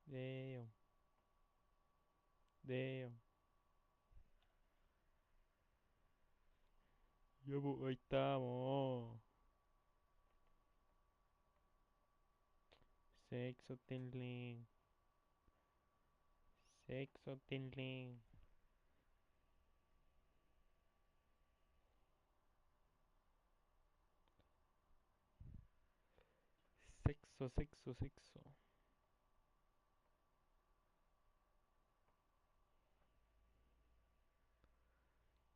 Damn. Damn. Ya, pues, ahí estamos. Sexo tilin. Sexo tilin. Sexo, sexo, sexo.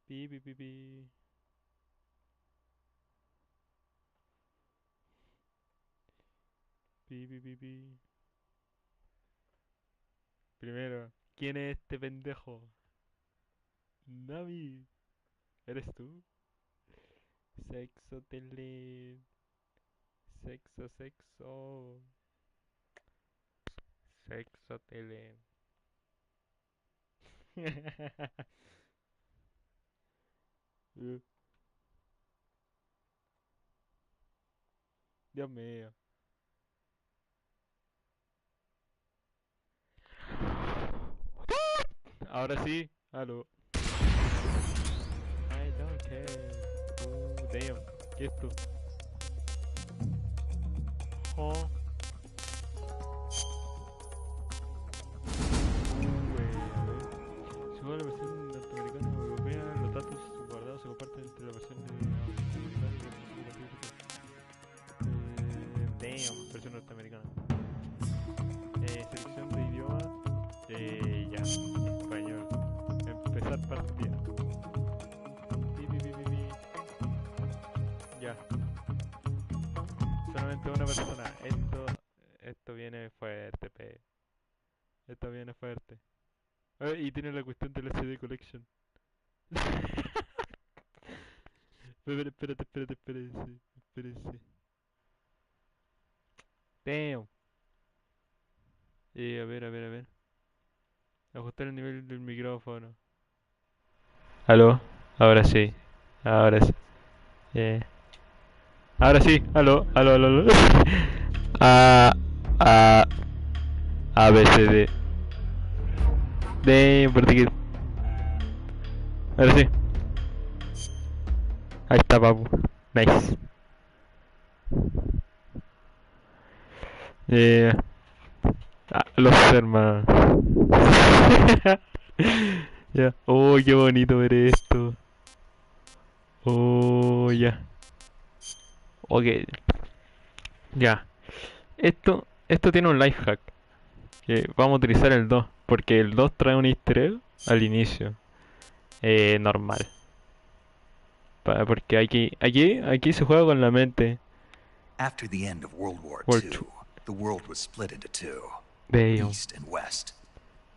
Pi, pi, pi, pi. Pi, pi, pi, pi. Primero, ¿quién es este pendejo? Navi. ¿Eres tú? Sexo tilin. Sexo, sexo. Sexo tilin. Dios mío. Ahora sí, aló. I don't care. Damn. ¿Qué es esto? Oh. Según la versión norteamericana o europea, los datos guardados se comparten entre la versión norteamericana y la versión damn, versión norteamericana. Selección de idioma. Ya. Español. Empezar partida. Pi, pi, pi, pi, pi. Ya. Solamente una persona. Esto viene fuerte, pe. Esto viene fuerte. Y tiene la cuestión del SD Collection. Espérate. Damn. A ver. Ajustar el nivel del micrófono. Aló. Ahora sí. Ahora sí. Eh. Ahora sí. Aló. A. A. A, B, C, D. Damn, perdí. Ahora sí. Ahí está, papu. Nice. Yeah. Los hermanos. Ya. Oh, qué bonito ver esto. Oh, ya. Ok. Ya. Esto tiene un life hack. Que vamos a utilizar el 2. Porque el 2 trae un easter egg al inicio. Normal. Porque aquí se juega con la mente. After the end of World War World II, the world was split into two, Damn. East and West.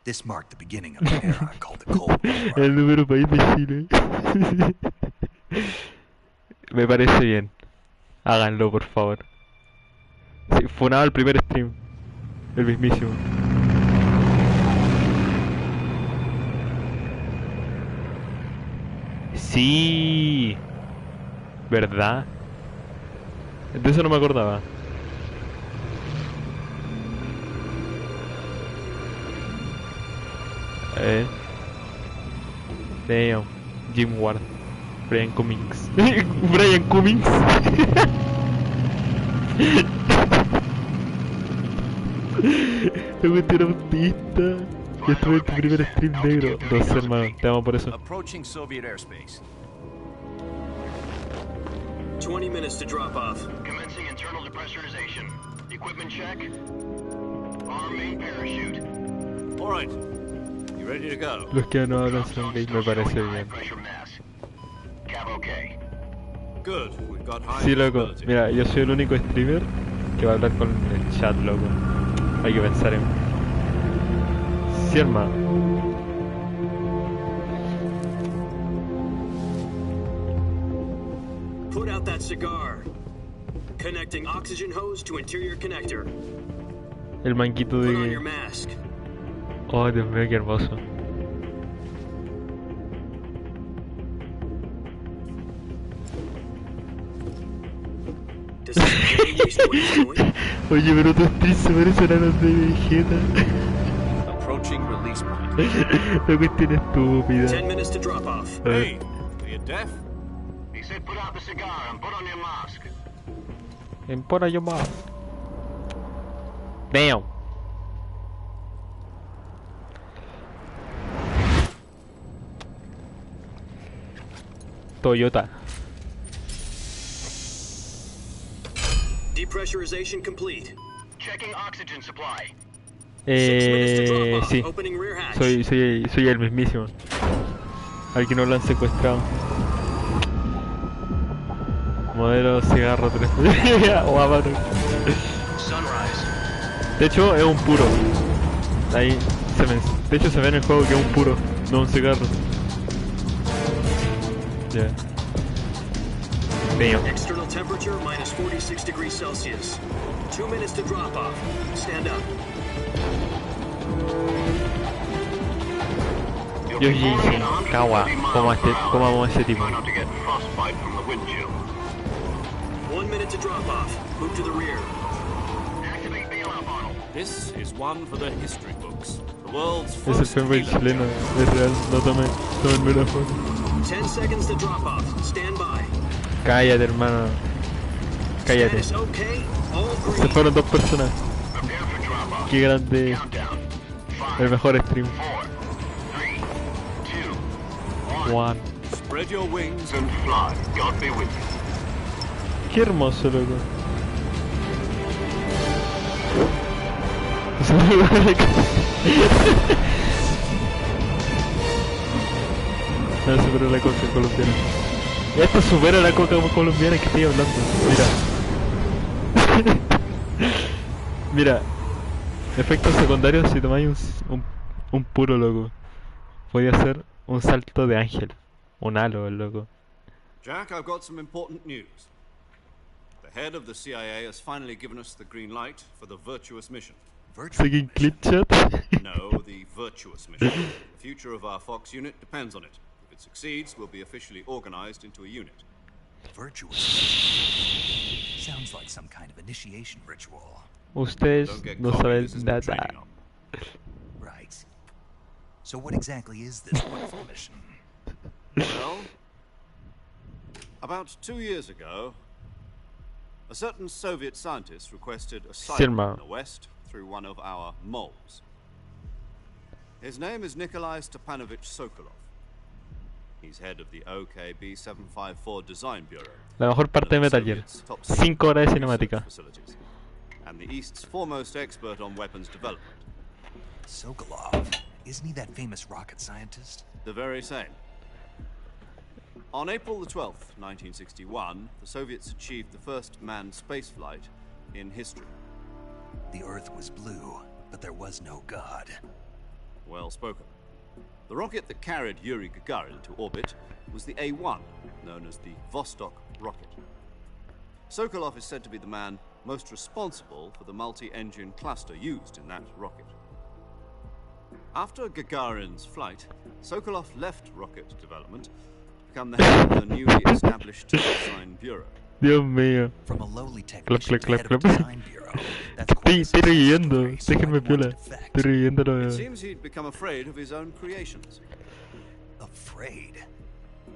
This marked the beginning of an era called the Cold War. El número país de Chile. Me parece bien. Háganlo, por favor. Sí, funado el primer stream. El mismísimo. Sí. ¿Verdad? De eso no me acordaba. Eh. Damn. Jim Ward. Brian Cummings. Brian Cummings. Te gusta era autista. Que estuve en tu primer stream negro. Dos hermanos, te amo por eso. Approaching Soviet airspace. 20 minutes to drop off. Commencing internal depressurization. Equipment check. Arm main parachute. All right. You ready to go? Los que no hablan son gays me parece bien. Cab okay. Good. We've got high Sí, loco. visibility. Mira, yo soy el único streamer que va a hablar con el chat, loco. Hay que pensar en... Sí, hermano. Put out that cigar. Connecting oxygen hose to interior connector. El manquito Put on your de... mask. Oh, Dios mío, qué hermoso. Does this any waste what you're doing? Oye, pero tus tris se parecen a los de Vegeta. Approaching release point. La cuestión estúpida. 10 minutes to drop off. Hey, are you deaf? He said put out the cigar and put on your mask. Empora yo más. Damn. Toyota. Depressurization complete. Checking oxygen supply. 6 minutes to drop off. Sí. Opening rear hatch. Soy el mismísimo. Al que no lo han secuestrado. Modelo cigarro 3. O avaro. Sunrise. De hecho, es un puro. Ahí de hecho se ve en el juego que es un puro, no un cigarro. Ya. Damn. External temperature minus 46 degrees Celsius. 2 minutes to drop off. Stand up. Yo dije, Kawa, como ese tipo. Try not to get frostbite from the wind chill. 1 minute to drop off. Move to the rear. Activate bailout bottle. This is one for the history books. The world's Es el first fanboy tilin. chileno, es real, no tomen una foto. 10 seconds to drop off. Stand by. Cállate, hermano. Cállate. Status okay. All Se green. fueron dos personas. Prepare for drop off. Qué grande. Countdown. El 5, mejor stream. 4, 3, 2, 1. One. Spread your wings And fly. God be with you. Qué hermoso, loco. No supera la coca colombiana. Esto supera la coca colombiana que estoy hablando. Mira. Mira. Efectos secundarios si tomáis un puro, loco. Podía hacer un salto de ángel. Un halo, el loco. Jack, I've got some important news. The head of the CIA has finally given us the green light for the virtuous mission. Seguí clip chat. No, the virtuous mission. The future of our Fox unit depends on it. If it succeeds, we'll be officially organized into a unit. Virtuous. Sounds like some kind of initiation ritual. Ustedes Don't get no cocky, saben this is the nada. training op. Right. So what exactly is this wonderful mission? Well, about 2 years ago, a certain Soviet scientist requested asylum Silma. in the West through one of our moles. His name is Nikolai Stepanovich Sokolov. He's head of the OKB 754 Design Bureau. La mejor parte de one of the Metal Gear. Soviets' top 5 horas de secret cinemática. research facilities, and the East's foremost expert on weapons development. Sokolov. Isn't he that famous rocket scientist? The very same. On April the 12th, 1961, the Soviets achieved the first manned spaceflight in history. The Earth was blue, but there was no God. Well spoken. The rocket that carried Yuri Gagarin to orbit was the A-1, known as the Vostok rocket. Sokolov is said to be the man most responsible for the multi-engine cluster used in that rocket. After Gagarin's flight, Sokolov left rocket development to become the head of the newly established Design Bureau. Dios mío. From a lowly Clap, technician clap, to clap, head of clap. design bureau. That's quite a Estoy success reviviendo. story, so Déjenme I piola. wanted to fact. Estoy reviviendo It lo. seems he'd become afraid of his own creations. Afraid.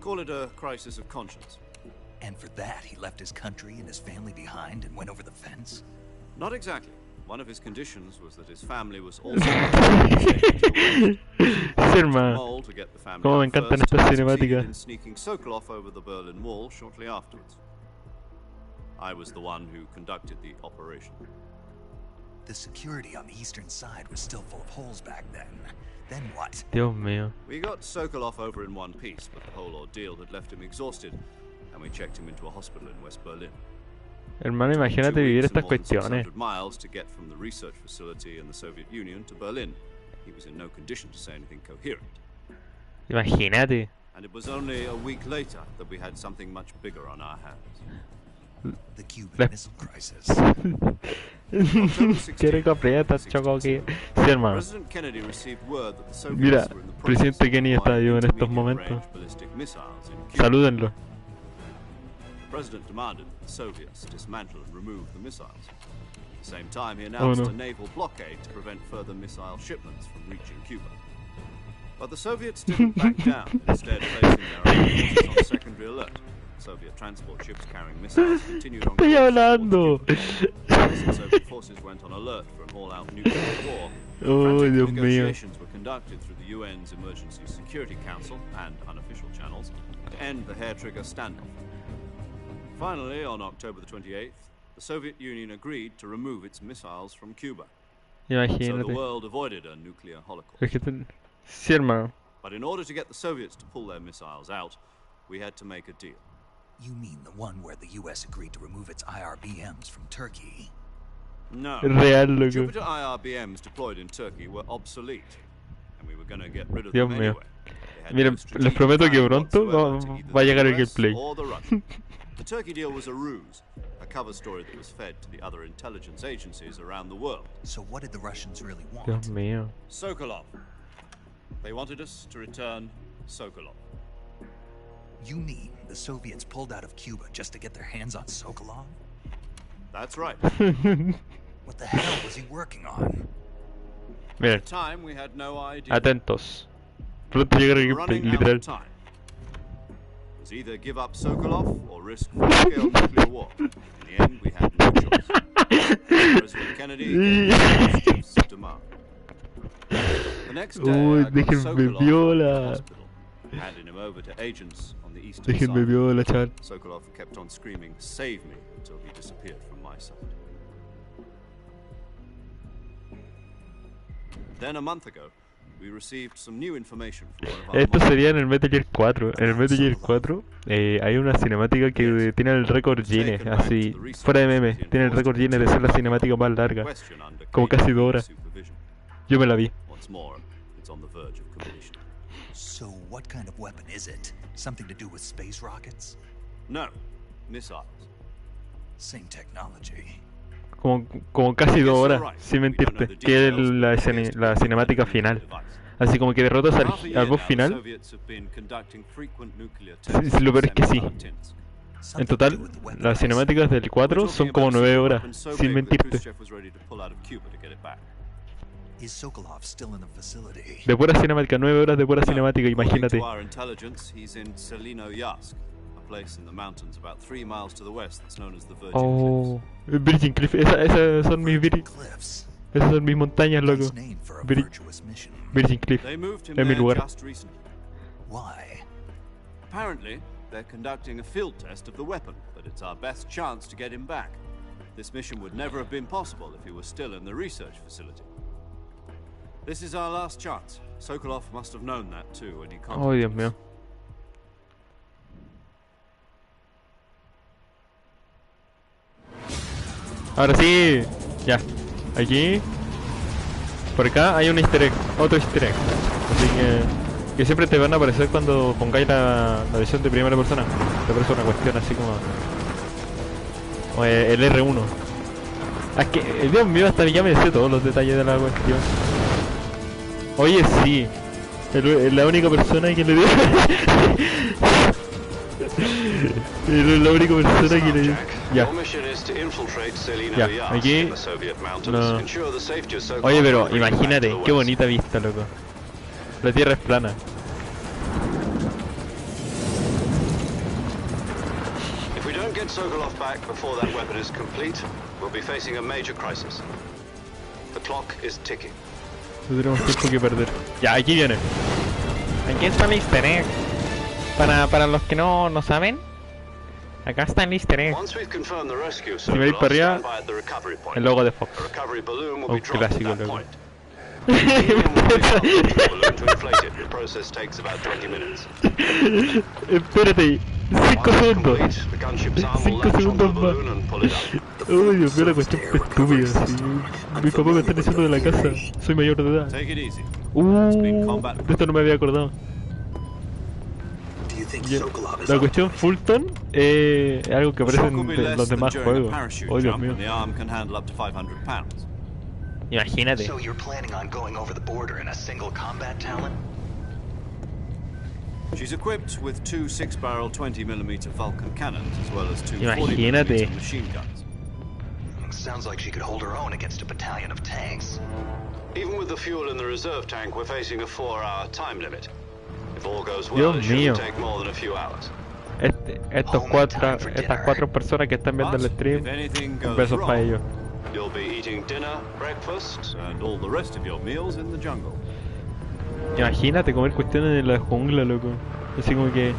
Call it a crisis of conscience. And for that, he left his country and his family behind and went over the fence? Not exactly. One of his conditions was that his family was also Serma. mole to get the family Cómo me out encantan first, estas and succeeded cinemáticas. in sneaking Sokolov over the Berlin Wall shortly afterwards. I was the one who conducted the operation. The security on the eastern side was still full of holes back then. Then what? Dios mío. We got Sokolov over in one piece, but the whole ordeal had left him exhausted, and we checked him into a hospital in West Berlin. Hermano, 2 imagínate vivir weeks and estas more than cuestiones. 600 miles to get from the research facility in the Soviet Union to Berlin. He was in no condition to say anything coherent. Imagínate. And it was only a week later that we had something much bigger on our hands. The Cuban La- Missile Crisis. Qué rico aprietas, choco que. Sí, hermano. President Kennedy received word that the Soviets Mira, were in the process presidente of Kennedy está acquiring vivo en estos intermediate-range momentos. ballistic missiles in Cuba. Salúdenlo. The president demanded that the Soviets dismantle and remove the missiles. At the same time, he Oh announced no. a naval blockade to prevent further missile shipments from reaching Cuba. But the Soviets didn't back down, instead placing their own forces on secondary alert. Soviet transport ships carrying missiles continued on Estoy course hablando. towards Cuba. As the Soviet forces went on alert for an all-out nuclear war, Oh, frantic Dios mío. negotiations were conducted through the UN's Emergency Security Council and unofficial channels to end the hair-trigger standoff. Finally, on October the 28th, the Soviet Union agreed to remove its missiles from Cuba. So the Imagínate. world avoided a nuclear holocaust. Es que sí, hermano. But in order to get the Soviets to pull their missiles out, we had to make a deal. You mean the one where the US agreed to remove its IRBMs from Turkey? No. Real, loco. Jupiter IRBMs deployed in Turkey were obsolete, and we were going to get rid of Dios them mío. anyway. They had Miren, no les strategic prometo que plan pronto whatsoever to either va a the llegar el US gameplay. or the Russians. The Turkey deal was a ruse, a cover story that was fed to the other intelligence agencies around the world. So what did the Russians really want? Dios mío. Sokolov. They wanted us to return Sokolov. You mean the Soviets pulled out of Cuba just to get their hands on Sokolov? That's right. What the hell was he working on? Miren, At the time, we had no idea. atentos. Pronto llegará el We were gameplay, running out literal. of time. It was either give up Sokolov or risk full-scale nuclear war. In the end, we had no choice. President Kennedy gave us Khrushchev's demand. The next day, Uy, I got déjenme Sokolov viola. to the hospital, handing him over to agents on the eastern Déjenme side. viola, chaval. Sokolov kept on screaming, "Save me," until he disappeared from my sight. Then a month ago, we received some new information from one of our Esto monitors. sería en el Metal Gear 4. En el Metal Gear 4 hay una cinemática que tiene el récord Guinness, así, fuera de meme. Tiene el récord Guinness de ser la cinemática más larga. Question under Como casi 2 horas. supervision. Yo me la vi. What's more, it's on the verge of completion. So what kind of weapon is it? Something to do with space rockets? No, missiles. Same technology. Como casi 2 horas, sin mentirte. Que es la cinemática final. Así como que derrotas al boss final. Sí, sí, lo peor es que sí. En total, las cinemáticas del 4 son como 9 horas, sin mentirte. Is Sokolov still in the facility? De pura cinemática, 9 horas de pura cinemática, imagínate. Place in the mountains about 3 miles to the west that's known as the Virgin Oh, Virgin Cliff, esas son mis Cliffs. esas son mis montañas, loco. Nice name for a Vir- virtuous mission. Virgin Cliff, Cliffs. They moved him es mi there lugar. just recently. Why? Apparently, they're conducting a field test of the weapon, but it's our best chance to get him back. This mission would never have been possible if he was still in the research facility. This is our last chance. Sokolov must have known that too when he contacted Oh, Dios us. mío. Ahora sí, ya. Aquí, por acá hay un easter egg, otro easter egg. Así que siempre te van a aparecer cuando pongáis la visión de primera persona. Te aparece una cuestión así como el R1. Es que, Dios mío, hasta ya me sé todos los detalles de la cuestión. Oye, sí. La única persona que le dio. La única persona que le dio. Ya. Ya, aquí. No. Oye, pero imagínate, qué bonita vista, loco. La tierra es plana. If we don't get Sokolov back before that weapon is complete, we'll be facing a major crisis. The clock is ticking. No tenemos tiempo que perder. Ya, aquí viene. Aquí está el easter egg. Para los que no saben, acá está el easter egg. Once we've confirmed the rescue of Si me voy Sokolov, para arriba, stand by at the recovery point. el logo de Fox. The recovery balloon will Un be dropped at clásico, that loco. point. Helium will be pumped into the balloon to inflate it. The process takes about 20 minutes. Espérate, 5 Once segundos. complete, the gunship's arm will 5 latch onto the segundos más. balloon and pull it up. Uy, Dios mío, la cuestión fue estúpida. Sí. Mi papá me está diciendo de la casa. Soy mayor de edad. Take it easy. It's been combat De esto no me había acordado. Do you think Ya. Sokolov is La up cuestión to it? Fulton es algo que The aparece shock will be en less los than demás during a juegos. parachute Oh, Dios jump, mío. and the arm can handle up to 500 pounds. Imagínate. So you're planning on going over the border in a single combat talon? She's equipped with 2 6-barrel 20mm Vulcan cannons, as well as 2 Imagínate. 40mm machine guns. thing. Sounds like she could hold her own against a battalion of tanks. Even with the fuel in the reserve tank, we're facing a 4-hour time limit. If all goes well, Dios it mío. shouldn't take more than a few hours. Estas cuatro personas que están viendo el But stream, if anything goes besos para wrong, ellos. you'll be eating dinner, breakfast, and all the rest of your meals in the jungle. Imagínate comer cuestiones en la jungla, loco. Así como que...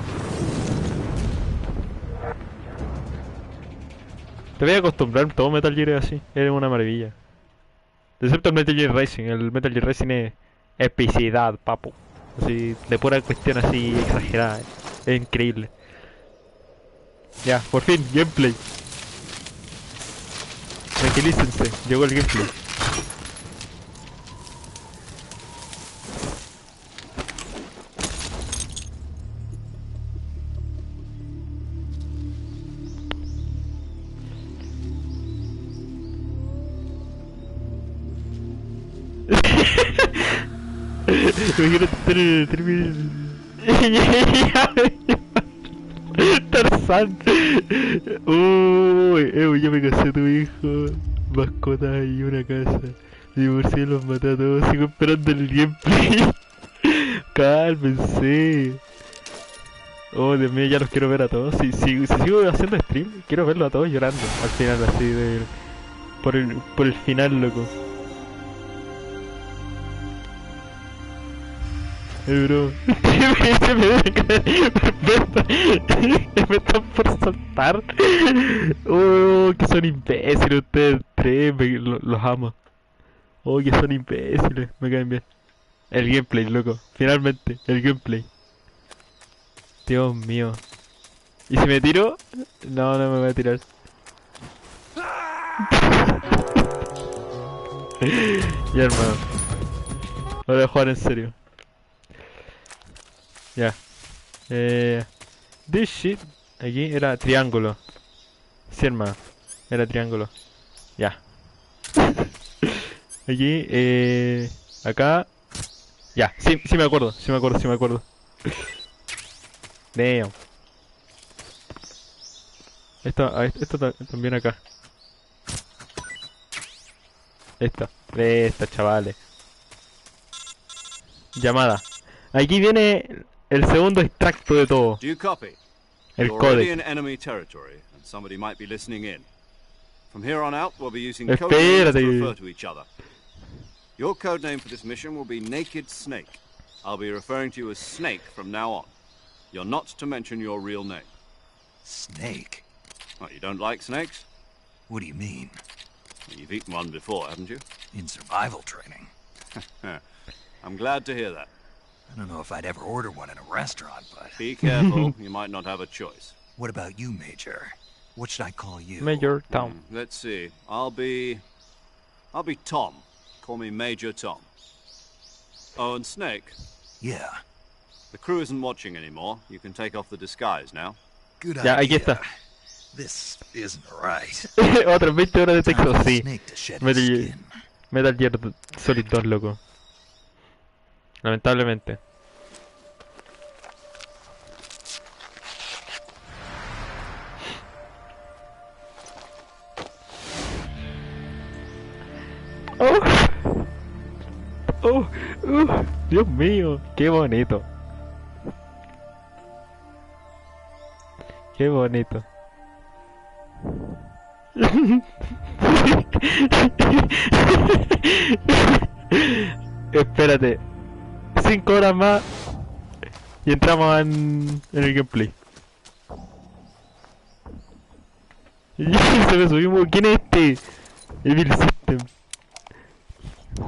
Te voy a acostumbrar, todo Metal Gear es así. Es una maravilla. Excepto el Metal Gear Racing. El Metal Gear Racing es epicidad, papo. Así, de pura cuestión así exagerada. Es increíble. Ya, por fin, gameplay. Tranquilícense, llegó el gameplay. Tarzán. Uy, yo me casé tu hijo. Mascotas y una casa. Me divorcié y los maté a todos. Sigo esperando el gameplay. Cálmense. Oh, Dios mío, ya los quiero ver a todos. Si sigo haciendo stream, quiero verlos a todos llorando. Al final, así de... Por el final, loco. Bro, me están por saltar. Oh, que son imbéciles ustedes tres, los amo. Oh, que son imbéciles, me caen bien. El gameplay, loco, finalmente, el gameplay. Dios mío. ¿Y si me tiro? No, no me voy a tirar. Ya, hermano. Voy a jugar en serio. Ya. This shit. Aquí era triángulo. Sí, hermano. Era triángulo. Ya. Aquí, acá. Ya, sí me acuerdo, sí me acuerdo. Damn. Esto también acá. Esta, chavales. Llamada. Aquí viene el segundo extracto de todo. Do you copy? El You're already códec. in enemy territory, and somebody might be listening in. From here on out, we'll be using Espérate. code names to refer to each other. Your code name for this mission will be Naked Snake. I'll be referring to you as Snake from now on. You're not to mention your real name. Snake? What, you don't like snakes? What do you mean? You've eaten one before, haven't you? In survival training? I'm glad to hear that. I don't know if I'd ever order one in a restaurant, but... Be careful, you might not have a choice. What about you, Major? What should I call you? Major Tom. Let's see. I'll be Tom. Call me Major Tom. Oh, and Snake. Yeah. The crew isn't watching anymore. You can take off the disguise now. Good Ya, aquí idea. está. This isn't right. Otras 20 horas de Time texto, for sí. Snake to shed his Metal, skin. Metal Gear Solid 2, loco. Lamentablemente. Oh. Dios mío, qué bonito. Qué bonito. Espérate. 5 horas más y entramos en el gameplay. Y se me subimos. ¿Quién es este? Evil System.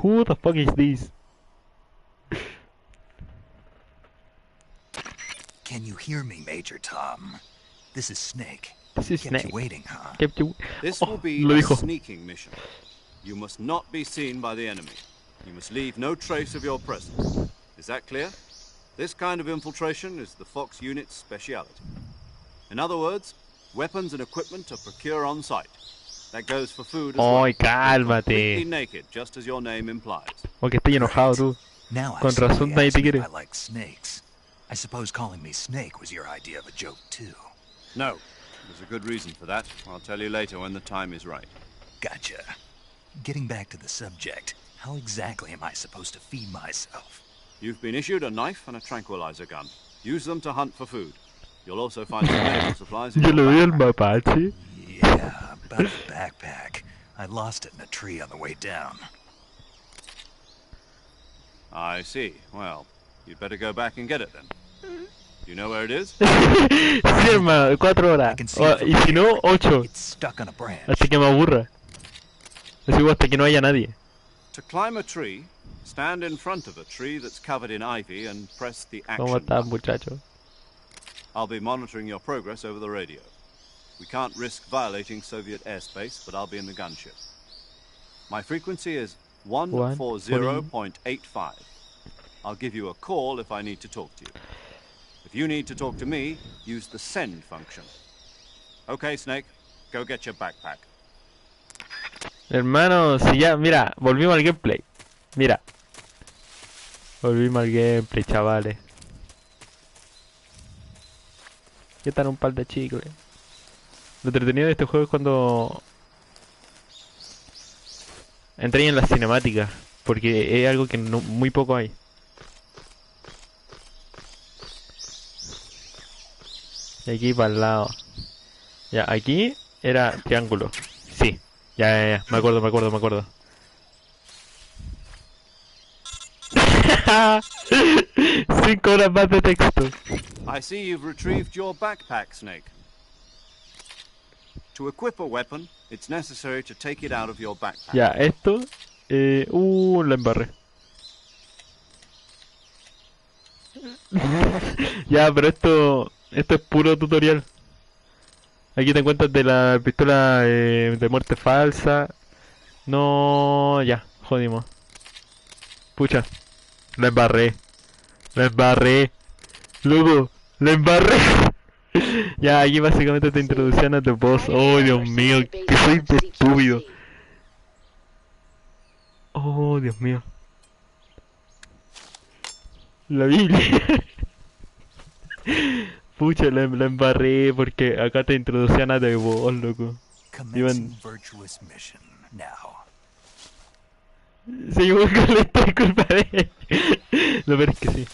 Who the fuck is this? Can you hear me, Major Tom? This is Snake. This is Kept Snake. you waiting, huh? Kept you... This Oh, will be lo a dijo. sneaking mission. You must not be seen by the enemy. You must leave no trace of your presence. Is that clear? This kind of infiltration is the Fox unit's speciality. In other words, weapons and equipment are procured on site. That goes for food as well. Ay, Completely cálmate. naked, just as your name implies. Porque estoy enojado tú. Now I Con see razón why nadie you te asked me quiere. if I like snakes. I suppose calling me Snake was your idea of a joke, too. No, there's a good reason for that. I'll tell you later when the time is right. Gotcha. Getting back to the subject, how exactly am I supposed to feed myself? You've been issued a knife and a tranquilizer gun. Use them to hunt for food. You'll also find some medical supplies in Yo your le doy el backpack. mapache. Yeah, about the backpack. I lost it in a tree on the way down. I see. Well, you'd better go back and get it then. You know where it is? Sí, hermano, 4 I horas. can see it from Y si no, here. 8. It's stuck on a branch. Hasta que me aburra. Así hasta que no haya nadie. To climb a tree, stand in front of a tree that's covered in ivy and press the ¿Cómo action estás, button. muchacho? I'll be monitoring your progress over the radio. We can't risk violating Soviet airspace, but I'll be in the gunship. My frequency is 140.85. I'll give you a call if I need to talk to you. If you need to talk to me, use the send function. Okay, Snake, go get your backpack. Hermano, si ya, mira, volvimos al gameplay. Mira. Volvimos al gameplay, chavales. ¿Qué tal un par de chicles? Lo entretenido de este juego es cuando entré en las cinemáticas, porque es algo que muy poco hay. Y aquí para el lado. Ya, aquí era triángulo. Sí, ya, me acuerdo. 5 horas más de texto. I see you've retrieved your backpack, Snake. To equip a weapon, it's necessary to take it out of your backpack. Ya, esto... la embarré. Ya, pero esto es puro tutorial. Aquí te encuentras de la pistola de muerte falsa. No, ya, jodimos. Pucha, la embarré. Luego, la embarré. Ya, aquí básicamente te introducían a tu boss. Oh, Dios mío, que soy de estúpido. Oh, Dios mío. La Biblia. Pucha, la embarré porque acá te introducían a The Boss, loco. Commencing virtuous mission now. Seguimos con la culpa de él. Lo peor es que sí.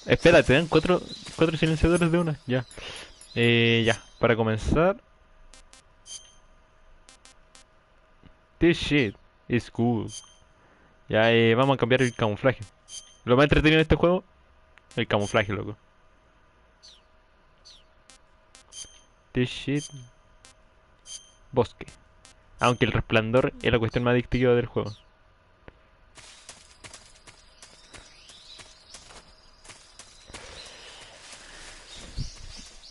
Espera, te dan cuatro silenciadores de una. Ya. Ya, para comenzar. This shit is cool. Ya, vamos a cambiar el camuflaje. Lo más entretenido de este juego, el camuflaje, loco. This shit. Bosque. Aunque el resplandor es la cuestión más adictiva del juego.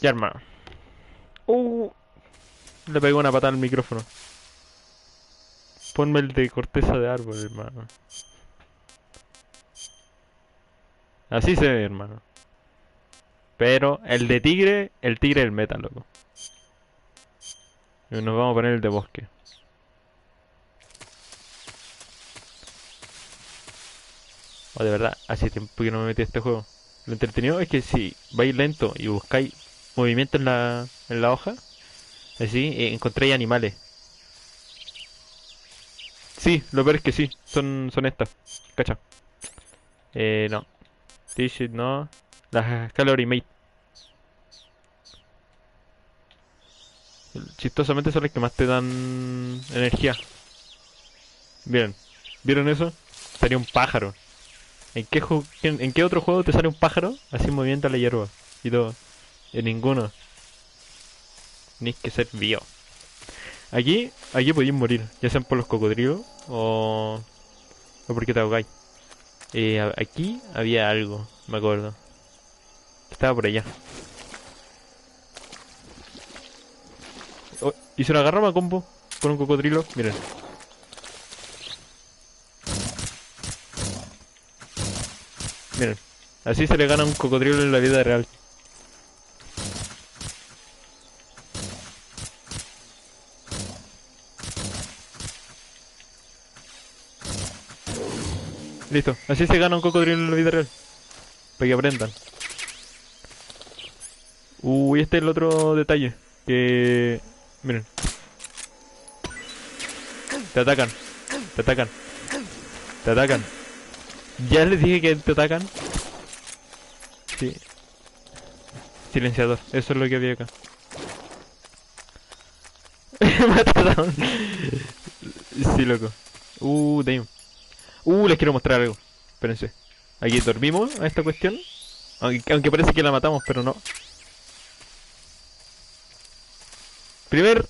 Ya, hermano. Le pegó una patada al micrófono. Ponme el de corteza de árbol, hermano. Así se ve, hermano. Pero el de tigre, el tigre del meta, loco. Y nos vamos a poner el de bosque. Oh, de verdad, hace tiempo que no me metí a este juego. Lo entretenido es que si vais lento y buscáis movimiento en la hoja, así encontráis animales. Sí, lo peor es que sí, son estas. Cacha. No. T-shirt no. Las calorie mate. Chistosamente son las que más te dan energía. Miren, ¿vieron eso? Sería un pájaro. ¿En qué otro juego te sale un pájaro así moviendo la hierba? Y todo. En ninguno. Ni que ser bio. Aquí podéis morir, ya sean por los cocodrilos o porque te ahogáis. Aquí había algo, me acuerdo. Estaba por allá. Oh, hice una garrama combo con un cocodrilo, miren. Miren, así se le gana a un cocodrilo en la vida real. Listo, así se gana un cocodrilo en la vida real. Para que aprendan. Y este es el otro detalle. Que... Miren. Te atacan. Te atacan. Te atacan. Ya les dije que te atacan. Sí. Silenciador. Eso es lo que había acá. Mataron. Sí, loco. Damn. Les quiero mostrar algo. Espérense. Aquí dormimos a esta cuestión. Aunque parece que la matamos, pero no. Primer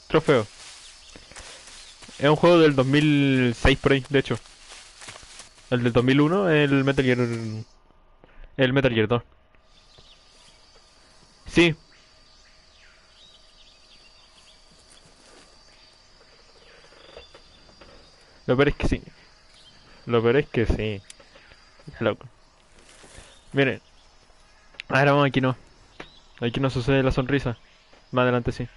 trofeo. Es un juego del 2006 por ahí, de hecho. El del 2001, el Metal Gear... El Metal Gear 2. Sí. Lo peor es que sí. Lo peor es que sí. Loco. Miren. Ahora vamos, aquí no. Aquí no sucede la sonrisa. Más adelante sí.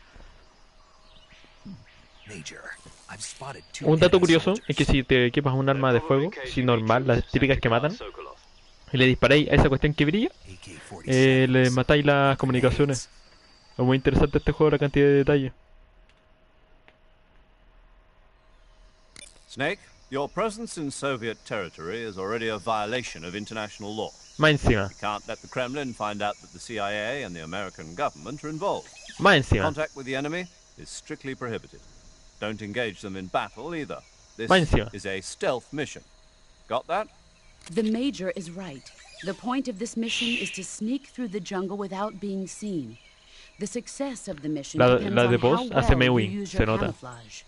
Major, I've spotted two Un dato enemy curioso es que soldiers. si te equipas un arma de fuego, si normal, las típicas que matan, y le disparáis a esa cuestión que brilla, le AK-47s. matáis las comunicaciones. Es muy interesante este juego, la cantidad de detalles. Snake, your presence in Soviet territory is already a violation of international law. Más encima, You can't let the Kremlin find out that the CIA and the American government are involved. más encima, Contact with the enemy is strictly prohibited. Don't engage them in battle either. This más encima. is a stealth mission. Got that? The Major is right. The point of this mission is to sneak through the jungle without being seen. The success of the mission depends La de on how boss hace well you mewing, use se your nota. camouflage.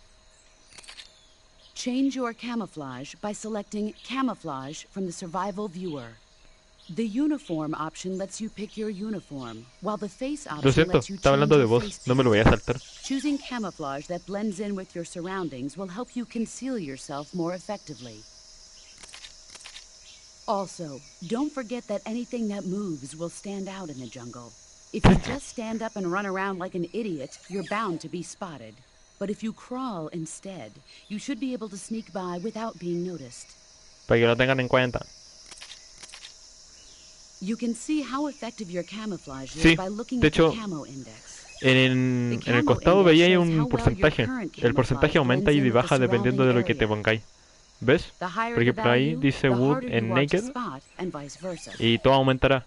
Change your camouflage by selecting Camouflage from the Survival Viewer. The Uniform option lets you pick your uniform, while the Face Lo option siento, lets you está change hablando de your voz, face no me lo voy a paint. saltar. Choosing camouflage that blends in with your surroundings will help you conceal yourself more effectively. Also, don't forget that anything that moves will stand out in the jungle. If you just stand up and run around like an idiot, you're bound to be spotted. But if you crawl instead, you should be able to sneak by without being noticed. Para que lo tengan en cuenta. You can see how effective your camouflage Sí, is by looking de at the hecho, camo index. En el costado veía ahí un porcentaje. El porcentaje aumenta y baja dependiendo de lo que te pongáis. ¿Ves? The higher Por the ejemplo, ahí value, dice the Wood harder en you are to Naked spot, and vice versa. y todo aumentará.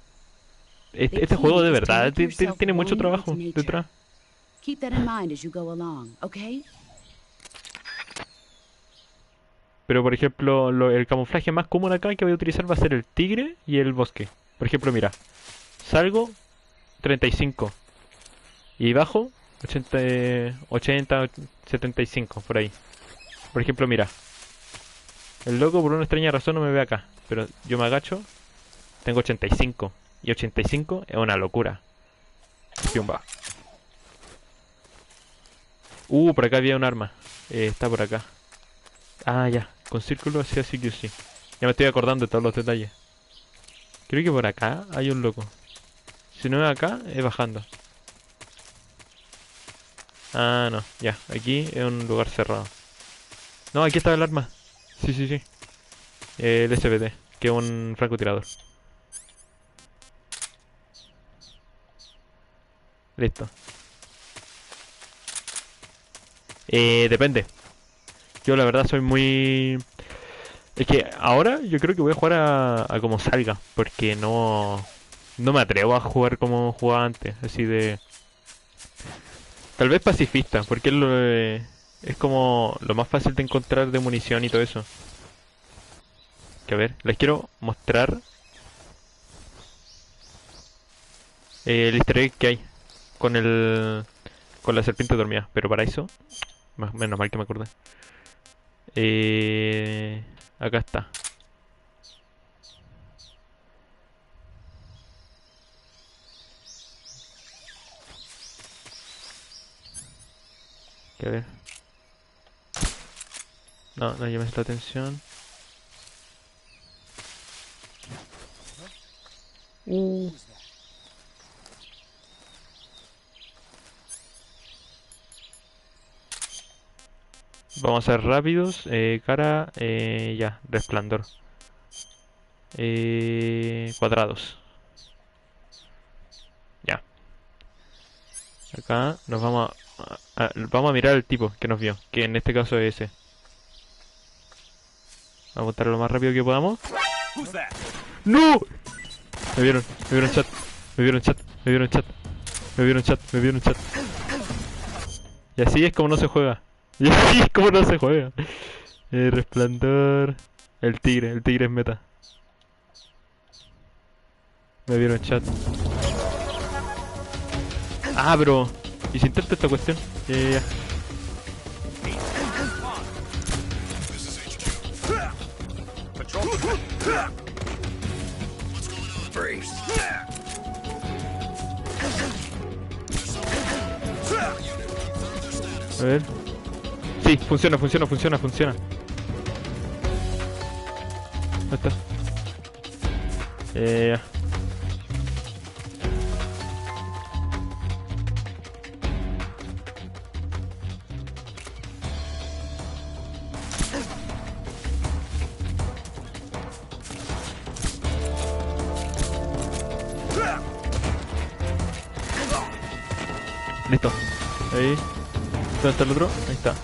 Este juego de verdad tiene mucho trabajo detrás. Keep that in mind as you go along, okay? Pero por ejemplo, el camuflaje más común acá que voy a utilizar va a ser el tigre y el bosque. Por ejemplo, mira, salgo 35 y bajo 80, 75 por ahí. Por ejemplo, mira, el loco por una extraña razón no me ve acá, pero yo me agacho, tengo 85 y 85 es una locura. Piumba. Por acá había un arma. Está por acá. Ah, ya. Con círculo hacia sí que sí. Ya me estoy acordando de todos los detalles. Creo que por acá hay un loco. Si no es acá, es bajando. Ah, no. Ya. Aquí es un lugar cerrado. No, aquí estaba el arma. Sí, sí, sí. El SBT, que es un francotirador. Listo. Depende. Yo la verdad soy muy... Es que ahora yo creo que voy a jugar a como salga. Porque no me atrevo a jugar como jugaba antes. Así de... Tal vez pacifista. Porque es como lo más fácil de encontrar de munición y todo eso. Que a ver, les quiero mostrar el easter egg que hay con la serpiente dormida. Pero para eso, menos mal que me acordé. Acá está. Que a ver. No llames la atención. Vamos a ser rápidos. Cara, ya, resplandor. Cuadrados. Ya. Acá nos vamos vamos a mirar al tipo que nos vio, que en este caso es ese. Vamos a apuntar lo más rápido que podamos. ¡No! Me vieron chat, me vieron chat, me vieron chat, me vieron chat, me vieron chat. Y así es como no se juega. Y así es como no se juega. El resplandor. El tigre es meta. Me vieron chat. Ah, pero... ¿y si intento esta cuestión? Ya. A ver. Sí, funciona. ¿Dónde está? Ya. Listo. Ahí. ¿Dónde está el otro? Ahí está.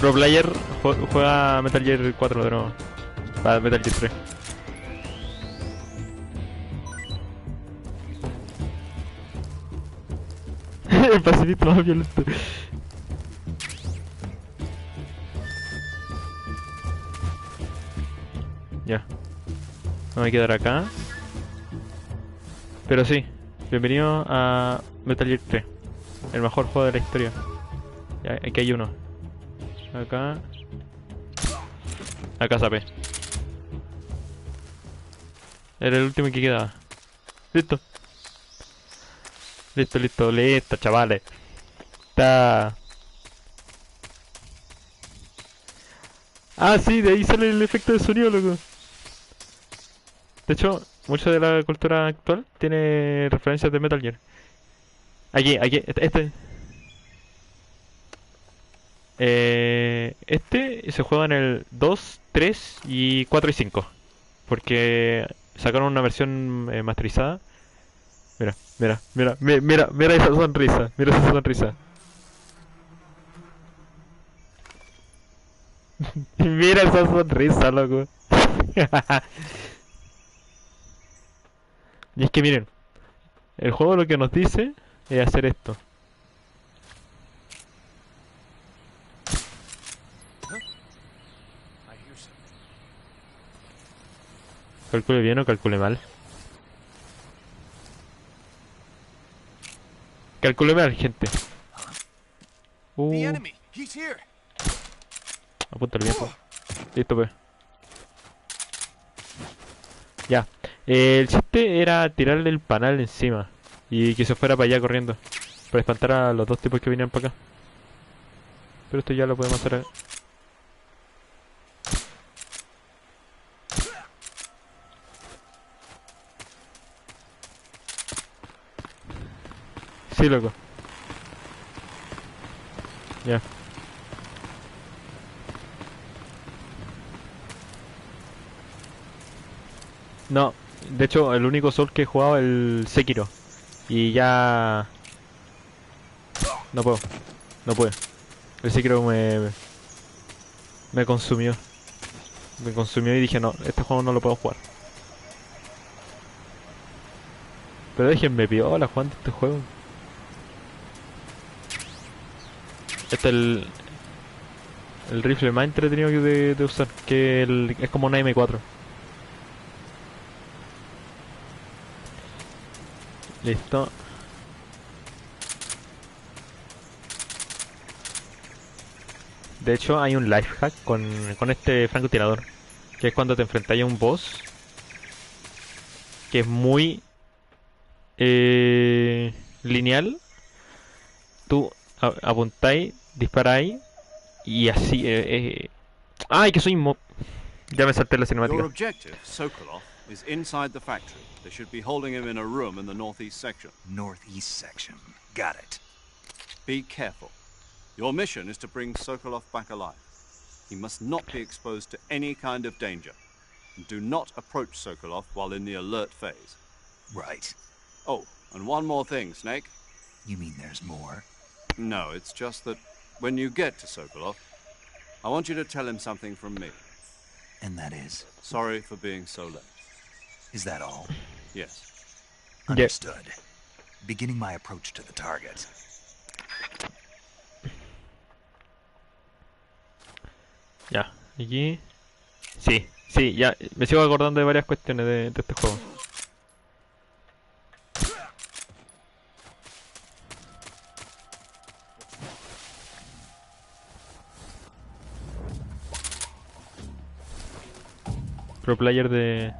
Pro Player juega Metal Gear 4 de nuevo. Va, Metal Gear 3. El pacifista más violento. Ya. Me voy a quedar acá. Pero sí, bienvenido a Metal Gear 3. El mejor juego de la historia. Ya, aquí hay uno. Acá. Acá sapé. Era el último que quedaba. Listo. Listo, chavales. Está. Ah, sí, de ahí sale el efecto de sonido, loco. De hecho, mucha de la cultura actual tiene referencias de Metal Gear. Aquí, este se juega en el 2, 3 y 4 y 5. Porque sacaron una versión masterizada. Mira esa sonrisa. Mira esa sonrisa. Mira esa sonrisa, loco. Y es que miren, el juego lo que nos dice es hacer esto. Calcule bien o calcule mal. Calcule mal, gente. Apúntale bien, pues. Listo, pues. Ya. El chiste era tirarle el panal encima y que se fuera para allá corriendo. Para espantar a los dos tipos que vinieron para acá. Pero esto ya lo podemos hacer. Sí, loco. Ya. No, de hecho, el único Soul que he jugado es el Sekiro. Y ya... No puedo. No puedo. El Sekiro me consumió. Me consumió y dije, no, este juego no lo puedo jugar. Pero déjenme piola jugando este juego. Este es el rifle más entretenido de usar, que es como una M4. Listo. De hecho hay un life hack con este francotirador, que es cuando te enfrentáis a un boss que es muy lineal. Tú apuntáis, disparáis y así. ¡Ay, que soy Ya me salté la Your cinemática. objective, Sokolov, is inside the factory. They should be holding him in a room in the northeast section. Northeast section. Got it. Be careful. Your mission is to bring Sokolov back alive. He must not be exposed to any kind of danger. And do not approach Sokolov while in the alert phase. Right. Oh, and one more thing, Snake. You mean there's more? No, it's just that when you get to Sokolov, I want you to tell him something from me. And that is? Sorry for being so late. Is that all? Yes. Understood. Beginning my approach to the target. Ya, aquí... Sí, sí, ya, me sigo acordando de varias cuestiones de este juego. Pro player de...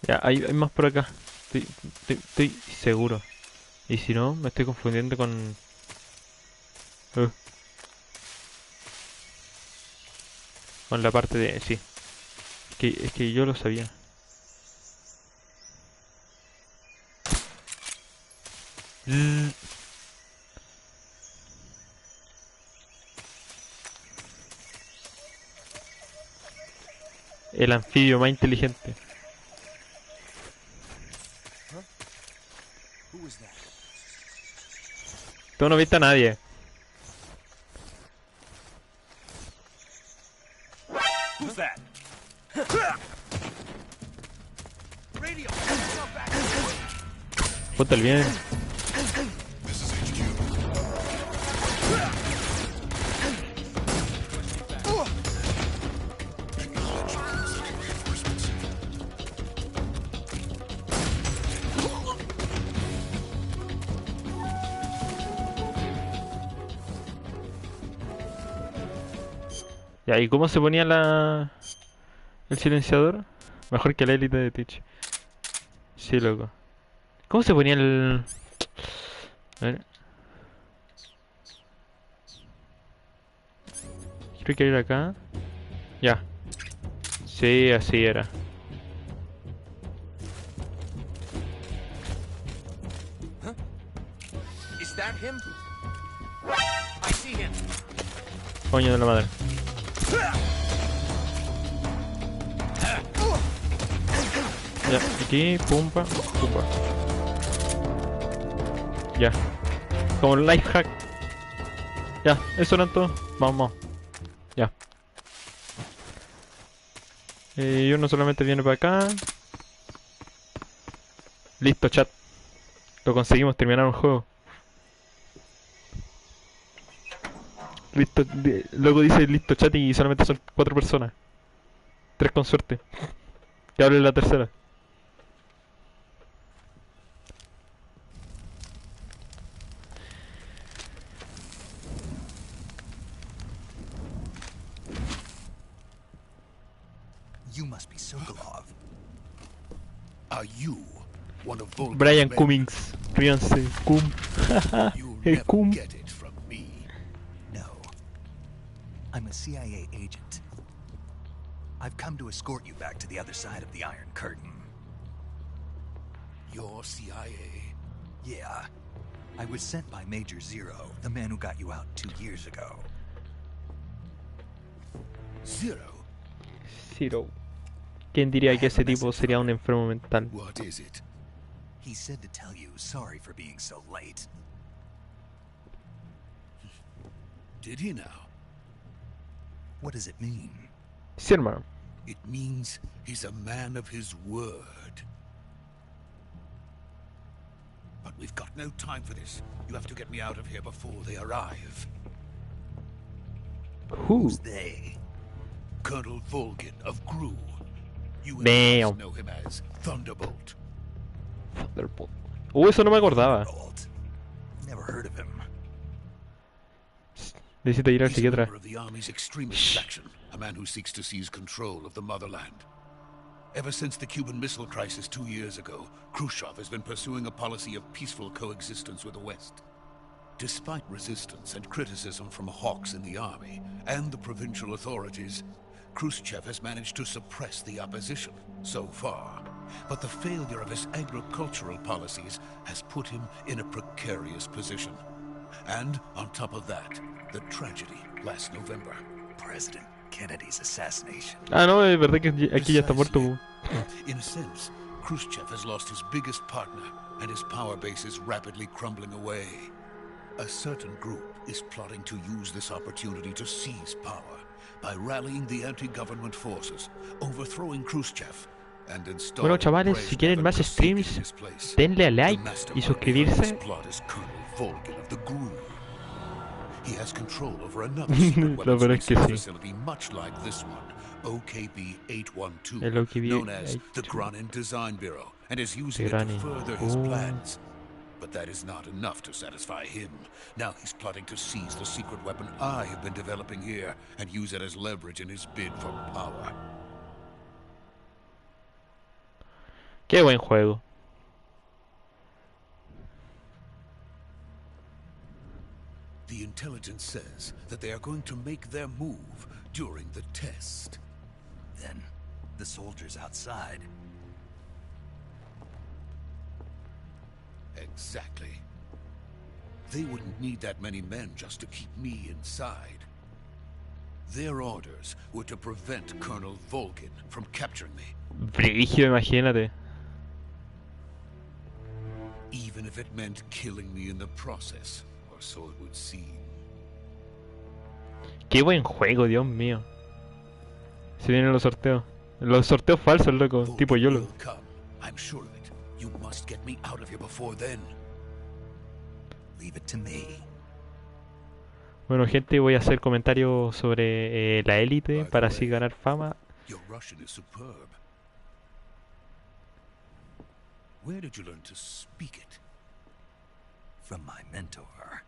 Ya, hay más por acá. Estoy seguro. Y si no, me estoy confundiendo con... Uh, con la parte de... Sí. Es que yo lo sabía. Zzz. El anfibio más inteligente. Tú no viste a nadie. Who's that? Radio. Ponte el bien. Ya, ¿y cómo se ponía el silenciador? Mejor que la élite de Teach. Sí, loco. ¿Cómo se ponía el...? A ver. Creo que era acá. Ya. Sí, así era. Is that him? I see him. Coño de la madre. Ya, aquí, pumpa, pumpa. Ya. Como el life hack. Ya, eso era todo. Vamos. Ya. Y uno solamente viene para acá. Listo, chat. Lo conseguimos terminar un juego. Listo, luego dice listo chat y solamente son 4 personas. 3 con suerte. Que hable la tercera. You must be Sokolov. Are you one of Volker's Brian men? Cummings. Ríanse. Cum. You'll El never cum. get it from me. No. I'm a CIA agent. I've come to escort you back to the other side of the Iron Curtain. You're CIA? Yeah. I was sent by Major Zero, the man who got you out 2 years ago. Zero? Zero. ¿Quién diría que ese tipo sería un enfermo mental? What is it? He said to tell you sorry for being so late. Did he now? What does it mean? Sí, hermano. It means he's a man of his word. But we've got no time for this. You have to get me out of here before they arrive. Who? Who's they? Colonel Volgin of Gru. You and Damn. us know him as Thunderbolt. Thunderbolt. Eso no me acordaba. Old. Never heard of him. Necesito ir al He's a psiquiatra. member of the Army's extremist faction, a man who seeks to seize control of the motherland. Ever since the Cuban Missile Crisis 2 years ago, Khrushchev has been pursuing a policy of peaceful coexistence with the West. Despite resistance and criticism from hawks in the army and the provincial authorities, Khrushchev has managed to suppress the opposition so far, but the failure of his agricultural policies has put him in a precarious position. And on top of that, the tragedy last November. President Kennedy's assassination. Ah, no, es verdad que aquí ya está muerto. Precisely. In a sense, Khrushchev has lost his biggest partner, and his power base is rapidly crumbling away. A certain group is plotting to use this opportunity to seize power by rallying the anti-government forces, overthrowing Khrushchev, and installing Bueno, chavales, si quieren más streams, denle a like y suscribirse. He has control over another secret La verdad weapons es que sí. facility much like this one, OKB-812, El OKB known as the 812. Granin Design Bureau, and is using it to Granin. further his Oh. plans. But that is not enough to satisfy him. Now he's plotting to seize the secret weapon I have been developing here and use it as leverage in his bid for power. Qué buen juego. The intelligence says that they are going to make their move during the test. Then, the soldiers outside. Exactly. They wouldn't need that many men just to keep me inside. Their orders were to prevent Colonel Volgin from capturing me, Brigio, imagínate. even if it meant killing me in the process, or so it would seem. Qué buen juego, Dios mío. Se vienen los sorteos. Los sorteos falsos, loco. Volgin Tipo YOLO. will come. I'm sure of it. You must get me out of here before then. Leave it to me. Bueno, gente, voy a hacer comentarios sobre la élite para así ganar fama. Your Russian is superb. Where did you learn to speak it? From my mentor.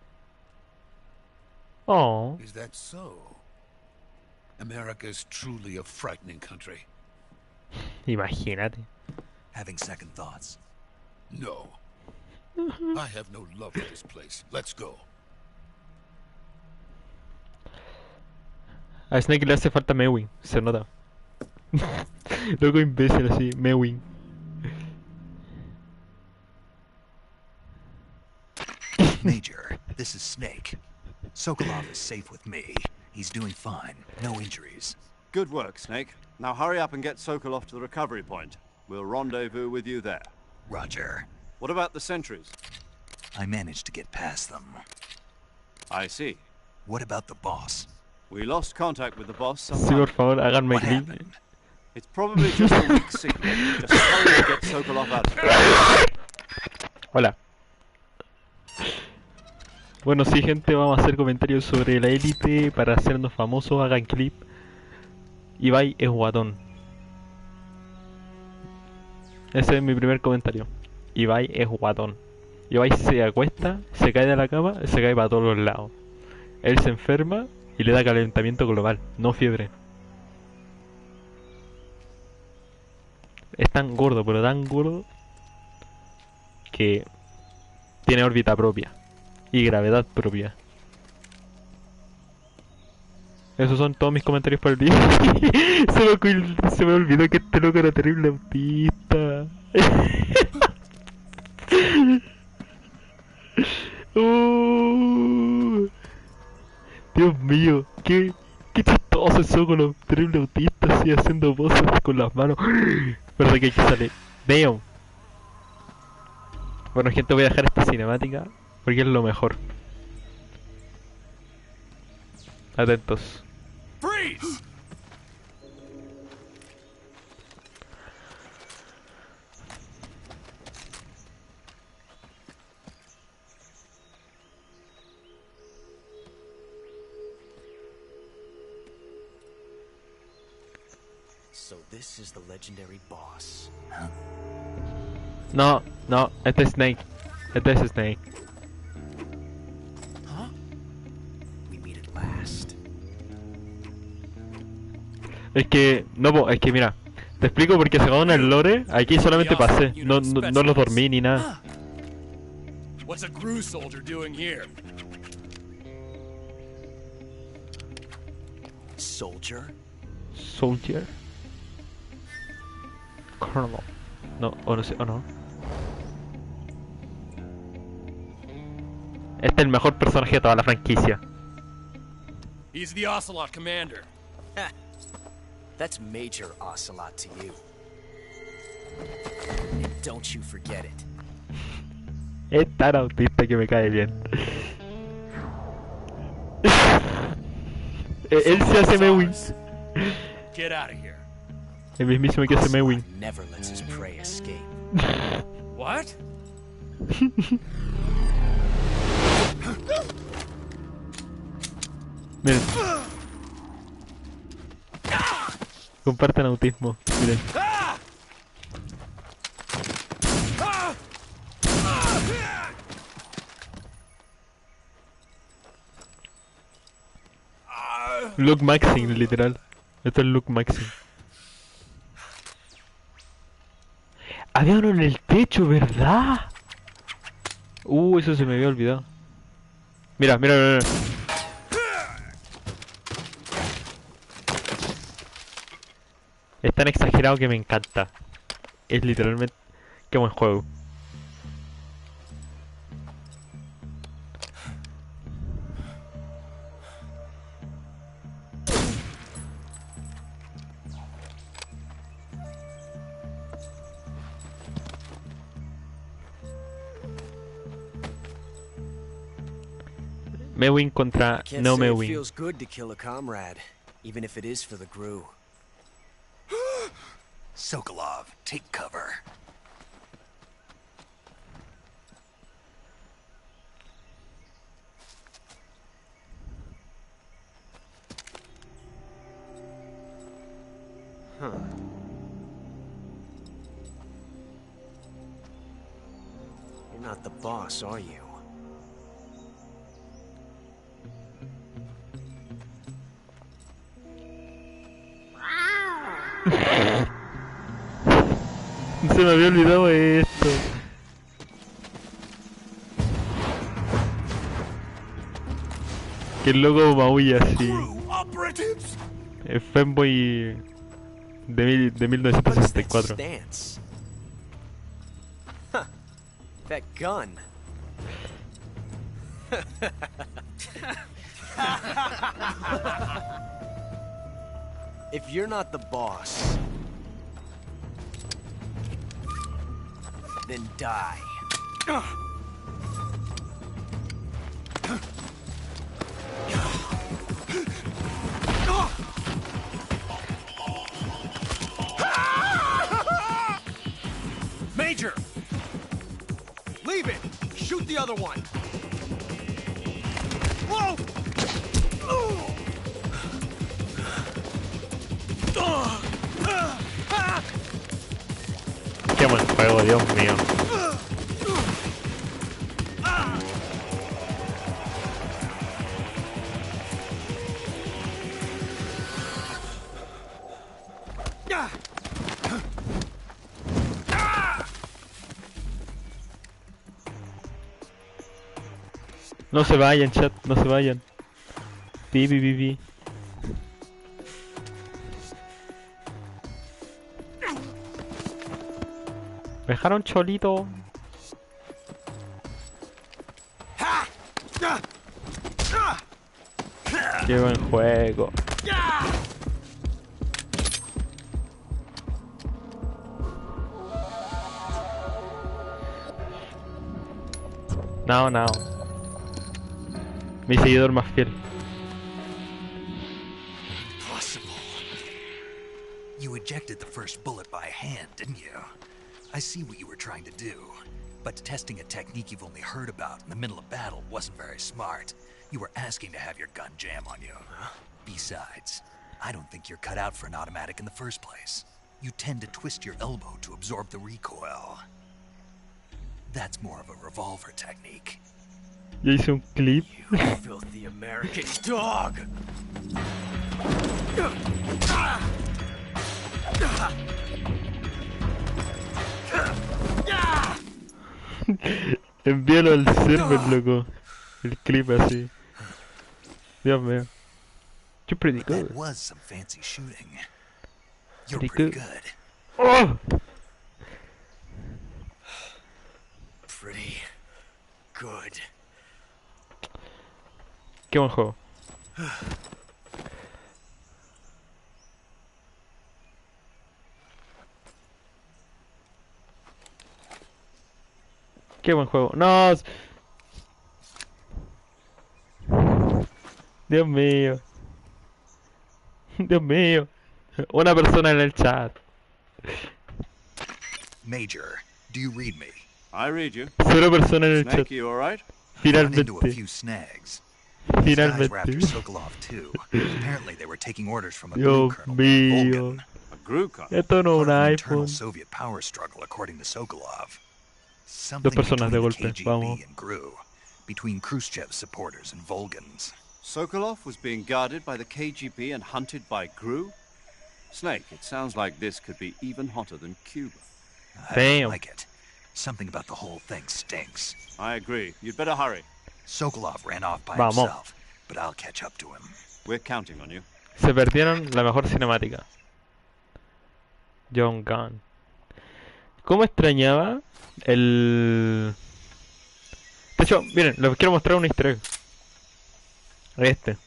Oh, Is that so? America is truly a frightening country. imagínate. Having second thoughts. No. I have no love for this place. Let's go. A Snake le hace falta Mewing, se nota. Loco imbécil así, Mewing. Major, this is Snake. Sokolov is safe with me. He's doing fine. No injuries. Good work, Snake. Now hurry up and get Sokolov to the recovery point. We'll rendezvous with you there. Roger. What about the sentries? I managed to get past them. I see. What about the boss? We lost contact with the boss some Sí, time por ago. favor, háganme What clic. happened? It's probably just a weak signal. Just hurry and get Sokolov out of here. Hola. Bueno, sí, gente, vamos a hacer comentarios sobre la élite para hacernos famosos. Hagan clip. Ibai es guatón. Ese es mi primer comentario. Ibai es guatón. Ibai se acuesta, se cae de la cama, se cae para todos los lados. Él se enferma y le da calentamiento global, no fiebre. Es tan gordo, pero tan gordo, que tiene órbita propia y gravedad propia. Esos son todos mis comentarios para el día. se me olvidó que este loco era terrible autista. Dios mío, qué chistoso es Sokolov, terrible autista así haciendo poses con las manos. Verdad que aquí sale. Damn. Bueno, gente, voy a dejar esta cinemática porque es lo mejor. Atentos. Freeze! So this is the legendary boss. No, no, este es Snake. Este es Snake. Huh? We meet at last. Es que, no, es que mira, te explico porque según el lore, aquí solamente pasé, no lo dormí ni nada. What's a crew soldier doing here? Soldier? Soldier. Colonel. No, o no sé, o no. Este es el mejor personaje de toda la franquicia. He's the Ocelot commander. That's Major Ocelot to you. And don't you forget it. Es tan autista que me cae bien. Él se hace Mewing. Get out of here. El mismísimo que hace Mewing. Never lets his prey escape. What? Miren. Comparten autismo. Miren. Luke Maxing, literal. Esto es Luke Maxing. Había uno en el techo, ¿verdad? Eso se me había olvidado. Mira, mira, mira, mira. Es tan exagerado que me encanta. Es literalmente... Qué buen juego. Mewing contra Can't no say it Mewing. feels good to kill a comrade, even if it is for the Gru. Sokolov, take cover. Huh. You're not the boss, are you? Se me había olvidado esto. Que el logo maulla así. El fanboy de 1964. Stance. Huh. That gun. If you're not the boss, then die. Major! Leave it! Shoot the other one! Whoa! Qué buen juego, Dios mío. No se vayan, chat, no se vayan. Pi, pi, pi, pi. Me dejaron cholito. Qué buen juego. No, no. Mi seguidor más fiel. Impossible. You ejected the first bullet by hand, didn't you? I see what you were trying to do. But testing a technique you've only heard about in the middle of battle wasn't very smart. You were asking to have your gun jam on you. Besides, I don't think you're cut out for an automatic in the first place. You tend to twist your elbow to absorb the recoil. That's more of a revolver technique. Ya hice un clip. You filthy American dog! Envíalo al server, loco. El clip así. Dios mío. You're pretty That good. was some fancy shooting. You're Pretty pretty good. good. ¡Oh! Pretty good. Qué buen juego. Qué buen juego. No. Dios mío. Dios mío. Una persona en el chat. Major, do you read me? I read you. Cero persona en el chat. Snake, you alright? Run into a Finalmente. few snags. These guys were after Finalmente. Sokolov too. Apparently they were taking orders from a GRU Dios colonel, mío. Volgan. A GRU car. Esto no es Part of un an internal iPhone. Soviet power struggle, according to Sokolov. Dos Something personas de between the golpe. Vamos. KGB and GRU, between Khrushchev's supporters and Volgans. Sokolov was being guarded by the KGB and hunted by GRU? Snake, it sounds like this could be even hotter than Cuba. I Damn. don't like it. Something about the whole thing stinks. I agree. You'd better hurry. Sokolov ran off by Vamos. himself, but I'll catch up to him. We're counting on you. Se perdieron la mejor cinemática. John Gunn. ¿Cómo extrañaba el...? De hecho, miren, les quiero mostrar un easter egg. Este.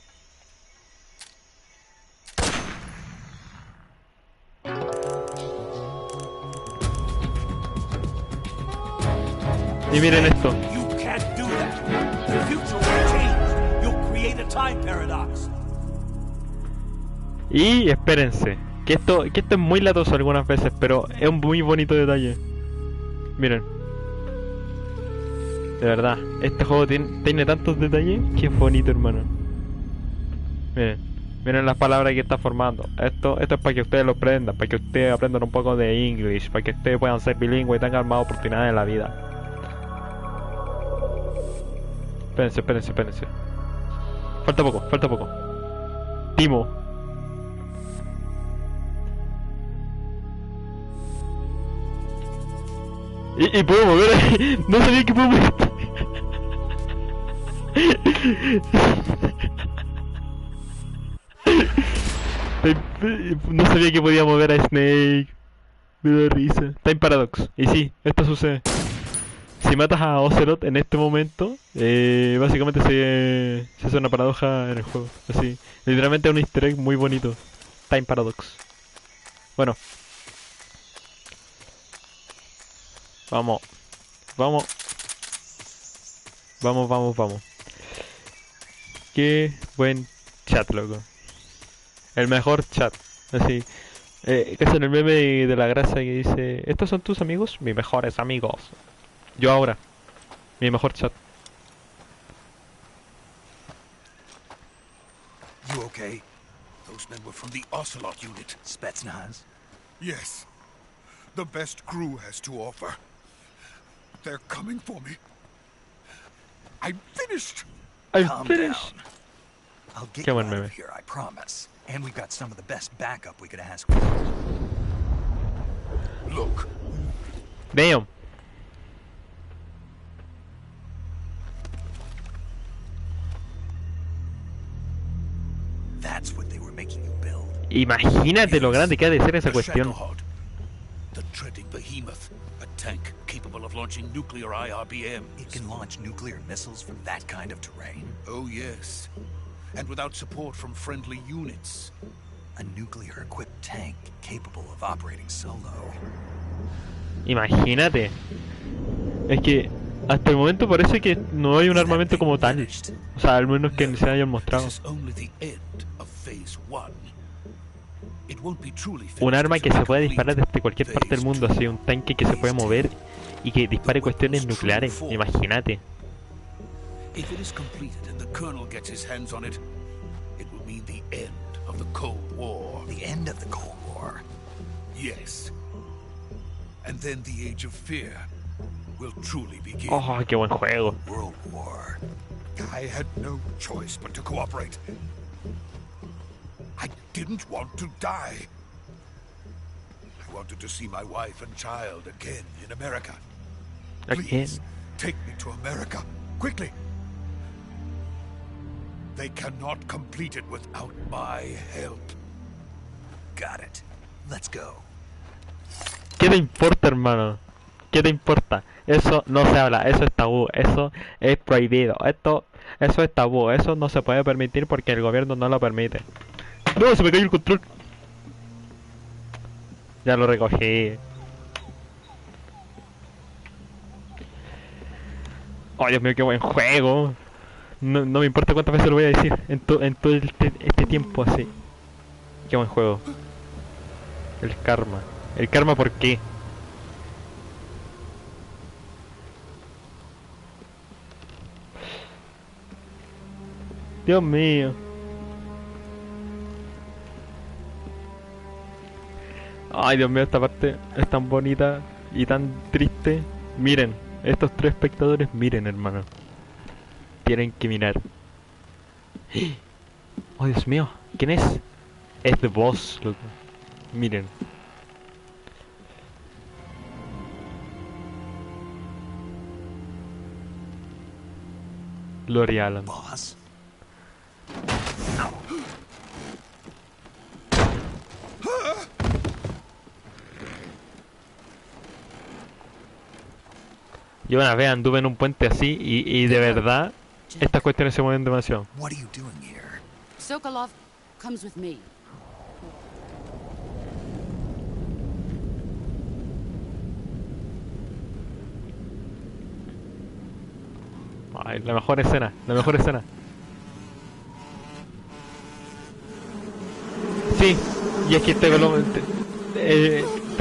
Y miren esto. You can't do that. The future will change. You'll create a time paradox. Y espérense, que esto es muy latoso algunas veces, pero es un muy bonito detalle. Miren. De verdad, este juego tiene tantos detalles que es bonito, hermano. Miren las palabras que está formando. Esto es para que ustedes lo aprendan, para que ustedes aprendan un poco de inglés, para que ustedes puedan ser bilingües y tengan más oportunidades en la vida. Espérense. Falta poco. Timo. Y puedo mover. No sabía que puedo mover. No sabía que podía mover a Snake. Me da risa. Time Paradox. Y sí, esto sucede. Si matas a Ocelot en este momento, básicamente se hace una paradoja en el juego. Así. Literalmente es un easter egg muy bonito. Time Paradox. Bueno. Vamos. Qué buen chat, loco. El mejor chat. Así. ¿Qué hacen el meme de la grasa que dice: ¿estos son tus amigos? Mis mejores amigos. Yo ahora. Mi mejor chat. You okay? Those men were from the Ocelot unit. Spetsnaz? Yes. The best crew has to offer. They're coming for me. I'm finished. I'm Calm finished. down. I'll get Qué you buen out meme. of here, I promise. And we've got some of the best backup we could ask for. Look, Damn. That's what they were making you build. Imagínate lo grande que ha de ser esa the cuestión. Shadowhawk, the treading behemoth, a tank capable of launching nuclear IRBMs. It can launch nuclear missiles from that kind of terrain. Oh yes, and without support from friendly units. A nuclear-equipped tank capable of operating solo. Imagínate. Es que hasta el momento parece que no hay un Is that armamento thing como tal. finished? O sea, al menos que se hayan This mostrado. is only the end of phase 1. It won't be truly Un finished arma que until se puede we disparar complete desde cualquier parte del phase mundo, 2. así un tanque que se puede mover y que dispare cuestiones nucleares. Imagínate. If it is completed and the Colonel gets his hands on it, it will mean the end of the Cold War. The end of the Cold War. Yes. And then the Age of Fear will truly begin. Oh, qué buen juego. World War. I had no choice but to cooperate. I didn't want to die. I wanted to see my wife and child again in America. Again. Please, take me to America, quickly. They cannot complete it without my help. Got it. Let's go. ¿Qué te importa, hermano? ¿Qué te importa? Eso no se habla, eso es tabú, eso es prohibido, eso es tabú, eso no se puede permitir porque el gobierno no lo permite. No, se me cayó el control. Ya lo recogí. Oh, Dios mío, qué buen juego. No me importa cuántas veces lo voy a decir en todo este tiempo así. Qué buen juego. El karma. ¿El karma por qué? Dios mío. Ay, Dios mío, esta parte es tan bonita y tan triste. Miren, estos tres espectadores, miren, hermano. Tienen que mirar. Oh, Dios mío, ¿quién es? Es The Boss, loco. Miren. Lori Allen. Boss? Yo una vez anduve en un puente así y de verdad estas cuestiones se mueven demasiado. What are you doing here? Sokolov comes with me. Ay, la mejor escena, la mejor escena. Sí, y es que te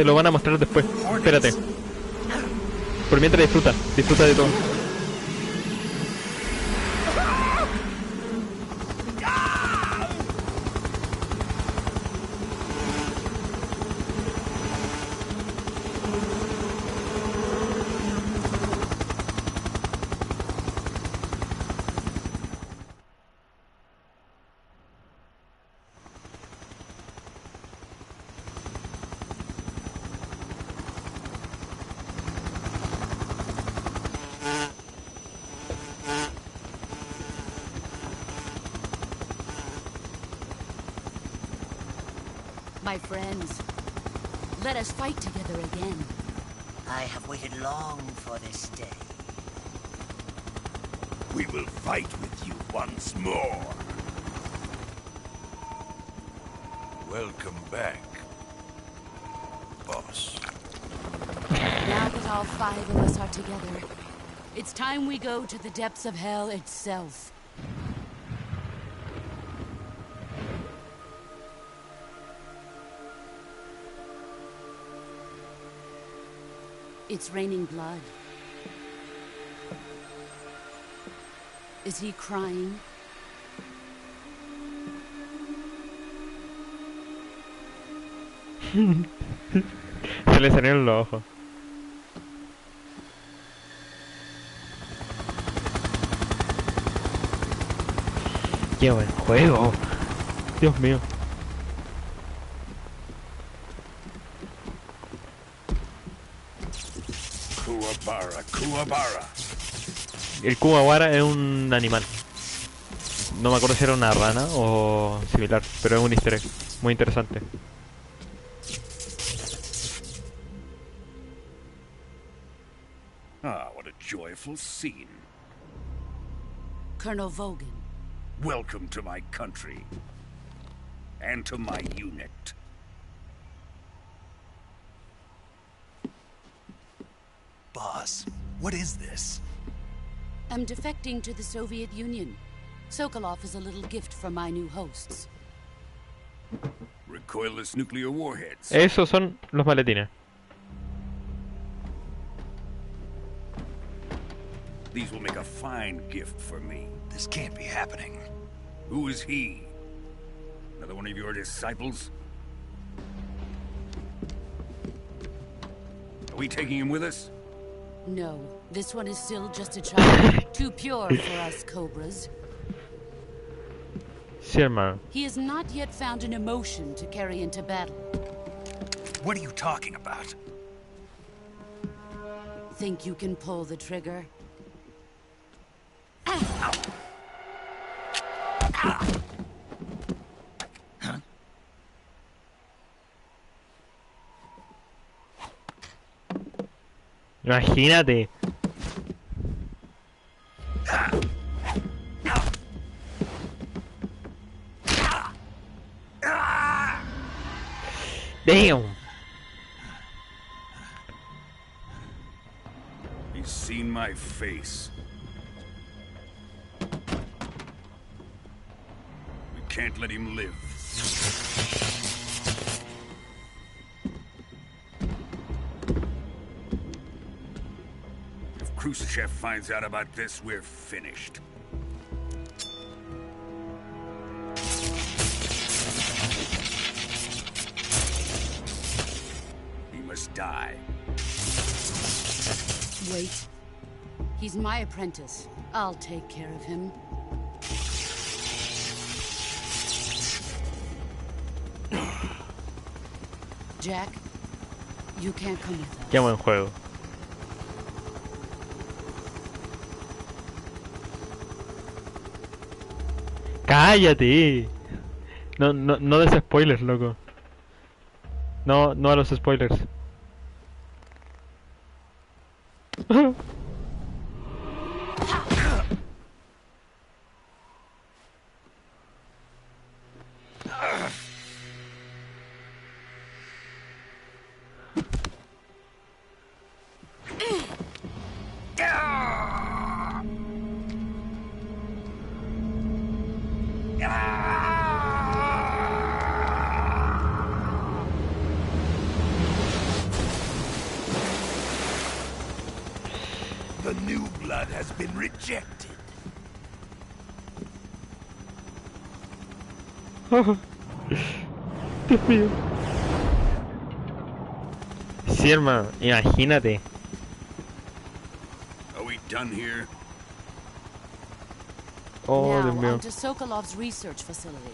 lo van a mostrar después. Espérate. Por mientras disfruta de todo. My friends, let us fight together again. I have waited long for this day. We will fight with you once more. Welcome back, boss. Now that all five of us are together, it's time we go to the depths of hell itself. It's raining blood. Is he crying? Se le salieron los ojos. ¡Qué buen juego! Dios mío. Kuwabara. El Kuwabara es un animal. No me acuerdo si era una rana o similar, pero es un easter egg muy interesante. Ah, what a joyful scene. Colonel Vogan. Welcome to my country. And to my unit. Boss, what is this? I'm defecting to the Soviet Union. Sokolov is a little gift from my new hosts. Recoilless nuclear warheads. Esos son los maletines. These will make a fine gift for me. This can't be happening. Who is he? Another one of your disciples? Are we taking him with us? No, this one is still just a child. Too pure for us Cobras. Sí, hermano. He has not yet found an emotion to carry into battle. What are you talking about? Think you can pull the trigger? Imagínate. Damn. He's seen my face. We can't let him live. If Khrushchev finds out about this, we're finished. He must die. Wait. He's my apprentice. I'll take care of him. Jack, you can't come with us. Qué buen juego. ¡Cállate! No, no, no des spoilers, loco. No, no a los spoilers. The new blood has been rejected. Dios mío. Sí, hermano, imagínate. Are we done here? Oh, Dios Now mío. on to Sokolov's research facility.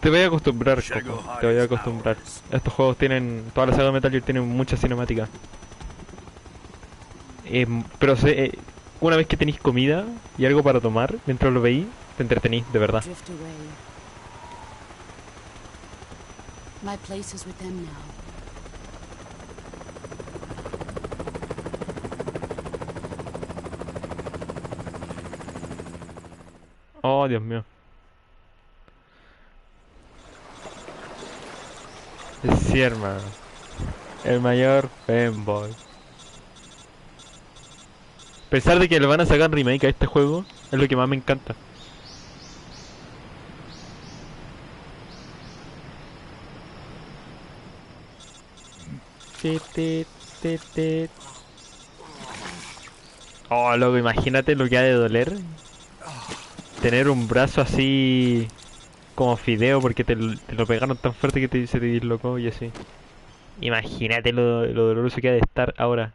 Te voy a acostumbrar, Coco. Te voy a acostumbrar. Estos juegos tienen... Toda la saga de Metal Gear tienen mucha cinemática. Pero una vez que tenéis comida y algo para tomar, mientras lo veís, te entretenís, de verdad. Drift away. My place is with them now. Oh, Dios mío. Sí, hermano. El mayor fanboy. Pensar de que le van a sacar remake a este juego es lo que más me encanta. Oh, loco, imagínate lo que ha de doler tener un brazo así como fideo porque te lo pegaron tan fuerte que se te dislocó y así. Imagínate lo doloroso que ha de estar ahora.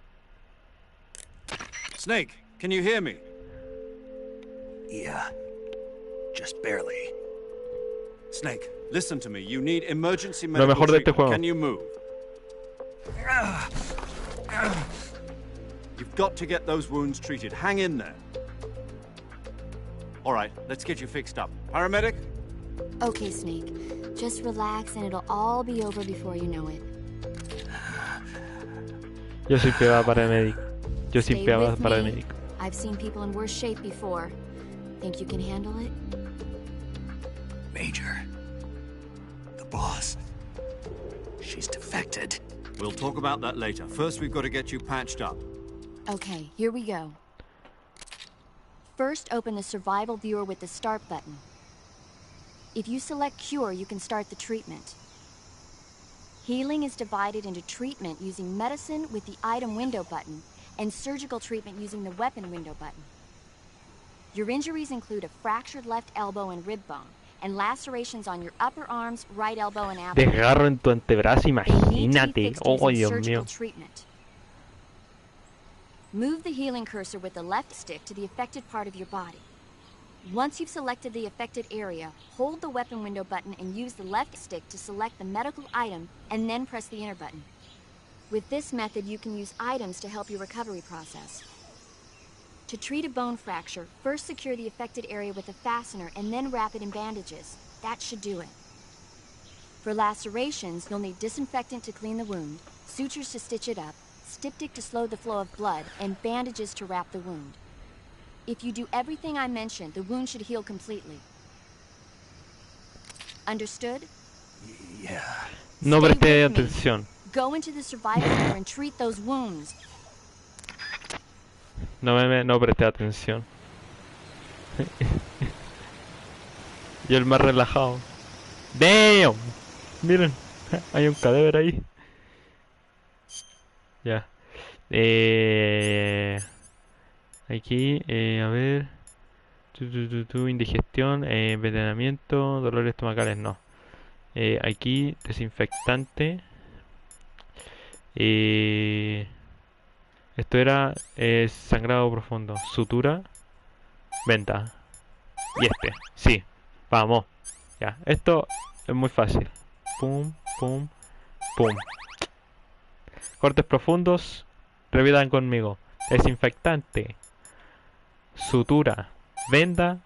Snake, can you hear me? Yeah. Just barely. Snake, listen to me. You need emergency Lo medical mejor de este treatment. juego. Can you move? You've got to get those wounds treated. Hang in there. All right, let's get you fixed up. Paramedic? Okay, Snake. Just relax and it'll all be over before you know it. Yo soy pegada paramédico. Yo soy Stay pegada with me. paramédico. I've seen people in worse shape before. Think you can handle it? Major. The boss. She's defected. We'll talk about that later. First, we've got to get you patched up. Okay, here we go. First, open the survival viewer with the start button. If you select cure, you can start the treatment. Healing is divided into treatment using medicine with the item window button and surgical treatment using the weapon window button. Your injuries include a fractured left elbow and rib bone, and lacerations on your upper arms, right elbow, and abdomen. Desgarro en tu antebrazo, They need to be imagínate. fixed Oh, using Dios surgical mío. treatment. Move the healing cursor with the left stick to the affected part of your body. Once you've selected the affected area, hold the weapon window button and use the left stick to select the medical item, and then press the enter button. With this method, you can use items to help your recovery process. To treat a bone fracture, first secure the affected area with a fastener and then wrap it in bandages. That should do it. For lacerations, you'll need disinfectant to clean the wound, sutures to stitch it up, styptic to slow the flow of blood, and bandages to wrap the wound. If you do everything I mentioned, the wound should heal completely. Understood? Yeah. No Stay presté with me. atención. Go into the survival center and treat those wounds. No presté atención. Yo el más relajado. ¡Damn! Miren, hay un cadáver ahí. Ya. Aquí, a ver. Indigestión, envenenamiento, dolores estomacales, no. Aquí, desinfectante. Esto era sangrado profundo. Sutura. Venta. Y sí. Vamos. Ya, esto es muy fácil. Pum, pum, pum. Cortes profundos. Repitan conmigo. Desinfectante. Sutura. Venda.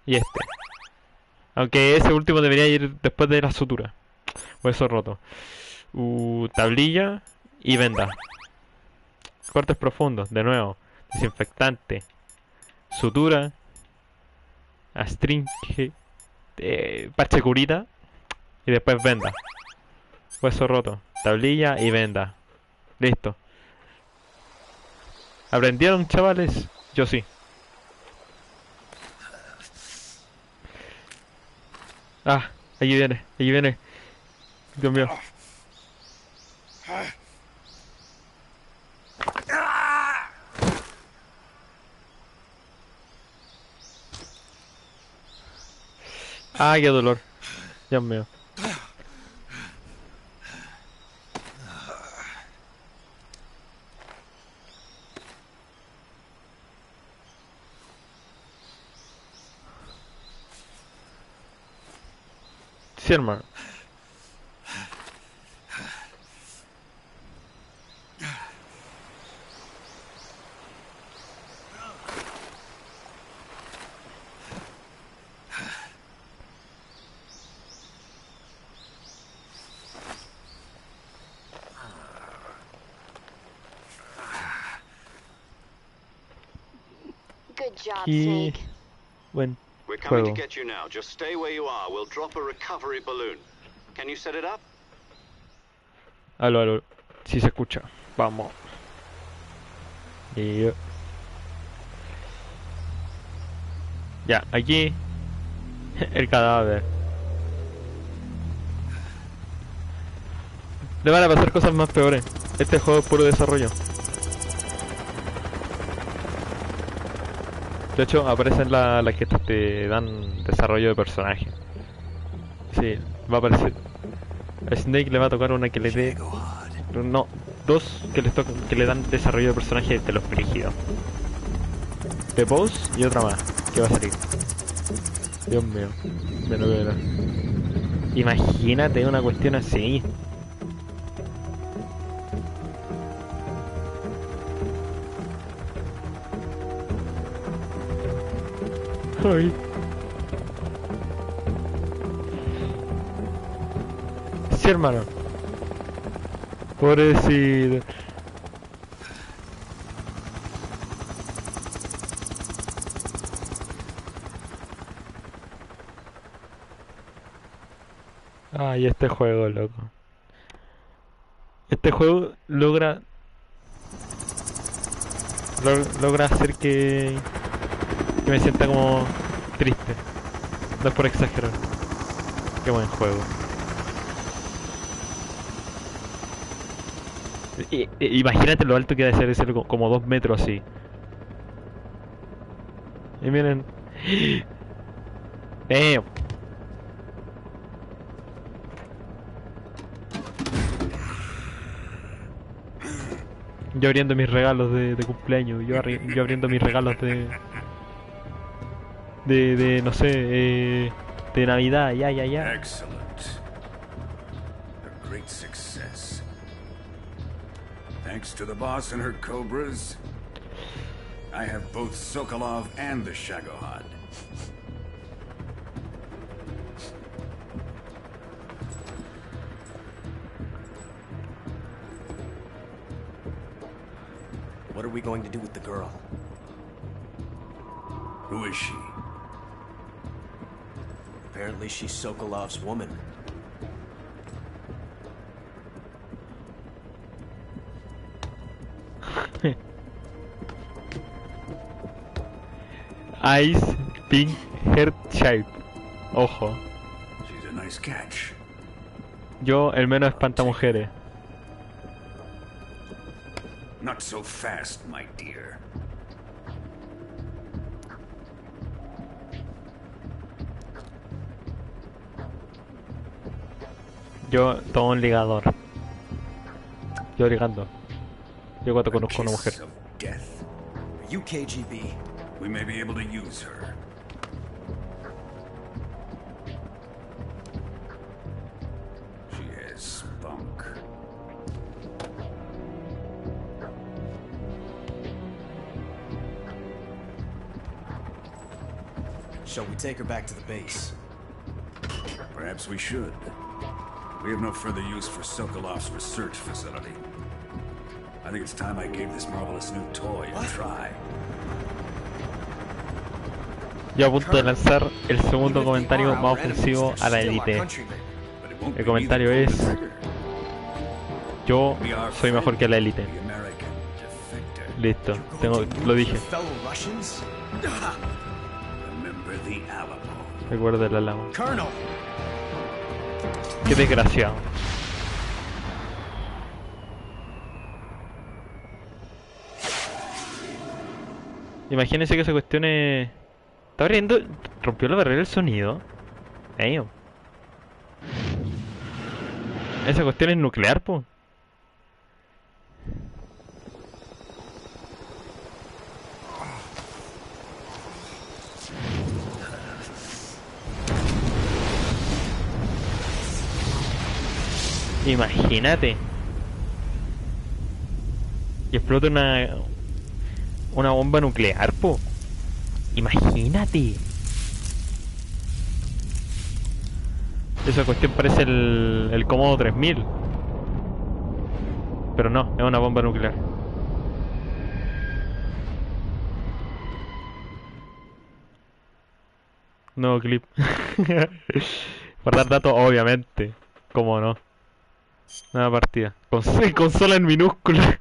Y aunque ese último debería ir después de la sutura. Hueso roto. Tablilla y venda. Cortes profundos, de nuevo. Desinfectante. Sutura. Astringe. Parche curita. Y después venda. Hueso roto. Tablilla y venda. Listo. ¿Aprendieron, chavales? Yo sí. Ah, allí viene, allí viene. Dios mío. Ah, qué dolor. Dios mío. Sí, hermano. Good job, Y Snake. buen We're coming to juego. get you now. Just stay where you are. We'll drop a recovery balloon. Can you set it up? Aló, aló. Sí se escucha. Vamos. Y ya, aquí el cadáver. Le van a pasar cosas más peores. Este juego es puro desarrollo. De hecho, aparecen las que te dan desarrollo de personaje. Sí, va a aparecer. A Snake le va a tocar una que le dé. No, dos que le dan desarrollo de personaje de los brígidos. The Boss y otra más que va a salir. Dios mío. Bueno. Imagínate una cuestión así. Ay. Sí, hermano. Pobrecito. Ay, este juego, loco. Este juego logra hacer que me sienta como triste. No es por exagerar. Qué buen juego. Imagínate lo alto que debe ser ese, como 2 metros así. Y miren. Yo abriendo mis regalos de cumpleaños. Yo abriendo mis regalos de no sé, de Navidad. Ya. Excellent. A great success. Thanks to the boss and her cobras. I have both Sokolov and the Shagohod. What are we going to do with the girl? Who is she? Apparently she's Sokolov's woman. Ice Pink Heart Child. Ojo. She's a nice catch. Yo, el menos espantamujeres. Not so fast, my dear. Yo, todo un ligador. Yo ligando. Yo cuando conozco a una mujer. Of death. Are you KGB? We may be able to use her. She has spunk. Shall we take her back to the base? Perhaps we should. We have no further use for Sokolov's research facility. I think it's time I gave this marvelous new toy a try. Yo a punto de lanzar el segundo comentario más ofensivo a la élite. El comentario es: yo soy mejor que la élite. Listo, lo dije. Recuerdo el Alamo. Qué desgraciado. Imagínense que esa cuestión es... Está abriendo... Rompió la barrera del sonido. Damn. Esa cuestión es nuclear, po. Imagínate. Y explota una bomba nuclear, po. Imagínate. Esa cuestión parece el Comodo 3000. Pero no, es una bomba nuclear. Nuevo clip. Guardar datos, obviamente. ¿Cómo no? Nueva partida. Consola en minúscula.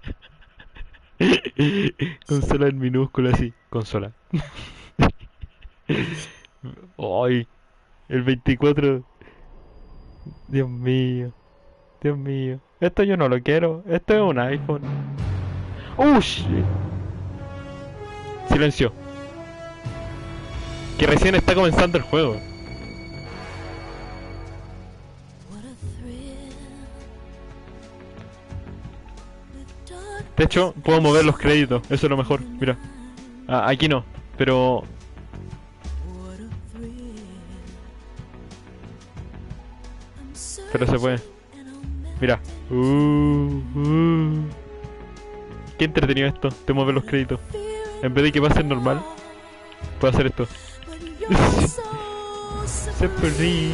Consola en minúscula, sí. Consola. Ay, el 24. Dios mío. Dios mío. Esto yo no lo quiero. Esto es un iPhone. Shit. Silencio. Que recién está comenzando el juego. De hecho, puedo mover los créditos, eso es lo mejor, mira. Aquí no, pero... Pero se puede. Mira. Qué entretenido esto, de mover los créditos. En vez de que pase normal, puedo hacer esto. Se perdí.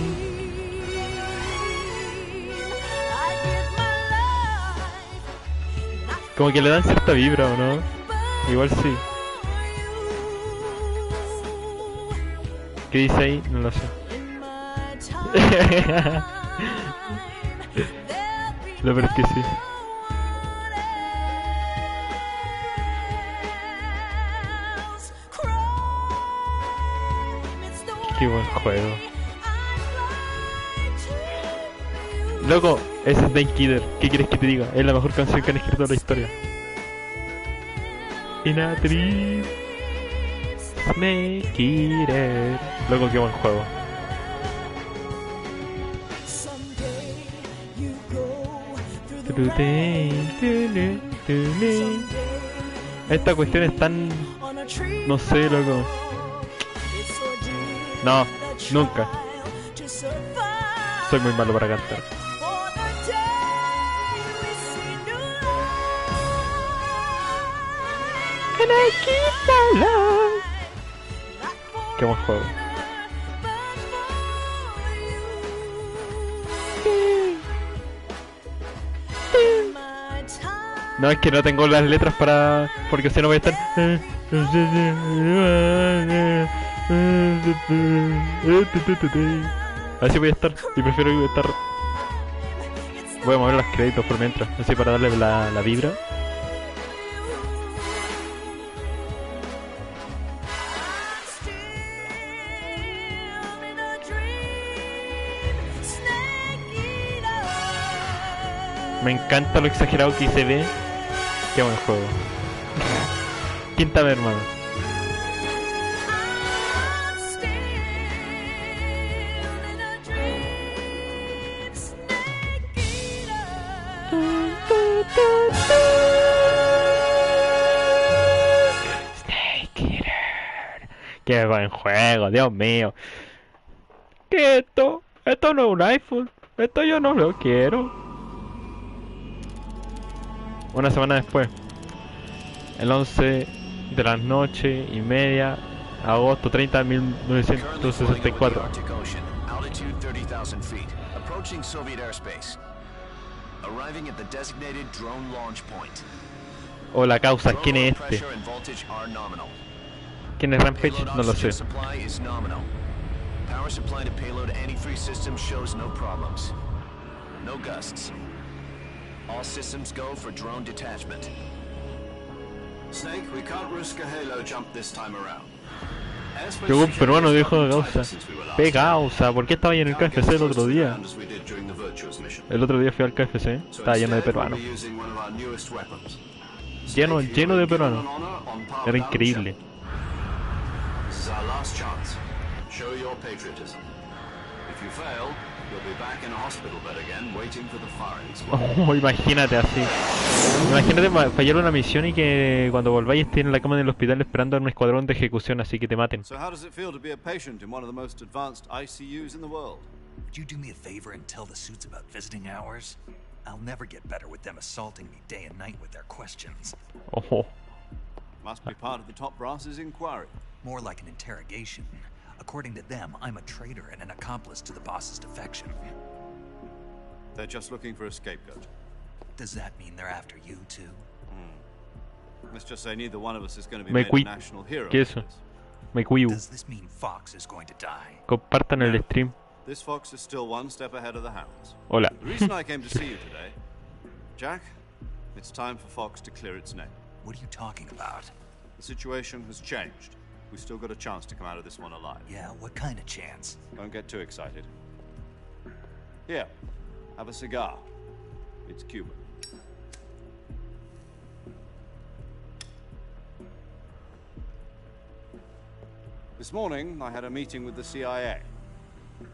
Como que le dan cierta vibra, ¿o no? Igual sí. ¿Qué dice ahí? No lo sé. Lo peor es que sí. Qué buen juego. Loco, ese es Snake Killer. ¿Qué quieres que te diga? Es la mejor canción que han escrito en la historia. Inatriz. Snake Killer. Loco, qué buen juego. Esta cuestión es tan... No sé, loco. No, nunca. Soy muy malo para cantar. Qué buen juego. No, es que no tengo las letras para... porque si no voy a estar... Así voy a estar, y prefiero estar... Voy a mover los créditos por mientras, así para darle la vibra. Me encanta lo exagerado que se ve. Qué buen juego. Quinta vez, hermano. Snake Eater. Qué buen juego, Dios mío. ¿Qué es esto? Esto no es un iPhone. Esto yo no lo quiero. Una semana después, el 11 de la noche y media, agosto 30 de 1964. Altitude 30,000 feet. Approaching Soviet airspace. Arriving at the designated drone launch point. O la causa, ¿quién es este? ¿Quién es Rampage? No lo sé. Power supply to payload any three systems shows no problems. No gusts. All systems go for drone detachment. Snake, we can't risk a halo jump this time around. Llegó un peruano dijo de causa. Causa, ¿por qué estaba ahí en el KFC el otro día? El otro día fui al KFC, estaba lleno de peruanos. Lleno de peruanos. Era increíble. Oh, imagínate así. Imagínate fallar una misión y que cuando volváis estés en la cama del hospital esperando a un escuadrón de ejecución así que te maten. So how does it feel to be a patient in one of the most advanced ICUs in the world? Would you do me a favor and tell the suits about visiting hours? I'll never get better with them assaulting me day and night with their questions. Oh. Must be part of the top brass's inquiry. More like an interrogation. According to them, I'm a traitor and an accomplice to the boss's defection. They're just looking for a scapegoat. Does that mean they're after you too? Let's just say neither one of us is going to be made a national hero. ¿Qué es eso? Does this mean Fox is going to die? Compartan el stream. This fox is still one step ahead of the hounds. Hola. The reason I came to see you today, Jack, it's time for Fox to clear its name. What are you talking about? The situation has changed. We've still got a chance to come out of this one alive. Yeah, what kind of chance? Don't get too excited. Here, have a cigar. It's Cuban. This morning, I had a meeting with the CIA.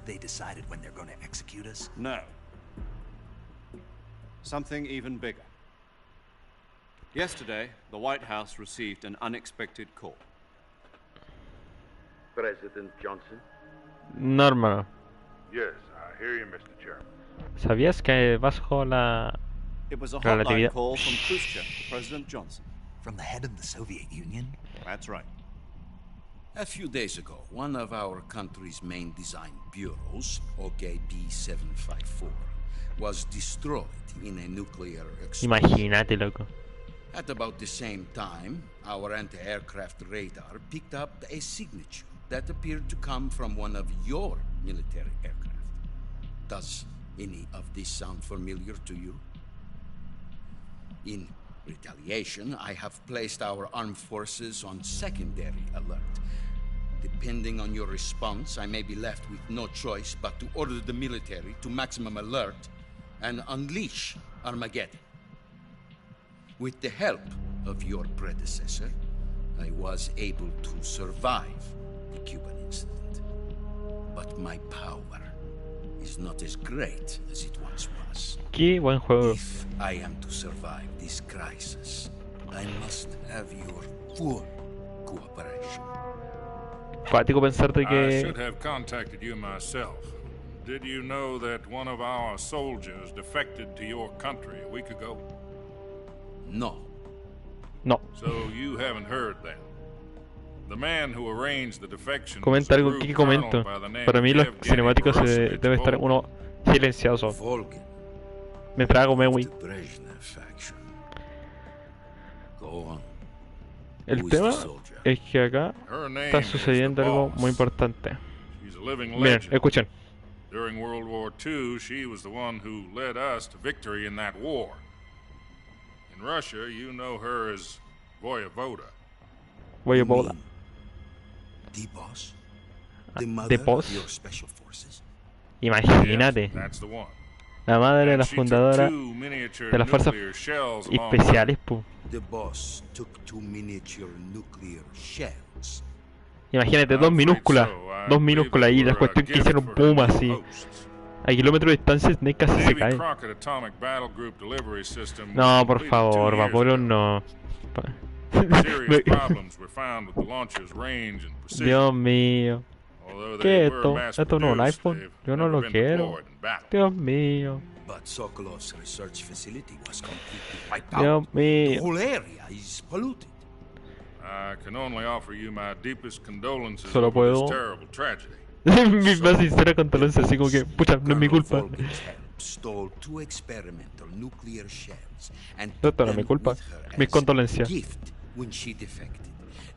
They decided when they're going to execute us? No. Something even bigger. Yesterday, the White House received an unexpected call. President Johnson? Normal. Yes, I hear you, Mr. Chairman. ¿Sabías que bajo la It was a hotline call from Khrushchev to President Johnson. From the head of the Soviet Union? That's right. A few days ago, one of our country's main design bureaus, OKB-754, was destroyed in a nuclear explosion. Imagínate, loco. At about the same time, our anti-aircraft radar picked up a signature that appeared to come from one of your military aircraft. Does any of this sound familiar to you? In retaliation, I have placed our armed forces on secondary alert. Depending on your response, I may be left with no choice but to order the military to maximum alert and unleash Armageddon. With the help of your predecessor, I was able to survive the Cuban incident. But my power is not as great as it once was. Qué buen juego. If I am to survive this crisis, I must have your full cooperation. Fático pensarte I should que have contacted you myself. Did you know that one of our soldiers defected to your country a week ago? No. No. So you haven't heard then. The man who arranged the defection Comenta algo que comento. Para mí los cinemáticos se debe estar uno silencioso. Me trago Mewi. El tema es que acá está sucediendo algo muy importante. Miren, escuchen. During World War II, she was the one who led us to victory in that war. In Russia, you know her as Voyevoda. Voyevoda. The boss? The The mother boss? of your special forces? Imagínate. That's the one. La madre de la And she took fundadora two miniature de las fuerzas nuclear shells along with especiales, pu. The boss took 2 miniature nuclear shells. Imagínate, dos minúsculas y la cuestión que hicieron pum así. A kilómetros de distancia Snake casi se cae. No, por favor, Vaporeon no. Serious problems were found with the launcher's range and precision. Dios mío. Although ¿Qué they es were esto? mass ¿Esto no es un produced, iPhone? they've Yo no lo never been quiero. deployed in battle. Dios mío. But Sokolov's research facility was completely wiped out. Dios The mío. whole area is polluted. I can only offer you my deepest condolences Solo over this puedo- terrible tragedy. Mi más sincera condolencia, así como que, pucha, no es mi culpa. Volkin's help stole 2 experimental nuclear shells and Esto took no es mi them culpa. with her Mis as condolencias. gift when she defected.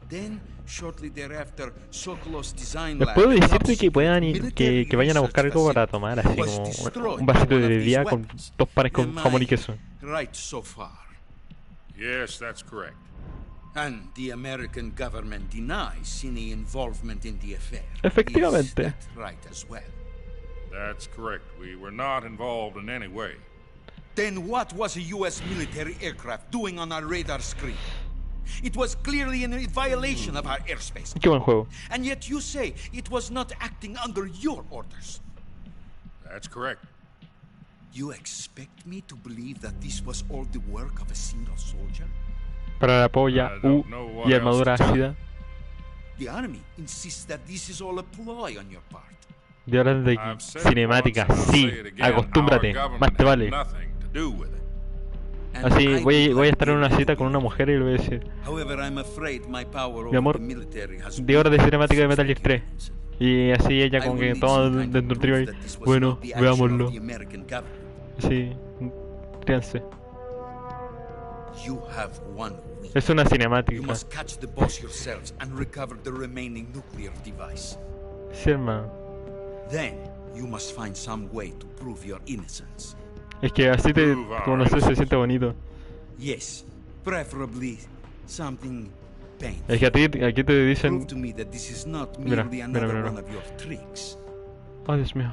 Then, shortly thereafter, Sokolov's design Les lab puedo and decirte que top puedan secret que vayan a buscar military algo para research tomar, así was como destroyed un vasito by one de of these bebida con weapons. 2 panes con Am I jamón y queso. right so far? Yes, that's correct. And the American government denies any involvement in the affair. Efectivamente. Is that right as well? That's correct. We were not involved in any way. Then what was a U.S. military aircraft doing on our radar screen? It was clearly in violation of our airspace. Qué buen juego. And yet you say it was not acting under your orders. That's correct. You expect me to believe that this was all the work of a single soldier? Para la polla, U y armadura ácida. The army insists that this is all a ploy on your part. De horas de I've said it cinemática, once and I'll sí, say it again. acostúmbrate, Our más te government vale. had nothing to do with it. And Así I voy would a like estar en to una believe cita con una mujer y le voy a decir, However, I'm afraid my power mi over amor, the military has 10 horas de weakened cinemática de Metal Gear since 3. Y así ella I como will que need toma some kind dentro of del trío proof y, that this was bueno, not the action veámoslo. of the American government. Sí, ríanse. You have 1 week. Es una You cinemática. must catch the boss yourselves and recover the remaining nuclear device. Sí, hermano. Then you must find some way to prove your innocence. Es que así te conoces, se siente bonito. Yes, preferably something painful. Es que aquí te dicen, Prove to me that this is not Mira, merely mira, another mira, one mira. of your tricks. oh Dios mío.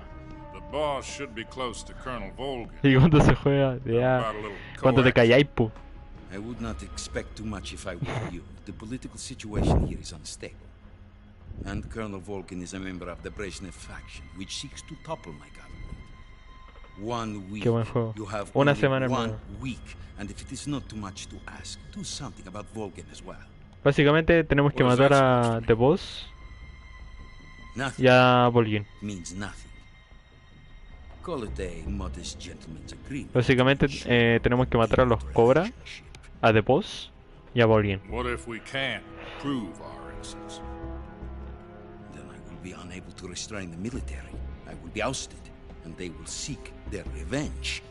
The boss should be close to Colonel Volgin. Y cuando se juega, ya, cuando te calláis, pu. I would not expect too much if I were you. The political situation here is unstable. And Colonel Volgin is a member of the Brezhnev faction, which seeks to topple my government. 1 week. Qué buen juego. You have Una only semana, 1 hermano. week. And if it is not too much to ask, do something about Volgin as well. Básicamente tenemos que matar a The Boss Nothing y a Volgin. means nothing. Call it a modest gentleman's agreement. Básicamente tenemos que matar a los Cobra, a The Boss y a Volgin. What if we can't prove our innocence? Then I will be unable to restrain the military. I will be ousted, and they will seek their revenge.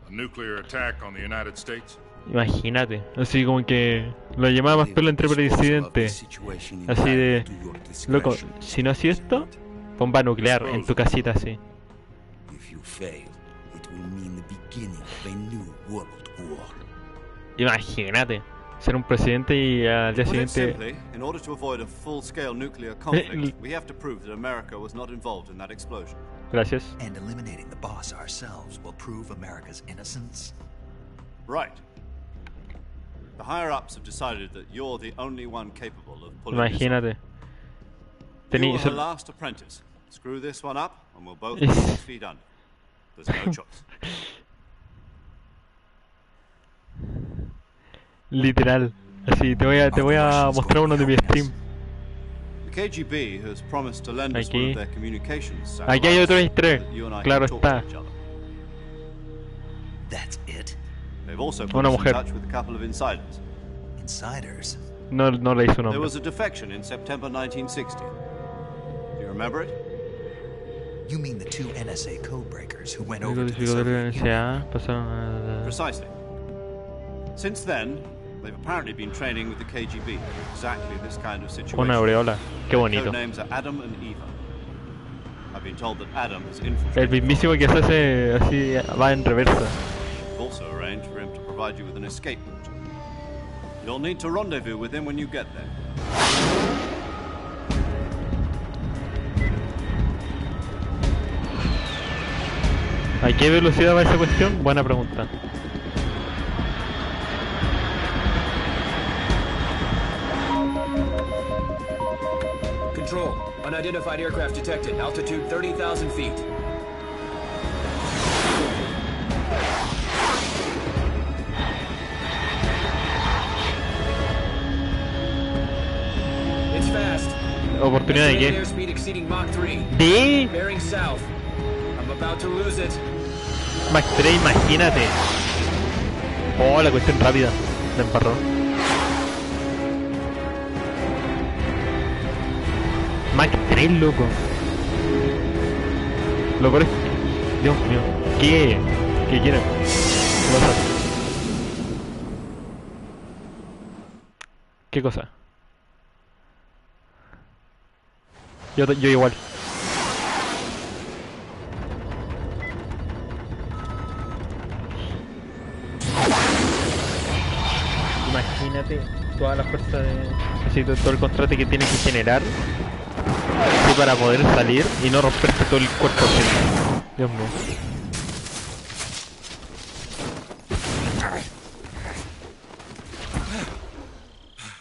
A nuclear attack on the United States? Imagínate, así como que la llamada más pela entre presidentes. Así de, loco, si no hacía esto, bomba nuclear en tu casita así. If you fail, it will mean the beginning of a new world war. Imagínate, ser un presidente y al día To put it siguiente... simply, in order to avoid a full-scale nuclear conflict, we have to prove that America was not involved in that explosion. Gracias. And eliminating the boss ourselves will prove America's innocence? Right. The higher-ups have decided that you're the only one capable of pulling this off. Imagínate. You are her last apprentice. Screw this one up, and we'll both be 6 feet under. There's no choice. Literal. Así, te voy a mostrar uno de mi stream. The KGB has promised to lend us one Aquí. of their communications Aquí hay otro satellites easter egg. so that you and I Claro can talk to está. each other. That's it? They've also put Una us in mujer. touch with a couple of insiders. Insiders? No, no le hizo There nombre. was a defection in September 1960. Do you remember it? You mean the two NSA codebreakers who went El over to the codificador de Soviet Union? NSA pasaron a... Precisely. Since then, they've apparently been training with the KGB for exactly this kind of situation. Una aureola. Qué bonito. Code names are Adam and Eva. I've been told that Adam has El infiltrated. mismísimo que se hace así va en reversa. We've also arranged for him to provide you with an escape route. You'll need to rendezvous with him when you get there. ¿A qué velocidad va esa cuestión? Buena pregunta. Control. Unidentified aircraft detected. Altitude 30,000 feet. It's fast. ¿Oportunidad de Estimated qué? airspeed exceeding Mach 3. ¿De? Bearing south. I'm about to lose it. Mach 3, imagínate. Oh, la cuestión rápida. La emparró. Mach 3, loco. Lo peor es... Dios mío. ¿Qué? ¿Qué quieren? ¿Qué pasa? ¿Qué cosa? Yo igual. Imagínate toda la fuerza de... Así todo el contraste que tienes que generar así para poder salir y no romperte todo el cuerpo así. Dios mío.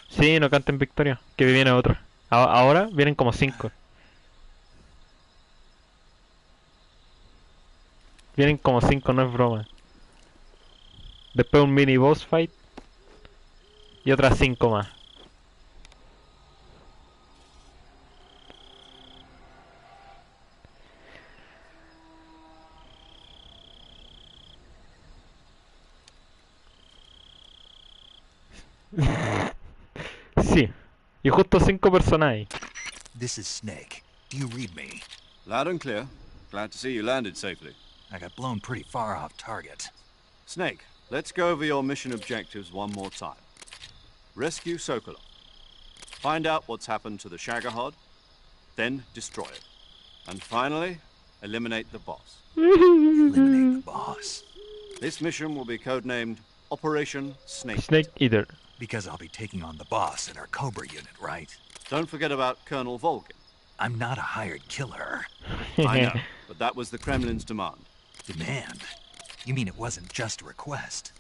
Sí, no canten victoria, que viene otra. Ahora vienen como 5. Vienen como 5, no es broma. Después un mini boss fight. Y otras 5 más. Sí. Y justo 5 personajes. This is Snake. Do you read me? Loud and clear. Glad to see you landed safely. I got blown pretty far off target. Snake, let's go over your mission objectives one more time. Rescue Sokolov. Find out what's happened to the Shagohod, then destroy it. And finally, eliminate the boss. Eliminate the boss. This mission will be codenamed Operation Snake. Snake Eater. Because I'll be taking on the boss in our Cobra unit, right? Don't forget about Colonel Volgin. I'm not a hired killer. I know, but that was the Kremlin's demand. Demand? You mean it wasn't just a request?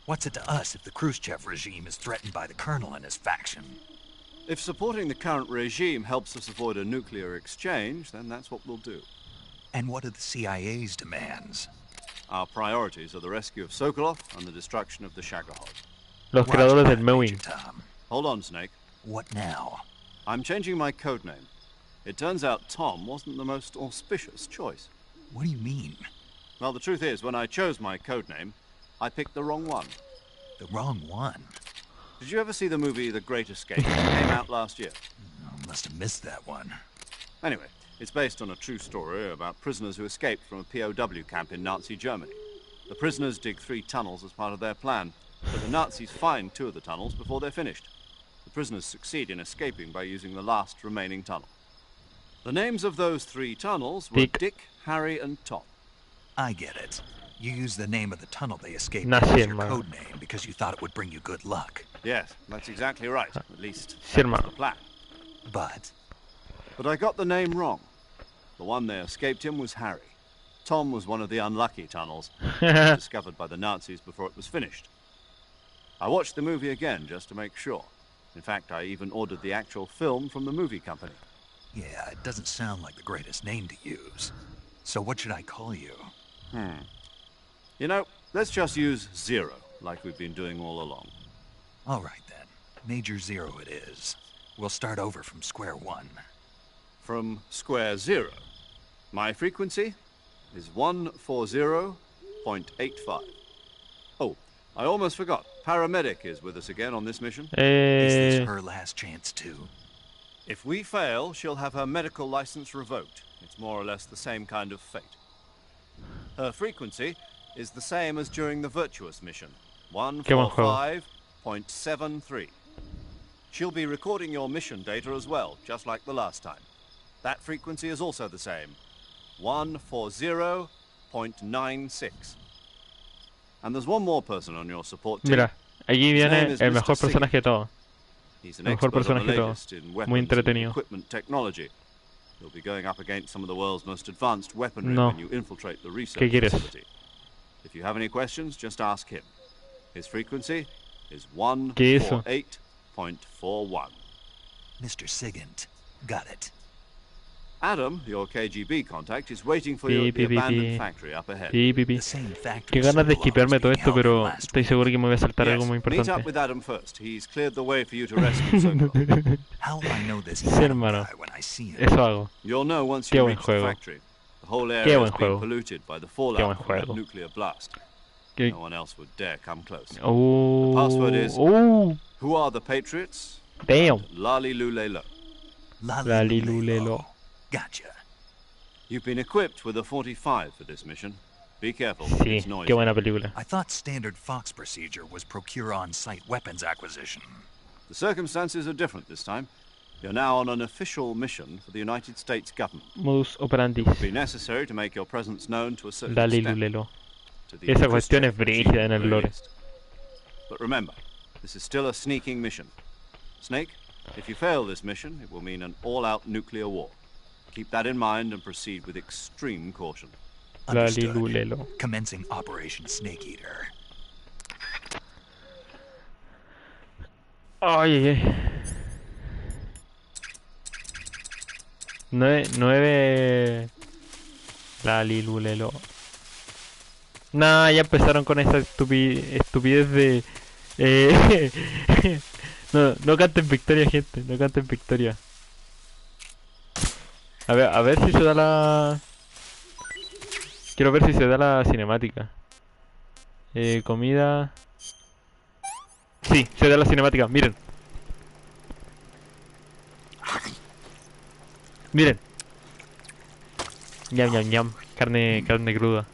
What's it to us if the Khrushchev regime is threatened by the Colonel and his faction? If supporting the current regime helps us avoid a nuclear exchange, then that's what we'll do. And what are the CIA's demands? Our priorities are the rescue of Sokolov and the destruction of the Shagohod. Los creadores del Mewing. Hold on, Snake. What now? I'm changing my codename. It turns out Tom wasn't the most auspicious choice. What do you mean? Well, the truth is, when I chose my codename, I picked the wrong one. The wrong one? Did you ever see the movie The Great Escape? It came out last year. I must have missed that one. Anyway, it's based on a true story about prisoners who escaped from a POW camp in Nazi Germany. The prisoners dig 3 tunnels as part of their plan, but the Nazis find 2 of the tunnels before they're finished. The prisoners succeed in escaping by using the last remaining tunnel. The names of those 3 tunnels were Dick, Harry, and Tom. I get it. You used the name of the tunnel they escaped Nah, as sí, your hermano. code name because you thought it would bring you good luck. Yes, that's exactly right. At least Sí, that was hermano. the plan. But But I got the name wrong. The one they escaped in was Harry. Tom was one of the unlucky tunnels, discovered by the Nazis before it was finished. I watched the movie again just to make sure. In fact, I even ordered the actual film from the movie company. yeah, it doesn't sound like the greatest name to use. So what should I call you? You know, let's just use Zero, like we've been doing all along. All right then. Major Zero it is. We'll start over from square one. From square zero. My frequency is 140.85. Oh, I almost forgot. Paramedic is with us again on this mission. Is this her last chance too? If we fail, she'll have her medical license revoked. It's more or less the same kind of fate. Her frequency is the same as during the Virtuous mission, 145.73. She'll be recording your mission data as well, just like the last time. That frequency is also the same, 140.96. And there's one more person on your support team. Mira, aquí viene el mejor personaje de todo. He's El an mejor expert on personaje the de todo. latest in Muy weapons and entretenido. equipment technology. You'll be going up against some of the world's most advanced weaponry No. when you infiltrate the research ¿Qué quieres? facility. If you have any questions, just ask him. His frequency is ¿Qué es eso? 148.41. Mr. Sigint, got it. Adam, your KGB contact, is waiting for you at the abandoned factory up ahead. Qué ganas de esquipearme todo esto, pero estoy seguro que me voy a saltar algo muy Meet importante. up with Adam first. He's cleared the way for you to rescue Sokolov. How will I know this Sí, hermano. when I see him? Eso hago. You'll know once Qué you buen reach the juego. factory. The whole Qué area buen has been juego. polluted by the Qué fallout buen from that juego. nuclear blast. Qué- No one else would dare come close. The Oh. password is Oh. Who are the Patriots? Damn. Lali Lulelo. Lali Lulelo. Gotcha. You've been equipped with a 45 for this mission. Be careful. Sí, It's noisy. qué buena película. I thought standard Fox procedure was procure on-site weapons acquisition. The circumstances are different this time. You're now on an official mission for the United States government. Modus operandi. It would be necessary to make your presence known to a certain Lali extent. Lulelo. To the Esa cuestión es Christian brígida en el regime, lore. at least. But remember, this is still a sneaking mission. Snake, if you fail this mission, it will mean an all-out nuclear war. Keep that in mind and proceed with extreme caution. Lali Understood. Lulelo. Commencing Operation Snake Eater. Oye. 9. Lali Lulelo. Nah, ya empezaron con esa estupidez de... no canten victoria, gente. No canten victoria. A ver si se da la... Quiero ver si se da la cinemática. Comida... Sí, se da la cinemática, miren. Miren. Ñam, ñam, ñam. Carne cruda.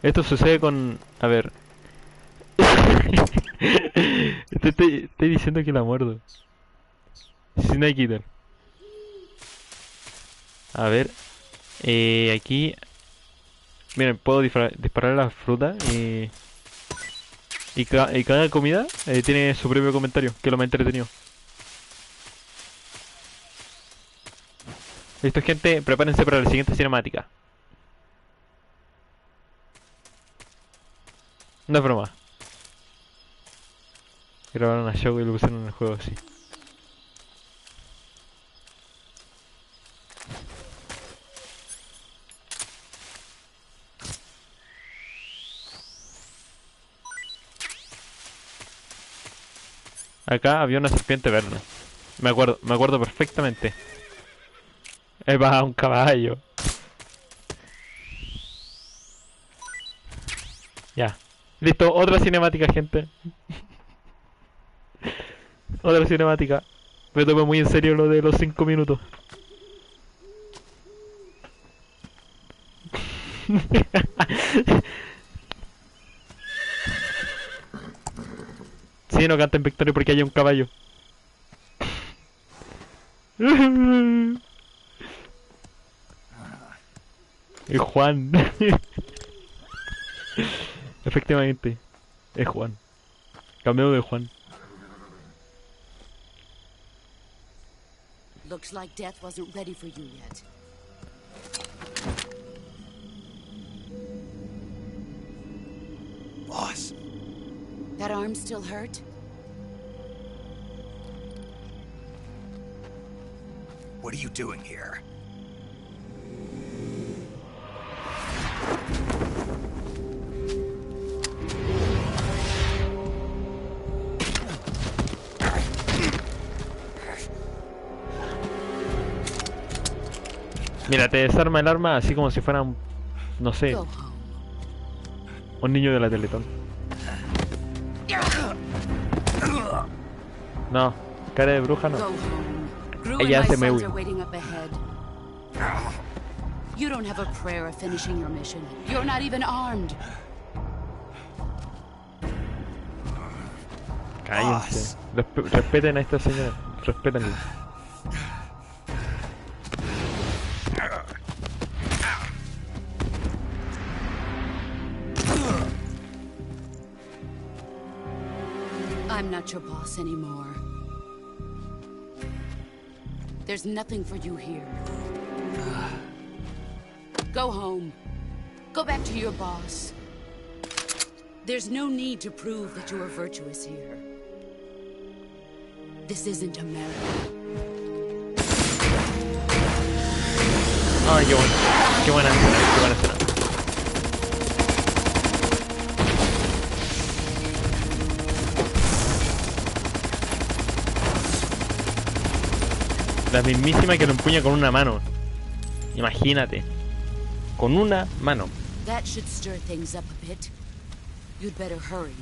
Esto sucede con... A ver. Estoy diciendo que la muerdo. Snake Eater. A ver. Aquí... Miren, puedo disparar a la fruta y cada comida tiene su propio comentario, que es lo más entretenido. Listo, gente, prepárense para la siguiente cinemática. No es broma. Grabaron a show y lo pusieron en el juego así. Acá había una serpiente verde. Me acuerdo perfectamente. Ahí va un caballo. Ya. Listo, otra cinemática, gente. Otra cinemática. Me tomé muy en serio lo de los 5 minutos. Sí, no canten victoria porque hay un caballo. Es Juan. Efectivamente, es Juan. Cameo de Juan. Looks like death wasn't ready for you yet. Boss. That arm still hurt? What are you doing here? Mira, te desarma el arma así como si fuera un, no sé, un niño de la Teletón. No, cara de bruja no. Ella hace Mewi. You don't have a prayer of finishing your mission. You're not even armed. Cállense. Respeten a esta señora. Respétenla. I'm not your boss anymore. There's nothing for you here. Go home. Go back to your boss. There's no need to prove that you are virtuous here. This isn't America. Ay, qué buena escena, qué buena escena. La mismísima que lo empuña con una mano. Imagínate. Con una mano. That should stir things up a bit. You'd better hurry.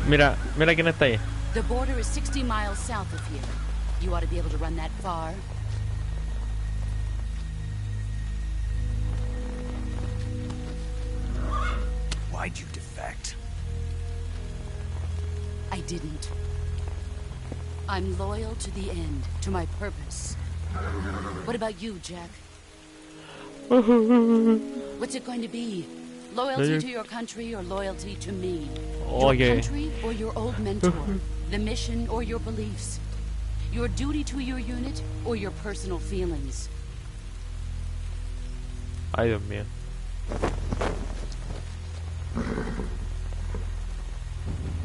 Mira, mira quién está ahí. The border is 60 miles south of here. You ought to be able to run that far. Why'd you defect? I didn't. I'm loyal to the end, to my purpose. What about you, Jack? What's it going to be? Loyalty to your country or loyalty to me? Your country or your old mentor? The mission or your beliefs? Your duty to your unit or your personal feelings? Ay, Dios mío.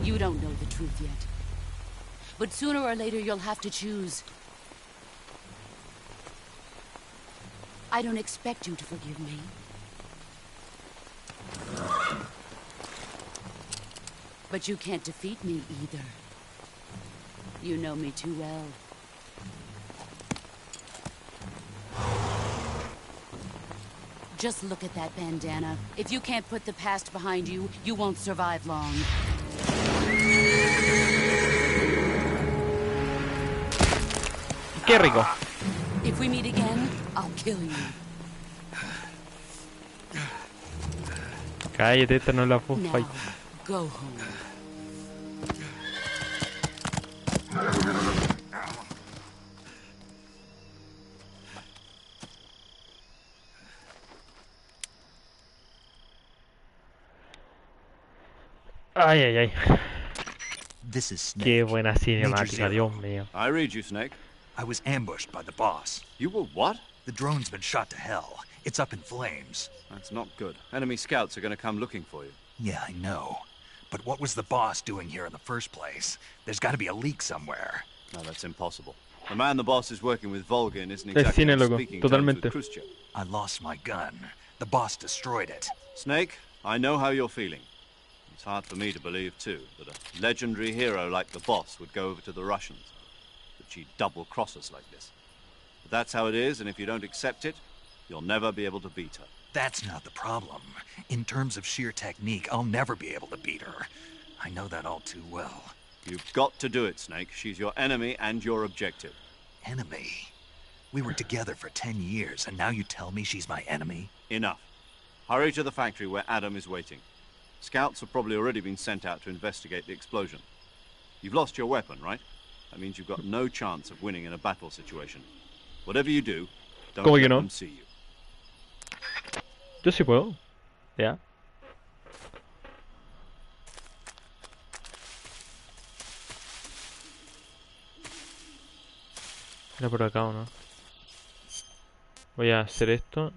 You don't know the truth yet. But sooner or later you'll have to choose. I don't expect you to forgive me. But you can't defeat me either. You know me too well. Just look at that bandana. If you can't put the past behind you, you won't survive long. Qué rico. If we meet again, I'll kill you. Cállate, esta no es la full Now, fight. go home. Ay, ay, ay. This is Snake. Qué buena Major cinemática, Zero. Dios mío. I read you, Snake. I was ambushed by the boss. You were what? The drone's been shot to hell. It's up in flames. That's not good. Enemy scouts are going to come looking for you. Yeah, I know. But what was the boss doing here in the first place? There's got to be a leak somewhere. No, that's impossible. The man the boss is working with, Volgin, isn't Es exactly cine, on loco. speaking terms Totalmente. with Khrushchev. I lost my gun. The boss destroyed it. Snake, I know how you're feeling. It's hard for me to believe, too, that a legendary hero like the boss would go over to the Russians. That she'd double-cross us like this. But that's how it is, and if you don't accept it, you'll never be able to beat her. That's not the problem. In terms of sheer technique, I'll never be able to beat her. I know that all too well. You've got to do it, Snake. She's your enemy and your objective. Enemy? We were together for 10 years, and now you tell me she's my enemy? Enough. Hurry to the factory where Adam is waiting. Scouts have probably already been sent out to investigate the explosion. You've lost your weapon, right? That means you've got no chance of winning in a battle situation. Whatever you do, don't ¿Cómo let que no? them see you. Yo sí puedo. Ya. Era por acá o no. Voy a hacer esto.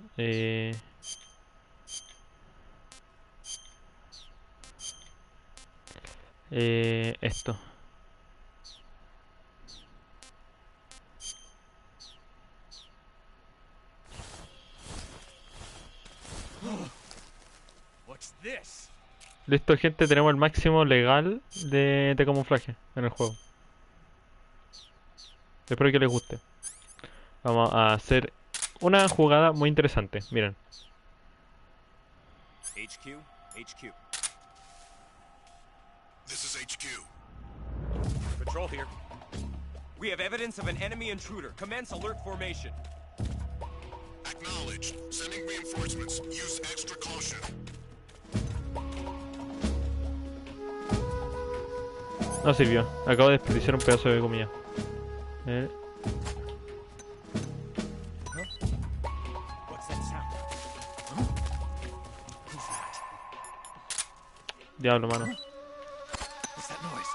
Esto. What's this? Listo, gente, tenemos el máximo legal de camuflaje en el juego. Espero que les guste. Vamos a hacer una jugada muy interesante. Miren. HQ, HQ. This is HQ. Patrol here. We have evidence of an enemy intruder. Commence alert formation. Acknowledged. Sending reinforcements. Use extra caution. No sirvió. Acabo de desperdiciar un pedazo de comida. What's that sound? Who's that? Diablo, mano. What's that noise?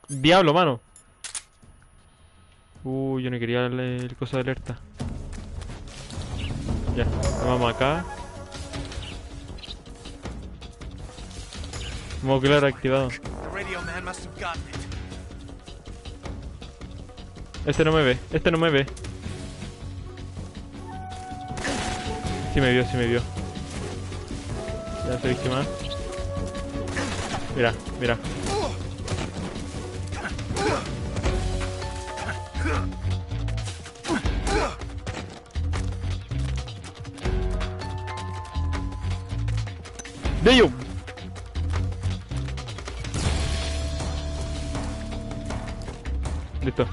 Diablo, mano. Yo no quería el coso de alerta. Ya, vamos acá. Modo claro activado. The radio man must have gotten it. Este no me ve, este no me ve. Sí me vio, sí me vio. Ya se víctima. Mira, mira. ¡Damn! Listo.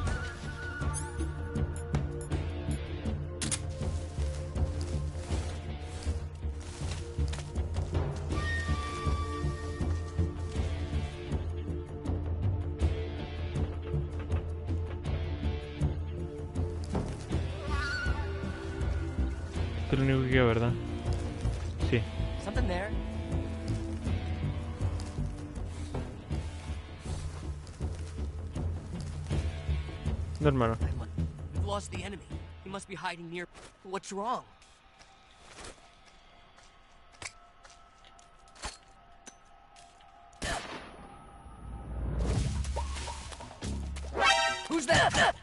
Esto es lo único que queda, ¿verdad? Sí. Something there. No, hermano. We've lost the enemy. He must be hiding near. What's wrong? Who's that?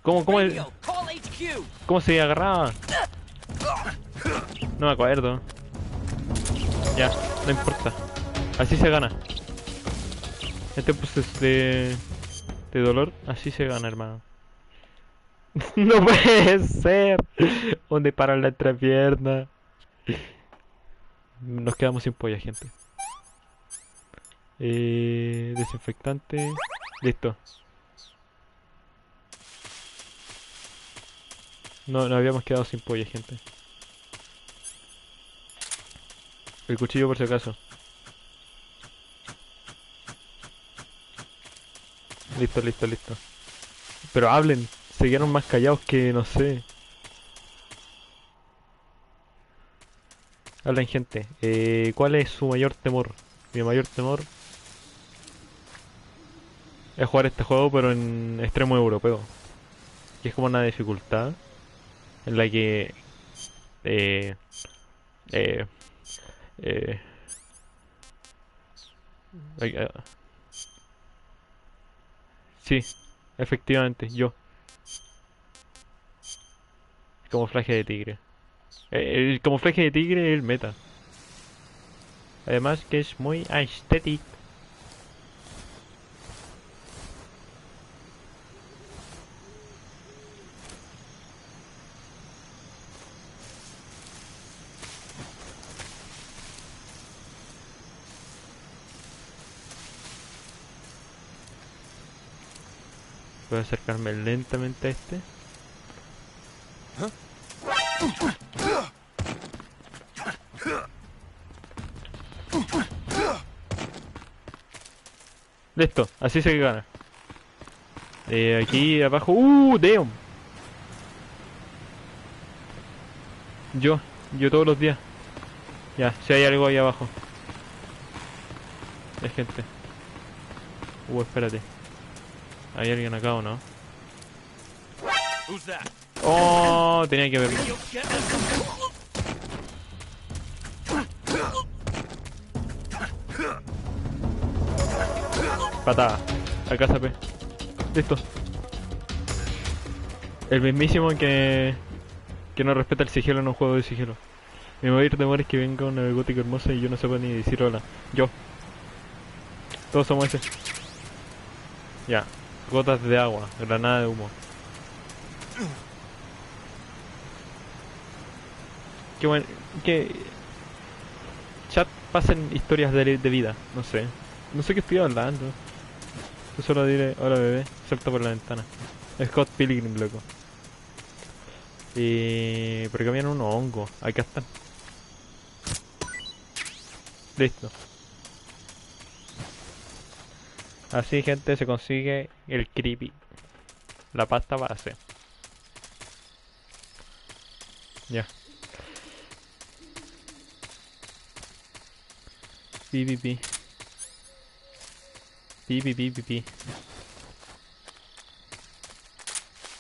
¿Cómo Radio, call HQ. cómo se agarraba? No me acuerdo. Ya, no importa. Así se gana. Este pues de dolor, así se gana, hermano. No puede ser. ¿Dónde para la entrepierna? Nos quedamos sin polla, gente. Desinfectante. Listo. No habíamos quedado sin polla, gente. El cuchillo por si acaso. Listo, listo, listo. Pero hablen, se quedaron más callados que no sé. Hablen, gente. ¿Cuál es su mayor temor? Mi mayor temor es jugar este juego, pero en extremo europeo. Que es como una dificultad en la que eh, eh, eh, sí, efectivamente, yo. Camuflaje de tigre. El camuflaje de tigre es el meta. Además que es muy aesthetic. Voy a acercarme lentamente a este. Listo, así se gana. Aquí abajo. Damn. Yo todos los días. Ya, si hay algo ahí abajo. Hay gente. Espérate. ¿Hay alguien acá o no? Oh, tenía que verlo. Patada. Acá zapé. Listo. El mismísimo que no respeta el sigilo en un juego de sigilo. Me voy a ir de amor es que venga una gótica hermosa y yo no sepa ni decir hola. Yo. Todos somos ese. Ya. Gotas de agua. Granada de humo. Qué bueno. Que... Chat, pasen historias de vida. No sé. No sé qué estoy hablando. Yo solo diré, hola bebé. Salta por la ventana. Scott Pilgrim, loco. Pero que habían unos hongos. Acá están. Listo. Así, gente, se consigue el creepy. La pasta base. Ya. Pi, pi, pi. Pi, pi, pi, pi, pi.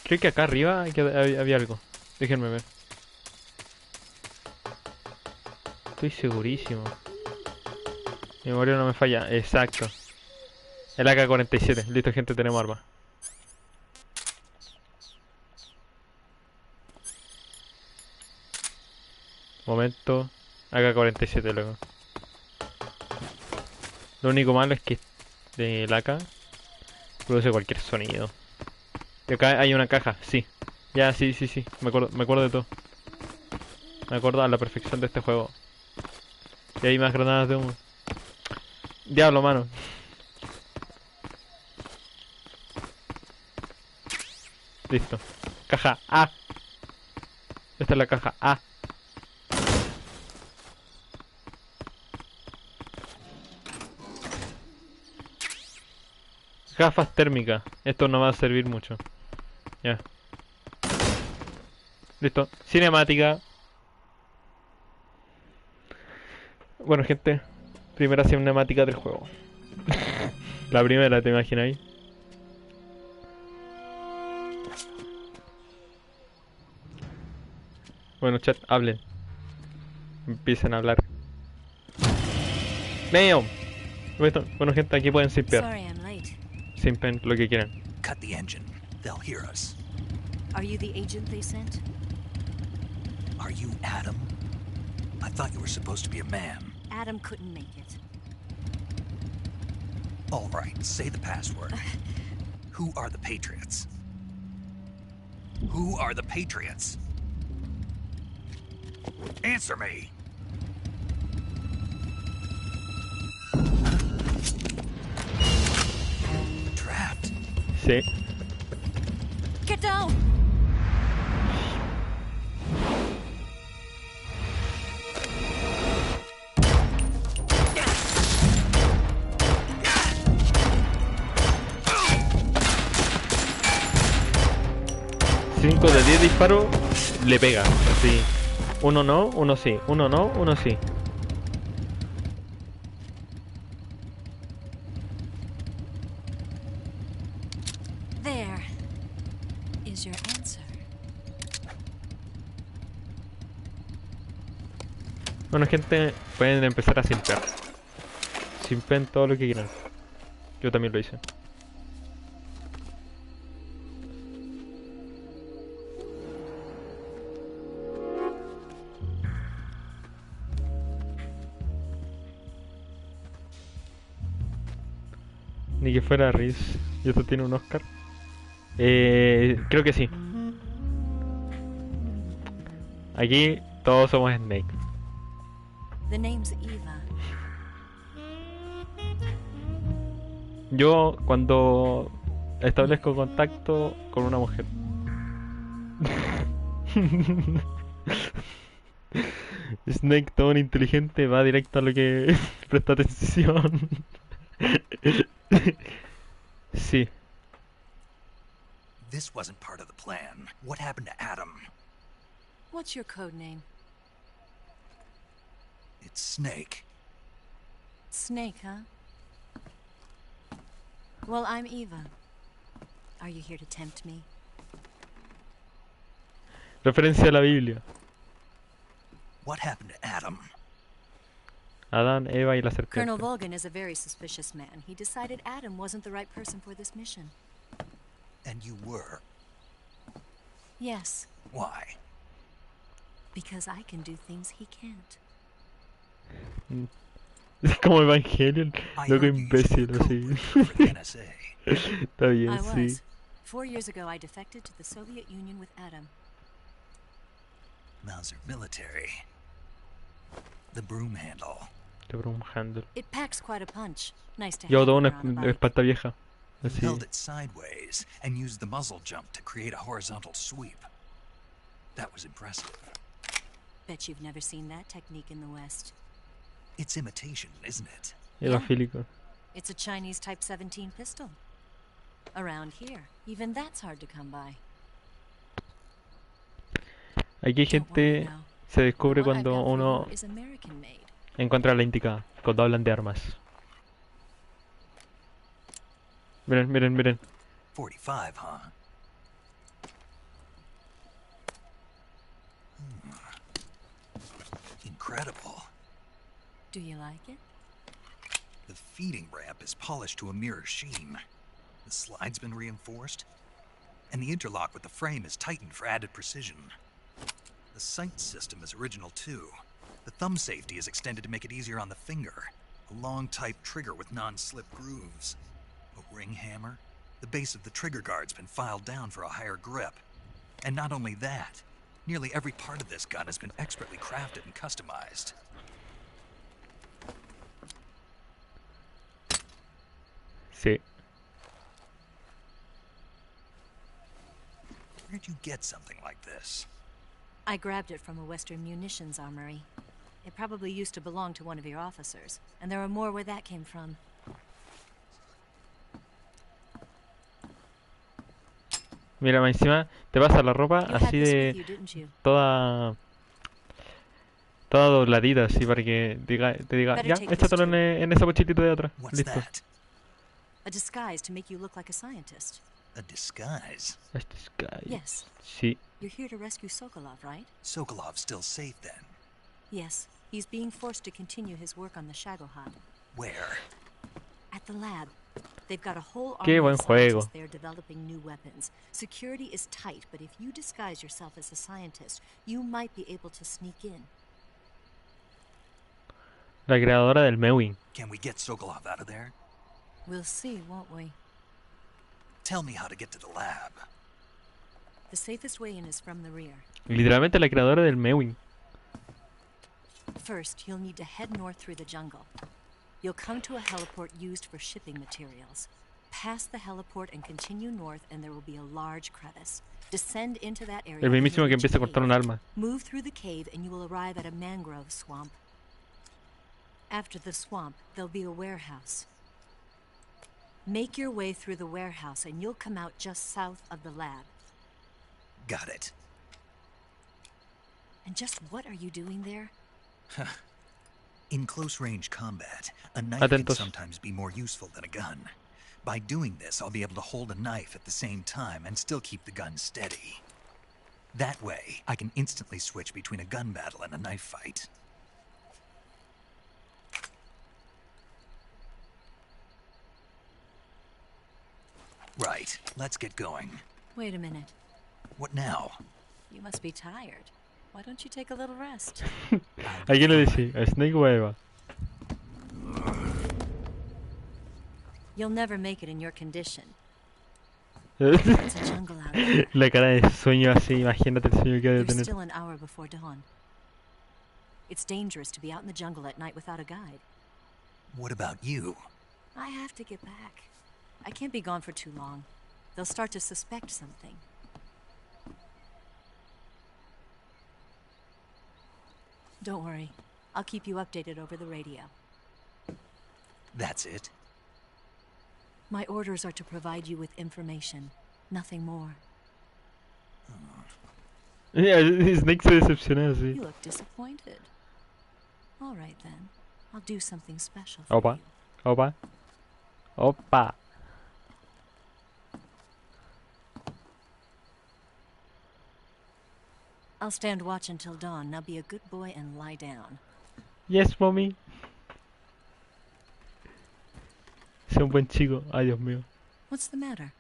Creo que acá arriba había algo. Déjenme ver. Estoy segurísimo. Mi memoria no me falla. Exacto. El AK-47. Listo, gente, tenemos arma. Momento. AK-47, loco. Lo único malo es que el AK produce cualquier sonido. Y acá hay una caja, sí. Ya, sí, sí, sí. Me acuerdo de todo. Me acuerdo a la perfección de este juego. Y hay más granadas de humo. Diablo, mano. Listo. Caja A. Esta es la caja A. Gafas térmicas. Esto no va a servir mucho. Ya. Listo. Cinemática. Bueno, gente. Primera cinemática del juego. La primera, ¿te imagináis? Bueno, chat, hablen. Empiecen a hablar. ¡Damn! Bueno, gente, aquí pueden simpear. Sorry I'm late. Simpen lo que quieran. Cut the engine. They'll hear us. Are you the agent they sent? Are you Adam? I thought you were supposed to be a man. Adam couldn't make it. All right, say the password. Who are the Patriots? Who are the Patriots? Answer me! Trapped. Sí. Get down! Cinco de 10 disparos le pega, así. Uno no, uno sí. Uno no, uno sí. There is your answer. Bueno, gente, pueden empezar a simpear. Simpen todo lo que quieran. Yo también lo hice. Ni que fuera Riz. ¿Y esto tiene un Oscar? Creo que sí. Aquí todos somos Snake. The name's Eva. Yo cuando establezco contacto con una mujer. Snake, todo un inteligente, va directo a lo que presta atención. Sí. This wasn't part of the plan. What happened to Adam? What's your code name? It's Snake. Snake, huh? Well, I'm Eva. Are you here to tempt me? Referencia a la Biblia. What happened to Adam? Adán, Eva y la Colonel serpiente. Volgan is a very suspicious man. He decided Adam wasn't the right person for this mission. And you were? Yes, Why? because I can do things he can't. Es como Evangelion, loco imbécil así. Está bien, I sí. was. 4 years ago, I defected to the Soviet Union with Adam. Mauser military. The broom handle. The broom handle. It packs quite a punch. Nice to Yo have todo when una you're on a bike. espalda vieja. You Así. held it sideways and used the muzzle jump to create a horizontal sweep. That was impressive. Bet you've never seen that technique in the West. It's imitation, isn't it? Evangélico. It's a Chinese Type 17 pistol. Around here, even that's hard to come by. Aquí gente se descubre cuando uno Is American made. encuentra la indicada, cuando hablan de armas. Miren, miren, miren. 45, huh? Incredible. Do you like it? The feeding ramp is polished to a mirror sheen. The slide's been reinforced, and the interlock with the frame is tightened for added precision. The sight system is original too. The thumb safety is extended to make it easier on the finger. A long type trigger with non-slip grooves. A ring hammer. The base of the trigger guard's been filed down for a higher grip. And not only that, nearly every part of this gun has been expertly crafted and customized. Sí. Where'd you get something like this? I grabbed it from a Western munitions armory. It probably used to belong to one of your officers, and there are more where that came from. Mira, más encima te pasa la ropa You had así this with de you, didn't you? toda dobladita, así para que te diga, Better ya, take this échatelo too. en esa mochilita de atrás. What's Listo. that? A disguise to make you look like a scientist. A disguise? A disguise. Yes. Sí. You're here to rescue Sokolov, right? Sokolov's still safe then. Yes. He's being forced to continue his work on the Shagohod. Where? At the lab. They've got a whole Qué army buen of scientists juego. there developing new weapons. Security is tight, but if you disguise yourself as a scientist, you might be able to sneak in. La creadora del Mewing. Can we get Sokolov out of there? We'll see, won't we? Tell me how to get to the lab. The safest way in is from the rear. Literalmente la creadora del Mewing. First, you'll need to head north through the jungle. You'll come to a heliport used for shipping materials. Pass the heliport and continue north, and there will be a large crevice. Descend into that area. El mismísimo and que reach empieza a a cortar un cave. alma. Move through the cave, and you will arrive at a mangrove swamp. After the swamp, there'll be a warehouse. Make your way through the warehouse, and you'll come out just south of the lab. Got it. And just what are you doing there? In close-range combat, a knife Atentos. can sometimes be more useful than a gun. By doing this, I'll be able to hold a knife at the same time and still keep the gun steady. That way, I can instantly switch between a gun battle and a knife fight. Right, let's get going. Wait a minute. What now? You must be tired. Why don't you take a little rest? ¿A quién le decís? ¿A Snake o a Eva? You'll never make it in your condition. La It's a jungle out there. cara de sueño así, imagínate el sueño que ha de There's tener. still an hour before dawn. It's dangerous to be out in the jungle at night without a guide. What about you? I have to get back. I can't be gone for too long. They'll start to suspect something. Don't worry. I'll keep you updated over the radio. That's it? My orders are to provide you with information. Nothing more. Snake se decepciona así. You look disappointed. All right then. I'll do something special for Opa, you. opa, opa. I'll stand watch until dawn. Now be a good boy and lie down. Yes, mommy. Sea un buen chico. Ay, Dios mío. What's the matter?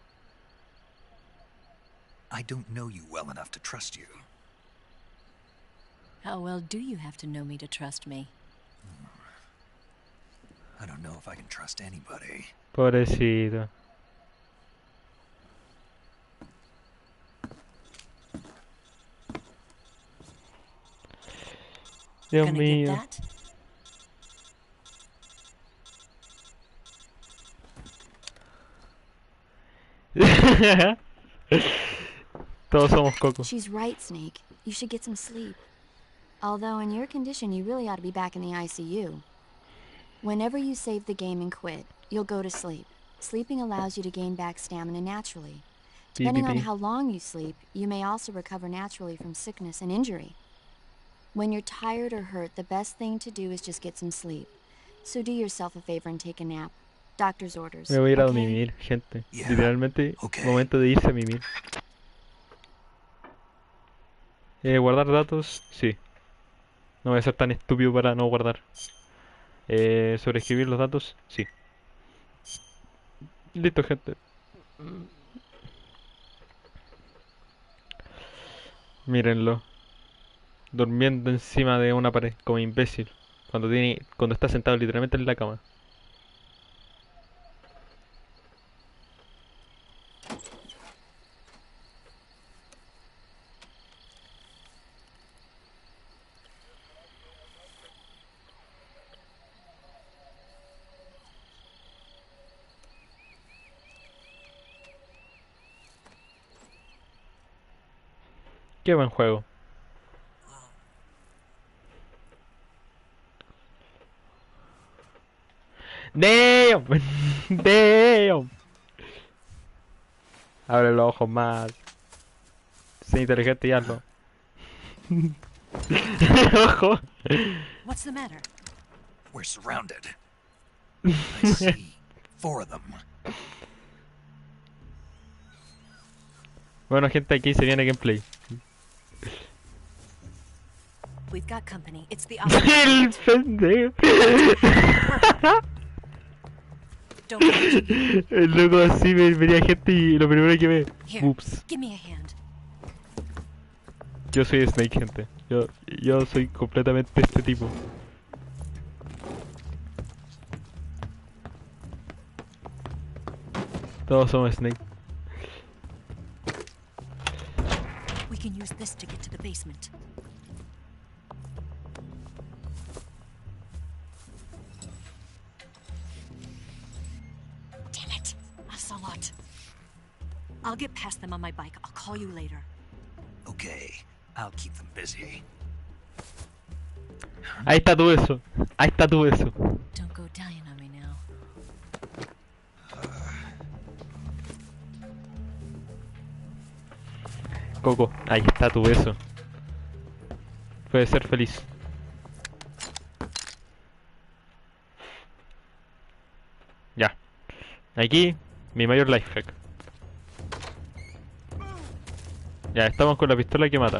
I don't know you well enough to trust you. How well do you have to know me to trust me? I don't know if I can trust anybody. Pobrecito. Dios Gonna mío. get that? Todos somos Coco. She's right, Snake. You should get some sleep. Although in your condition, you really ought to be back in the ICU. Whenever you save the game and quit, you'll go to sleep. Sleeping allows you to gain back stamina naturally. Depending on how long you sleep, you may also recover naturally from sickness and injury. When you're tired or hurt, the best thing to do is just get some sleep. So do yourself a favor and take a nap. Doctor's orders. Me voy a ir a okay? mimir, gente. Literalmente, momento de irse a mimir. Guardar datos, sí. No voy a ser tan estúpido para no guardar. Sobreescribir los datos, sí. Listo, gente. Mírenlo. Durmiendo encima de una pared, como imbécil. Cuando está sentado literalmente en la cama. Qué buen juego. Damn. Damn. Abre los ojos más. Sé inteligente y hazlo. Ojo. What's the matter? We're surrounded. I see 4 of them. Bueno, gente, aquí se viene gameplay. We've got company. It's the El pendejo. El loco así venía gente y lo primero que ve. Ups. Give me a hand. Yo soy Snake, gente. Yo soy completamente este tipo. Todos somos Snake. We can use this to get to the basement. Damn it! Ocelot. I'll get past them on my bike. I'll call you later. Okay, I'll keep them busy. Ahí está tu beso. Ahí está tu beso. Don't go dying on me now. Coco, ahí está tu beso. Puedes ser feliz. Ya. Aquí, mi mayor life hack. Ya, estamos con la pistola que mata.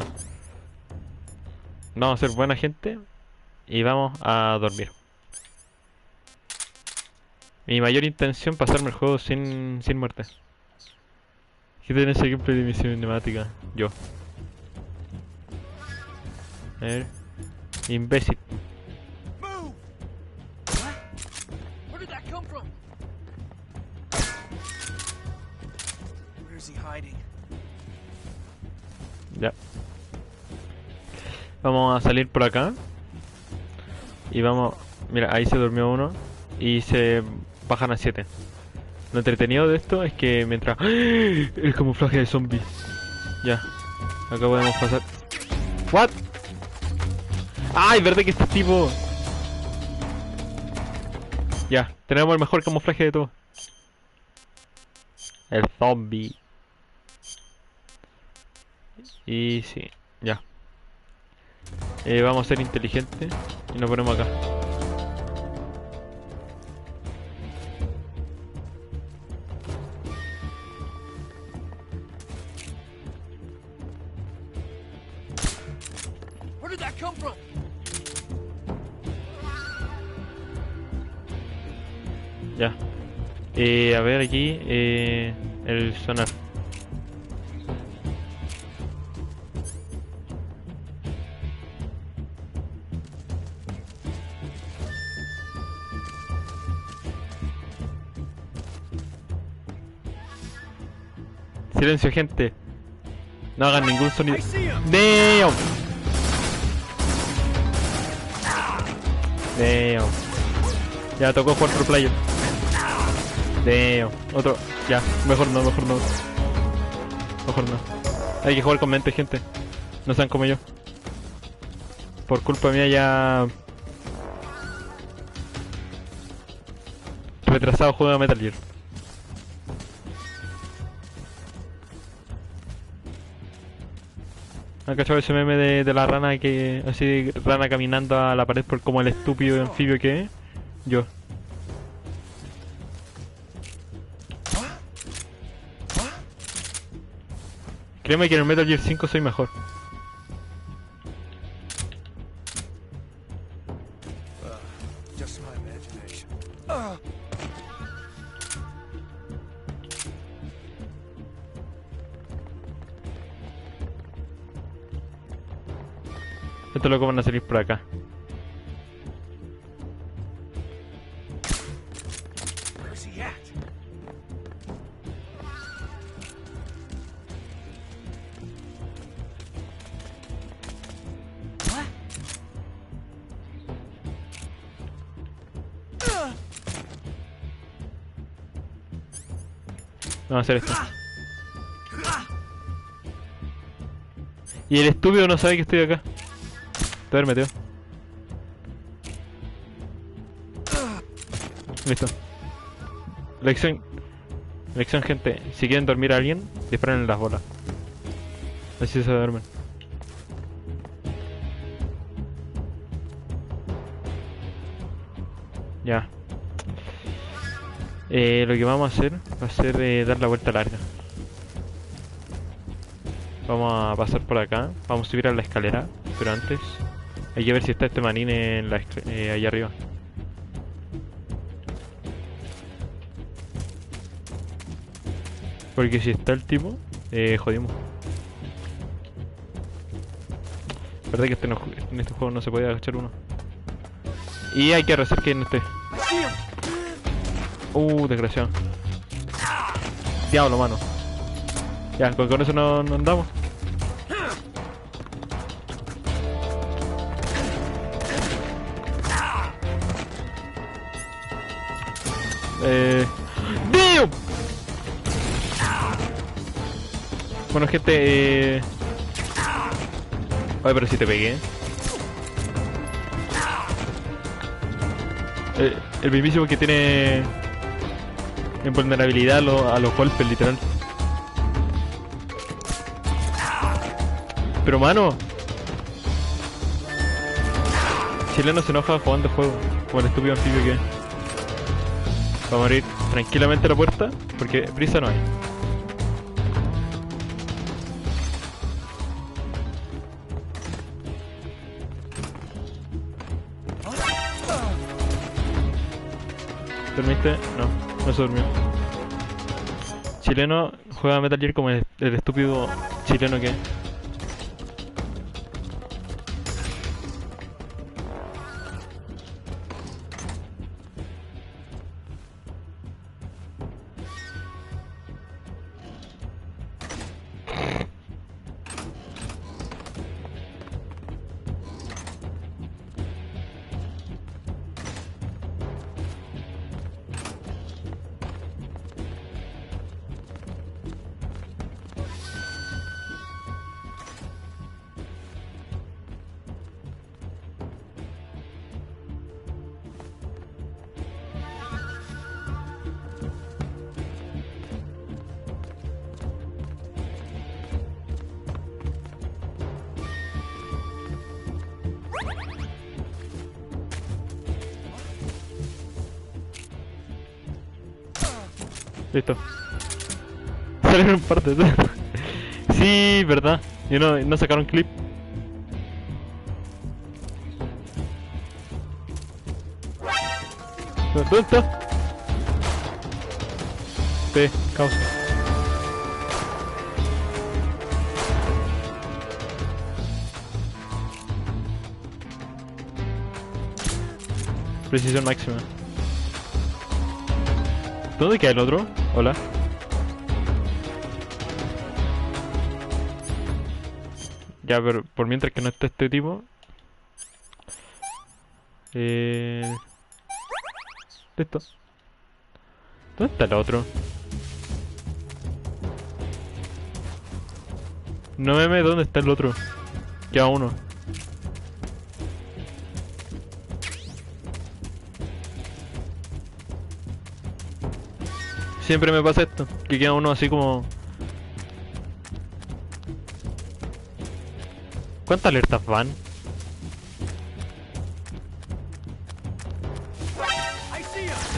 Vamos a ser buena gente y vamos a dormir. Mi mayor intención es pasarme el juego sin muerte. ¿Qué tenés ese gameplay de mi cinemática? Yo. A ver. Imbécil. Where did that come from? Where is he hiding? Ya. Vamos a salir por acá. Y vamos... Mira, ahí se durmió uno. Y se bajan a 7. Lo entretenido de esto es que mientras... ¡Ah! El camuflaje de zombies. Ya. Acá podemos pasar... ¿What? ¡Ay! ¿Verdad que este tipo...? Ya. Tenemos el mejor camuflaje de todos. El zombie. Y sí. Ya. Vamos a ser inteligentes. Y nos ponemos acá. Where did that come from? Ya. A ver aquí, el sonar. Silencio, gente. No hagan ningún sonido. ¡Damn! ¡Damn! Ya tocó jugar pro player. Damn. Otro. Ya. Mejor no, mejor no. Mejor no. Hay que jugar con mente, gente. No sean como yo. Por culpa mía ya... retrasado juego de Metal Gear. ¿Han cachado ese meme de la rana que... así, rana caminando a la pared por como el estúpido anfibio que es? Yo. Créeme que en el Metal Gear 5 soy mejor. Just my imagination. Estos locos van a salir por acá. Where's he at? Vamos a hacer esto. Y el estúpido no sabe que estoy acá. Duérmete. Listo. Lección. Lección, gente. Si quieren dormir a alguien, disparen en las bolas. Así se duermen. Ya. Lo que vamos a hacer va a ser dar la vuelta larga. Vamos a pasar por acá. Vamos a subir a la escalera. Pero antes hay que ver si está este manín en la allá arriba. Porque si está el tipo, jodimos. Verdad que en este juego no se puede agachar uno. Y hay que rezar que no esté. Desgraciado. Diablo, mano. Ya, con eso no andamos. ¡Damn! Bueno, gente, Oye, pero si te pegué. El mismísimo que tiene invulnerabilidad a los golpes, literal. Pero mano, Chileno se enoja jugando juego, como el estúpido anfibio que es. Vamos a abrir tranquilamente la puerta, porque prisa no hay. ¿Dormiste? No, no se durmió. Chileno juega Metal Gear como el estúpido chileno que es. Listo. Salieron un par de... Sí, verdad. Y no sacaron clip. ¿Dónde está? Sí, causa. Precisión máxima. ¿Dónde queda el otro? Hola. Ya, pero por mientras que no esté este tipo. Listo. ¿Dónde está el otro? No meme, ¿dónde está el otro? Queda uno. Siempre me pasa esto, que queda uno así como... ¿Cuántas alertas van? Ahí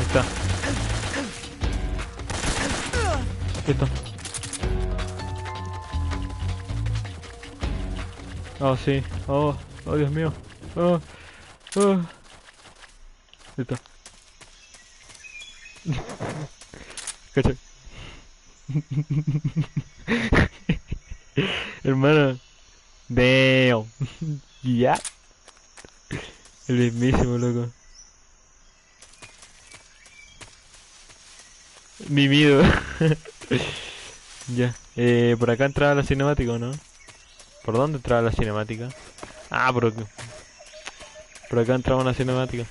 está. Listo. Oh, sí. Oh, oh, Dios mío. Oh, oh. Listo. ¿Cachai? Hermano. Damn. Ya. El mismísimo, loco. Mimido. Ya. Por acá entraba la cinemática, ¿o no? ¿Por dónde entraba la cinemática? Ah, por acá entraba una cinemática.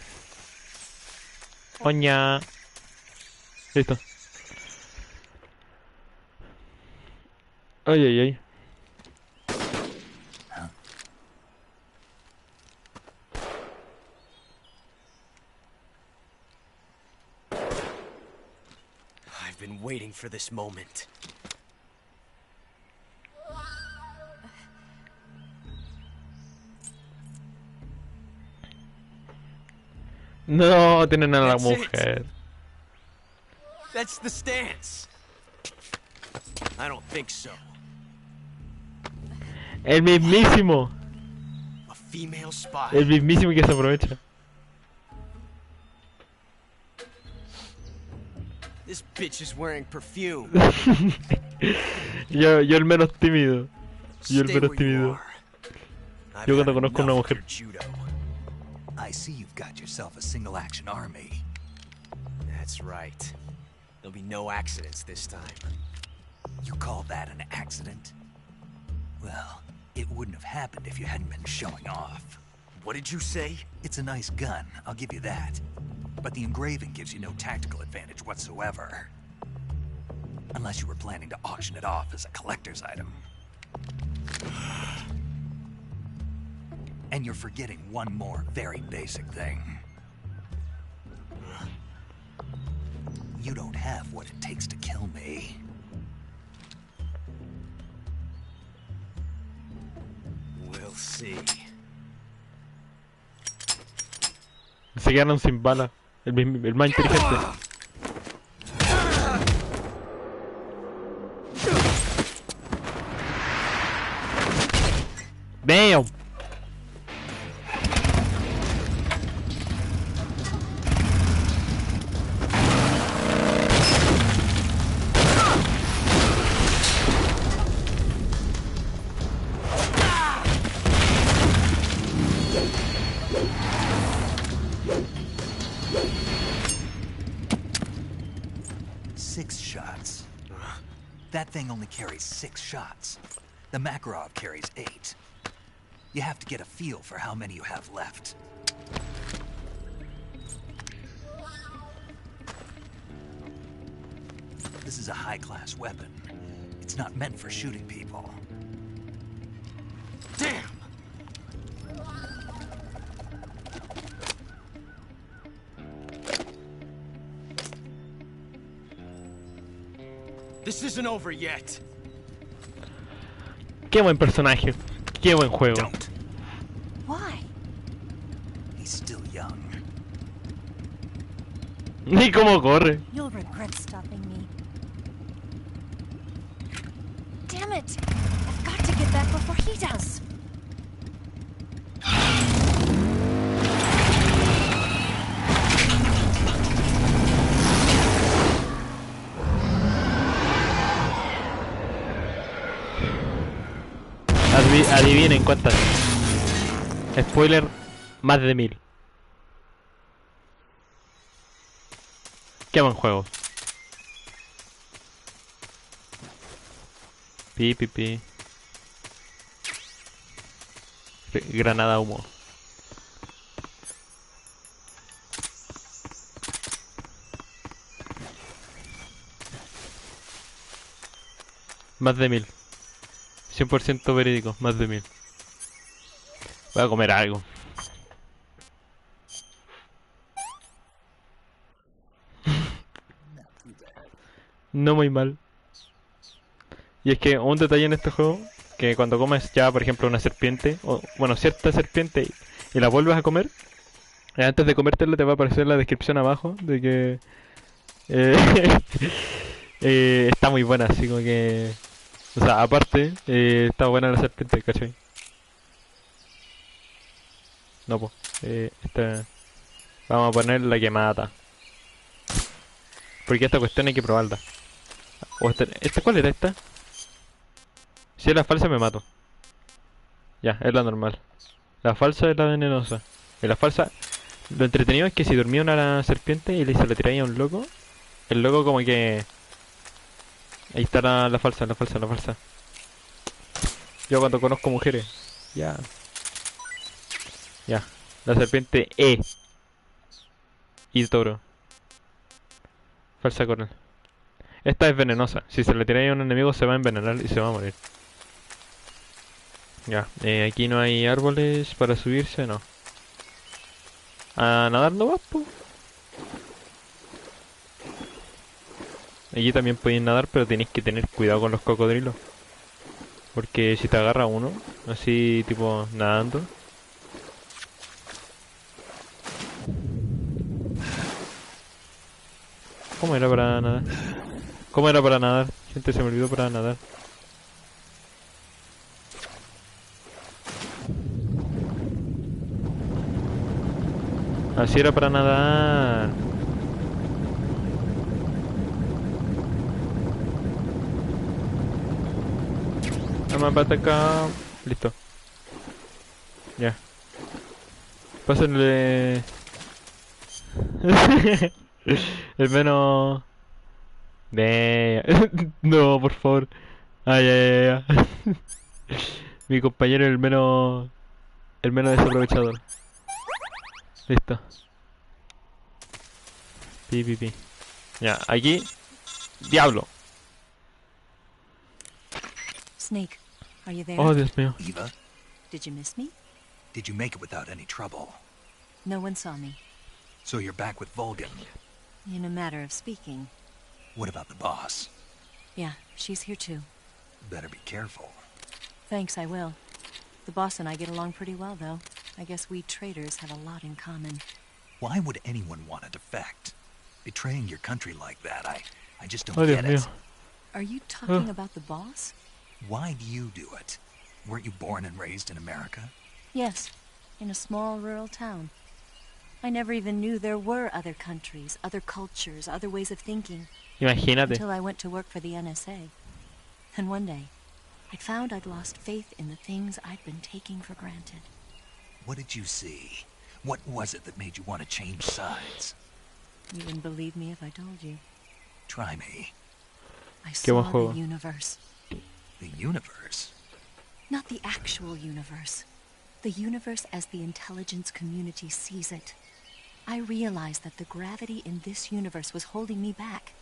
Oña. Listo. Ay, ay, ay. I've been waiting for this moment. No, tienen a la That's it. mujer. That's the stance. I don't think so. El mismísimo. A female spy. El mismísimo que se aprovecha. This bitch is wearing perfume. yo el menos tímido. Yo el Stay menos where you tímido. are. Yo I've cuando had conozco a una enough of mujer. your judo. I see you've got yourself a single-action army. That's right. There'll be no accidents this time. You call that an accident? Well, it wouldn't have happened if you hadn't been showing off. What did you say? It's a nice gun, I'll give you that. But the engraving gives you no tactical advantage whatsoever. Unless you were planning to auction it off as a collector's item. And you're forgetting one more very basic thing. You don't have what it takes to kill me. We'll see. Se quedaron sin bala. El más inteligente. Damn. That thing only carries 6 shots. The Makarov carries 8. You have to get a feel for how many you have left. This is a high-class weapon. It's not meant for shooting people. Damn! This isn't over yet. Qué buen personaje. Qué buen juego. Don't. Why? He's still young. Ni cómo corre. You'll regret stopping me. Damn it! I've got to get back before he does. Adivinen cuántas. Spoiler, más de 1000. Qué buen juego. Pi, pi, pi. Granada humo. Más de 1000. 100% verídico, más de 1000. Voy a comer algo. No muy mal. Y es que un detalle en este juego, que cuando comes ya por ejemplo una serpiente, o bueno, cierta serpiente y la vuelves a comer, antes de comértela te va a aparecer la descripción abajo de que eh, está muy buena, así como que... O sea, aparte, está buena la serpiente, ¿cachai? No, pues. Vamos a poner la que mata. Porque esta cuestión hay que probarla. O ¿esta cuál era esta? Si es la falsa me mato. Ya, es la normal. La falsa es la venenosa. Y la falsa... Lo entretenido es que si dormía una serpiente y se le tiraía a un loco, el loco como que... Ahí está la falsa, la falsa, la falsa. Yo cuando conozco mujeres. Ya. Ya. La serpiente E. Y toro. Falsa coral. Esta es venenosa. Si se le tira a un enemigo se va a envenenar y se va a morir. Ya. Aquí no hay árboles para subirse, no. A nadar no vas, po. Allí también podéis nadar, pero tenéis que tener cuidado con los cocodrilos. Porque si te agarra uno, así tipo nadando. ¿Cómo era para nadar? ¿Cómo era para nadar? Gente, se me olvidó para nadar. Así era para nadar. Vamos para acá. Listo. Ya. Pásenle. El menos... No, por favor. Ay, ay, ay, ay. Mi compañero es el menos... El menos desaprovechador. Listo. Pi, pi, pi. Ya, aquí... ¡Diablo! Snake, are you there? Oh, Dios mío. Eva, Did you miss me? did you make it without any trouble? No one saw me. So you're back with Vulcan. In a matter of speaking. What about the boss? Yeah, she's here too. Better be careful. Thanks, I will. The boss and I get along pretty well, though. I guess we traders have a lot in common. Why would anyone want to defect? Betraying your country like that, I just don't Oh, Dios get mío. it. Are you talking about the boss? Why do you do it? Weren't you born and raised in America? Yes, in a small rural town. I never even knew there were other countries, other cultures, other ways of thinking. Imagínate. Until I went to work for the NSA. And one day, I found I'd lost faith in the things I'd been taking for granted. What did you see? What was it that made you want to change sides? You wouldn't believe me if I told you. Try me. I Qué buen saw juego. the universe. The universe? Not the actual universe. The universe as the intelligence community sees it. I realized that the gravity in this universe was holding me back.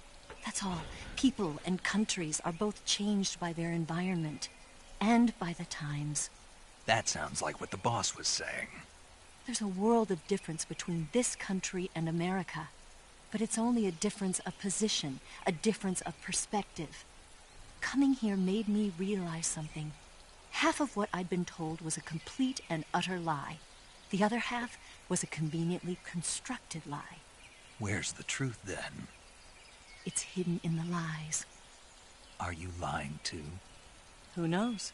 That's all. People and countries are both changed by their environment. And by the times. That sounds like what the boss was saying. There's a world of difference between this country and America. But it's only a difference of position, a difference of perspective. Coming here made me realize something. Half of what I'd been told was a complete and utter lie. The other half was a conveniently constructed lie. Where's the truth then? It's hidden in the lies. Are you lying too? Who knows?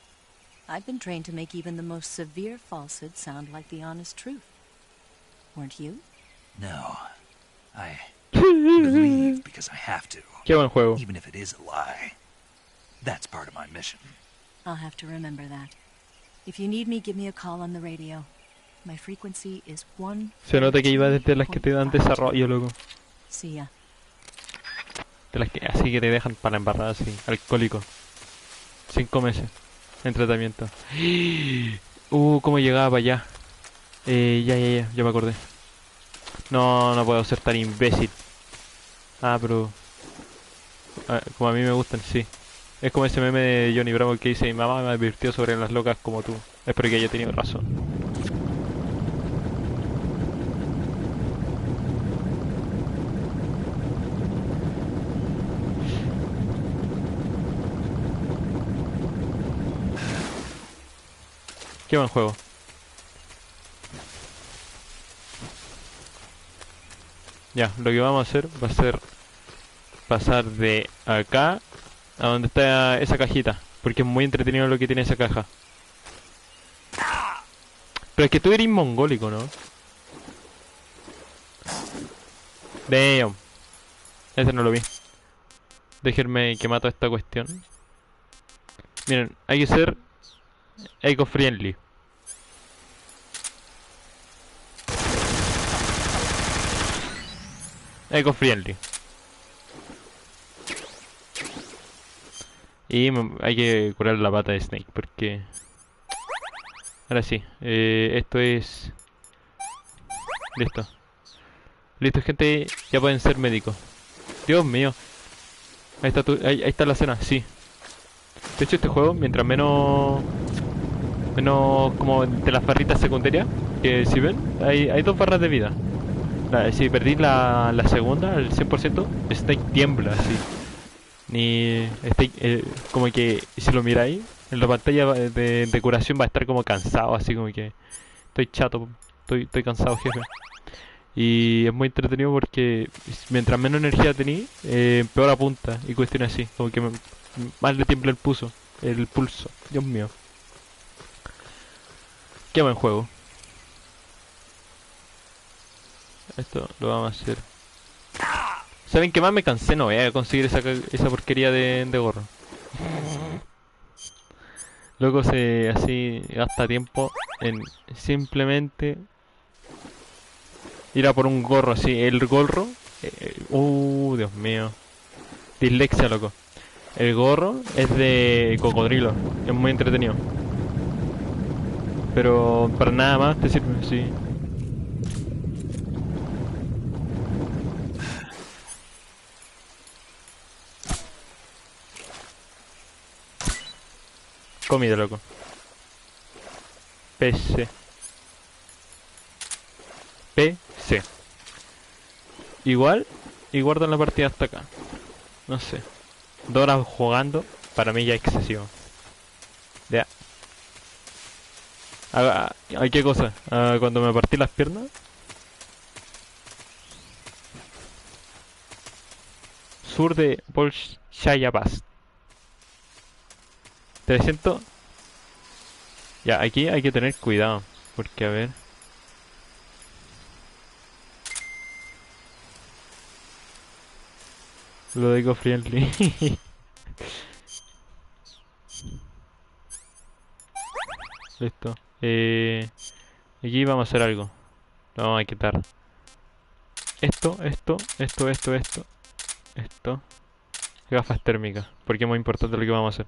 I've been trained to make even the most severe falsehood sound like the honest truth. Weren't you? No. I believe because I have to. Qué buen juego. Even if it is a lie. That's part of my mission. I'll have to remember that. If you need me, give me a call on the radio. My frequency is 1. Se nota que iba desde las que te dan desarrollo, loco. See ya. De las que así que te dejan para embarrar así, alcohólico. 5 meses en tratamiento. Cómo llegaba para allá. Ya me acordé. No puedo ser tan imbécil. Pero... como a mí me gustan, sí. Es como ese meme de Johnny Bravo que dice: mi mamá me advirtió sobre las locas como tú. Espero que haya tenido razón. Qué buen juego. Ya, lo que vamos a hacer va a ser pasar de acá a donde está esa cajita, porque es muy entretenido lo que tiene esa caja. Pero es que tú eres mongólico, ¿no? Damn. Ese no lo vi. Déjenme que mato esta cuestión. Miren, hay que ser eco-friendly. Eco-friendly. Y hay que curar la pata de Snake porque... Ahora sí, esto es... Listo. Listo, gente, ya pueden ser médicos. Dios mío. Ahí está, ahí está la escena, sí. De hecho, este juego, mientras menos como de las barritas secundarias, que si ven, hay 2 barras de vida. Si perdí la segunda, el 100%, Snake tiembla así. Ni Snake, como que si lo miráis, en la pantalla de curación va a estar como cansado, así como que estoy chato, estoy cansado, jefe. Y es muy entretenido porque mientras menos energía tenéis, peor apunta y cuestiones así, como que más le tiembla el pulso, Dios mío. Qué buen juego. Esto lo vamos a hacer. ¿Saben qué más? Me cansé, no voy a conseguir esa porquería de gorro. Luego se así gasta tiempo en simplemente ir a por un gorro así. El gorro, Dios mío, dislexia, loco. El gorro es de cocodrilo, es muy entretenido. Pero para nada más te sirve, sí. Comida, loco. PC. PC. Igual, y guardan la partida hasta acá. No sé. 2 horas jugando, para mí ya es excesivo. Ya. ¿Qué cosa? Cuando me partí las piernas. Sur de Bolshayabast. 300. Ya, aquí hay que tener cuidado. Porque a ver. Lo digo friendly. Listo. Aquí vamos a hacer algo. Lo vamos a quitar. Esto. Gafas térmicas. Porque es muy importante lo que vamos a hacer.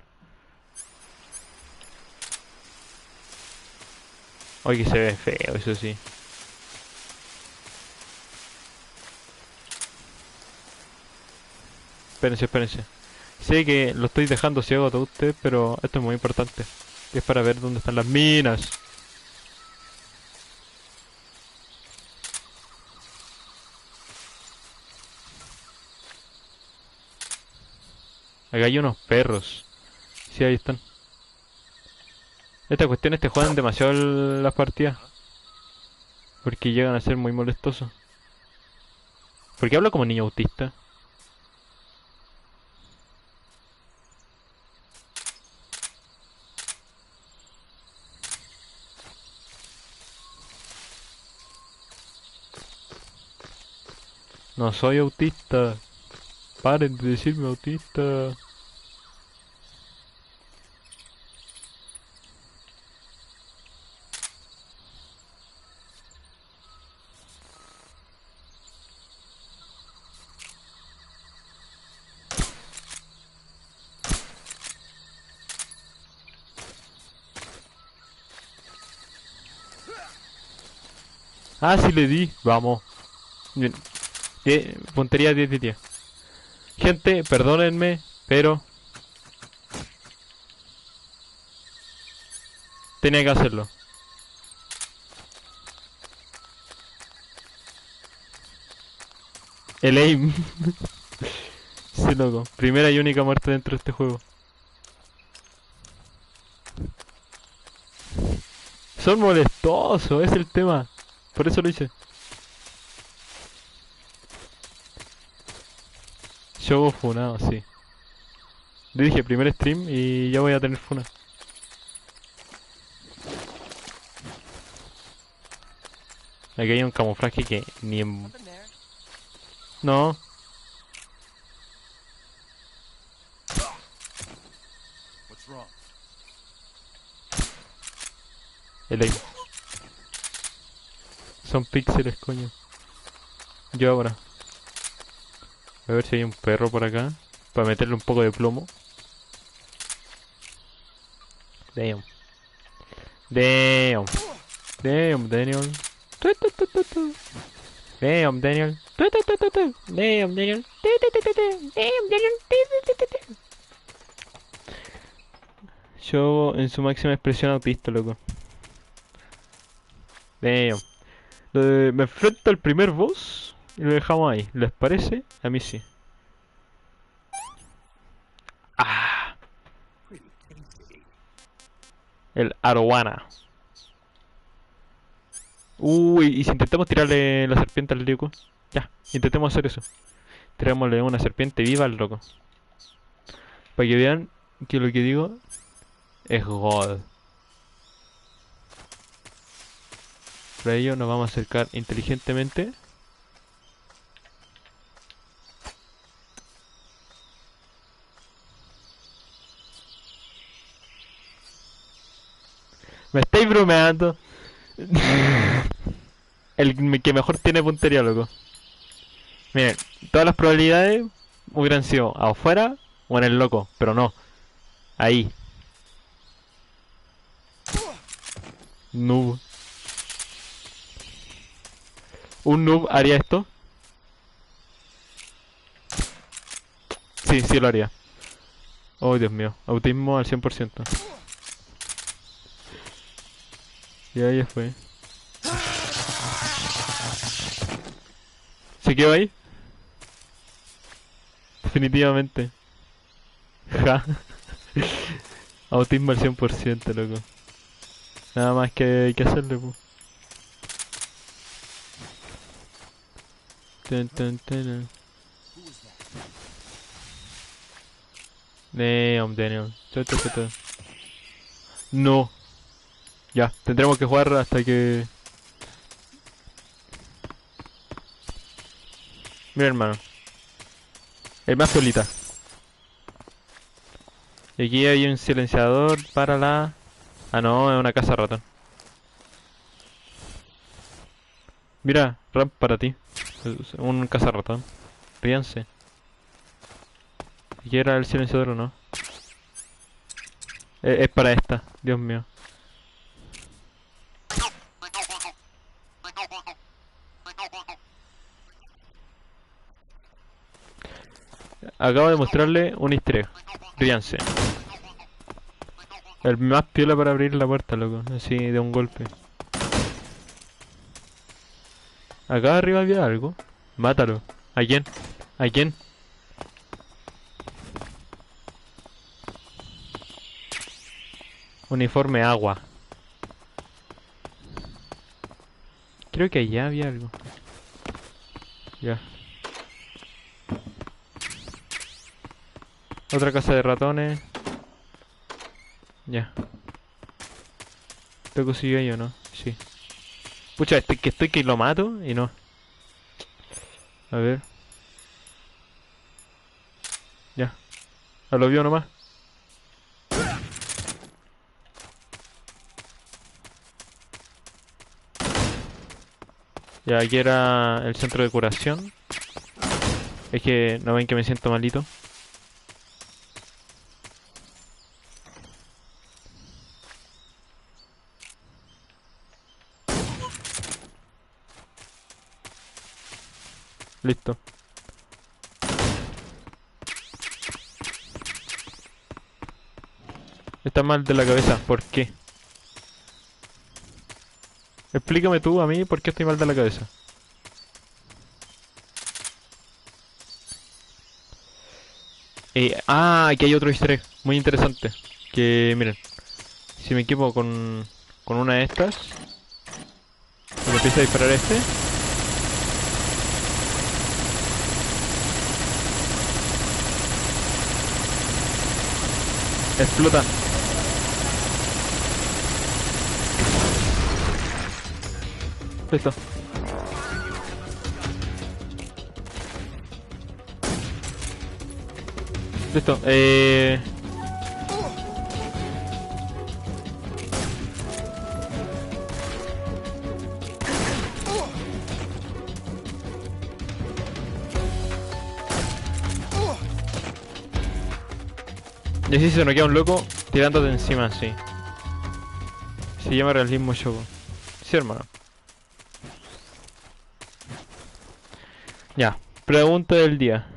Oye, que se ve feo, eso sí. Espérense. Sé que lo estoy dejando ciego a todos ustedes, pero esto es muy importante. Es para ver dónde están las minas. Acá hay unos perros. Sí, ahí están. Estas cuestiones te juegan demasiado las partidas. Porque llegan a ser muy molestosos. ¿Por qué hablo como niño autista? No soy autista. Paren de decirme autista. Ah, sí le di. Vamos. Bien. Puntería 10 de 10. Gente, perdónenme, pero tenía que hacerlo. El aim. Sí, loco. Primera y única muerte dentro de este juego. Son molestosos, es el tema. Por eso lo hice. Show funado, sí. Le dije primer stream y ya voy a tener funa. Aquí hay un camuflaje que ni en... No. El aim. Son píxeles, coño. Yo ahora. A ver si hay un perro por acá. Para meterle un poco de plomo. Damn. Damn. Damn, Daniel. Damn, Daniel. Damn, Daniel. Damn, Daniel. Yo en su máxima expresión autista, loco. Damn. Me enfrento al primer boss y lo dejamos ahí. ¿Les parece? A mí sí. Ah. El Arowana. Uy, y si intentamos tirarle la serpiente al loco. Ya, intentemos hacer eso. Tirémosle una serpiente viva al loco. Para que vean que lo que digo es God. Para ello nos vamos a acercar inteligentemente. Me estáis bromeando. El que mejor tiene puntería, loco. Miren, todas las probabilidades hubieran sido afuera o en el loco, pero no. Ahí. Noob. ¿Un noob haría esto? Sí, sí lo haría. Oh, Dios mío. Autismo al 100%. Ya fue. ¿Se quedó ahí? Definitivamente. Ja. Autismo al 100%, loco. Nada más que hay que hacerle, pues. Damn, Daniel. No. Ya, tendremos que jugar hasta que... Mira, hermano. El más solita. Y aquí hay un silenciador para la... Ah, no, es una casa ratón. Mira, ramp para ti. Es un casa ratón. Ríanse. ¿Y era el silenciador o no? Es para esta, Dios mío. Acabo de mostrarle un easter egg. Ríanse. El más piola para abrir la puerta, loco. Así de un golpe. Acá arriba había algo. Mátalo. ¿A quién? ¿A quién? Uniforme agua. Creo que allá había algo. Ya. Otra casa de ratones. Ya. ¿Te consiguió ahí o no? Sí. Pucha, estoy que lo mato y no. A ver. Ya. A lo vio nomás. Ya, aquí era el centro de curación. Es que no ven que me siento malito. Listo. Está mal de la cabeza, ¿por qué? Explícame tú a mí por qué estoy mal de la cabeza. Aquí hay otro easter egg muy interesante. Que miren, si me equipo con una de estas y le empiezo a disparar a este, explota. Listo. Listo. Y así se nos queda un loco tirándote encima así. Se llama realismo choco. Sí, hermano. Ya, pregunta del día.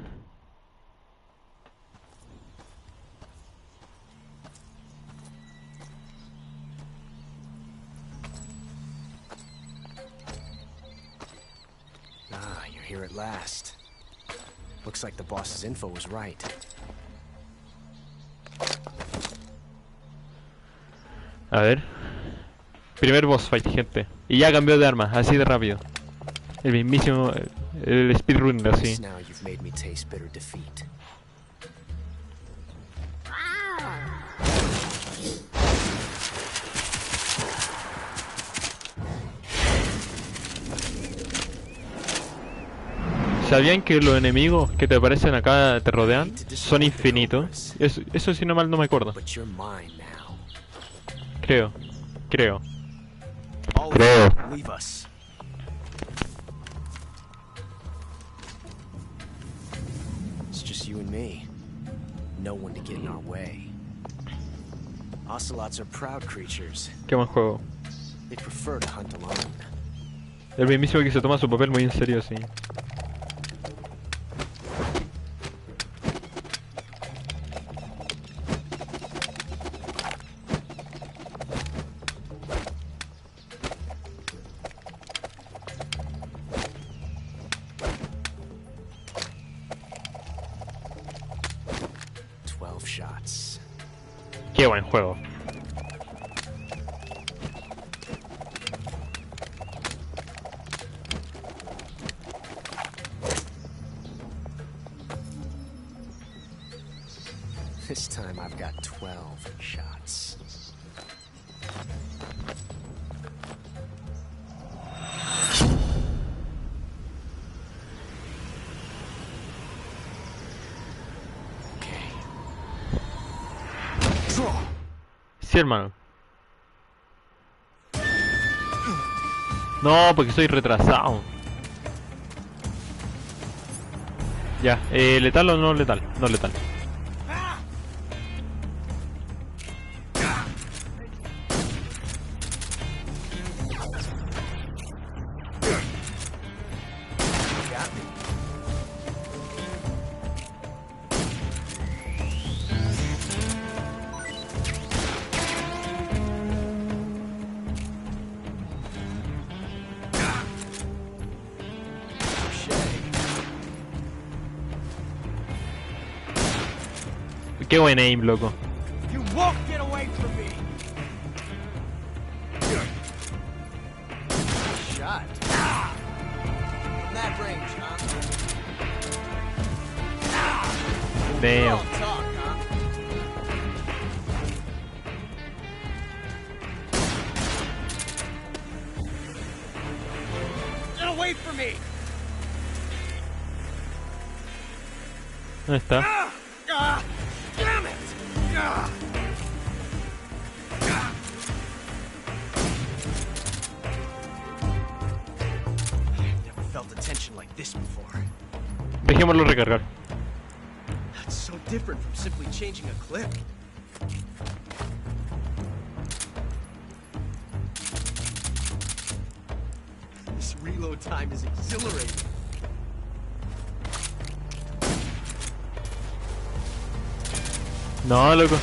Ah, you're here at last. Looks like the boss's info was right. A ver. Primer boss fight, gente. Y ya cambió de arma, así de rápido. El mismísimo... El speedrunner, así. Now you've made me taste bitter defeat. ¿Sabían que los enemigos que te aparecen acá te rodean son infinitos? Eso si no mal no me acuerdo. Creo. Creo. Leave us. It's just you and me. No one to get in our way. Ocelots are proud creatures. Qué buen juego. They prefer to hunt alone. El mismísimo que se toma su papel muy en serio, sí. Shots. Qué buen juego. This time I've got 12 shots. Sí, hermano. No, porque soy retrasado. Ya, ¿letal o no letal? No letal. Qué buen aim, loco. You won't get away from me. Shot. From that range, huh? Damn. All talk, huh? Get away from me. ¿Dónde está? Damn it. I've never felt a tension like this before. Dejémoslo recargar. That's so different from simply changing a clip. This reload time is exhilarating. No, loco.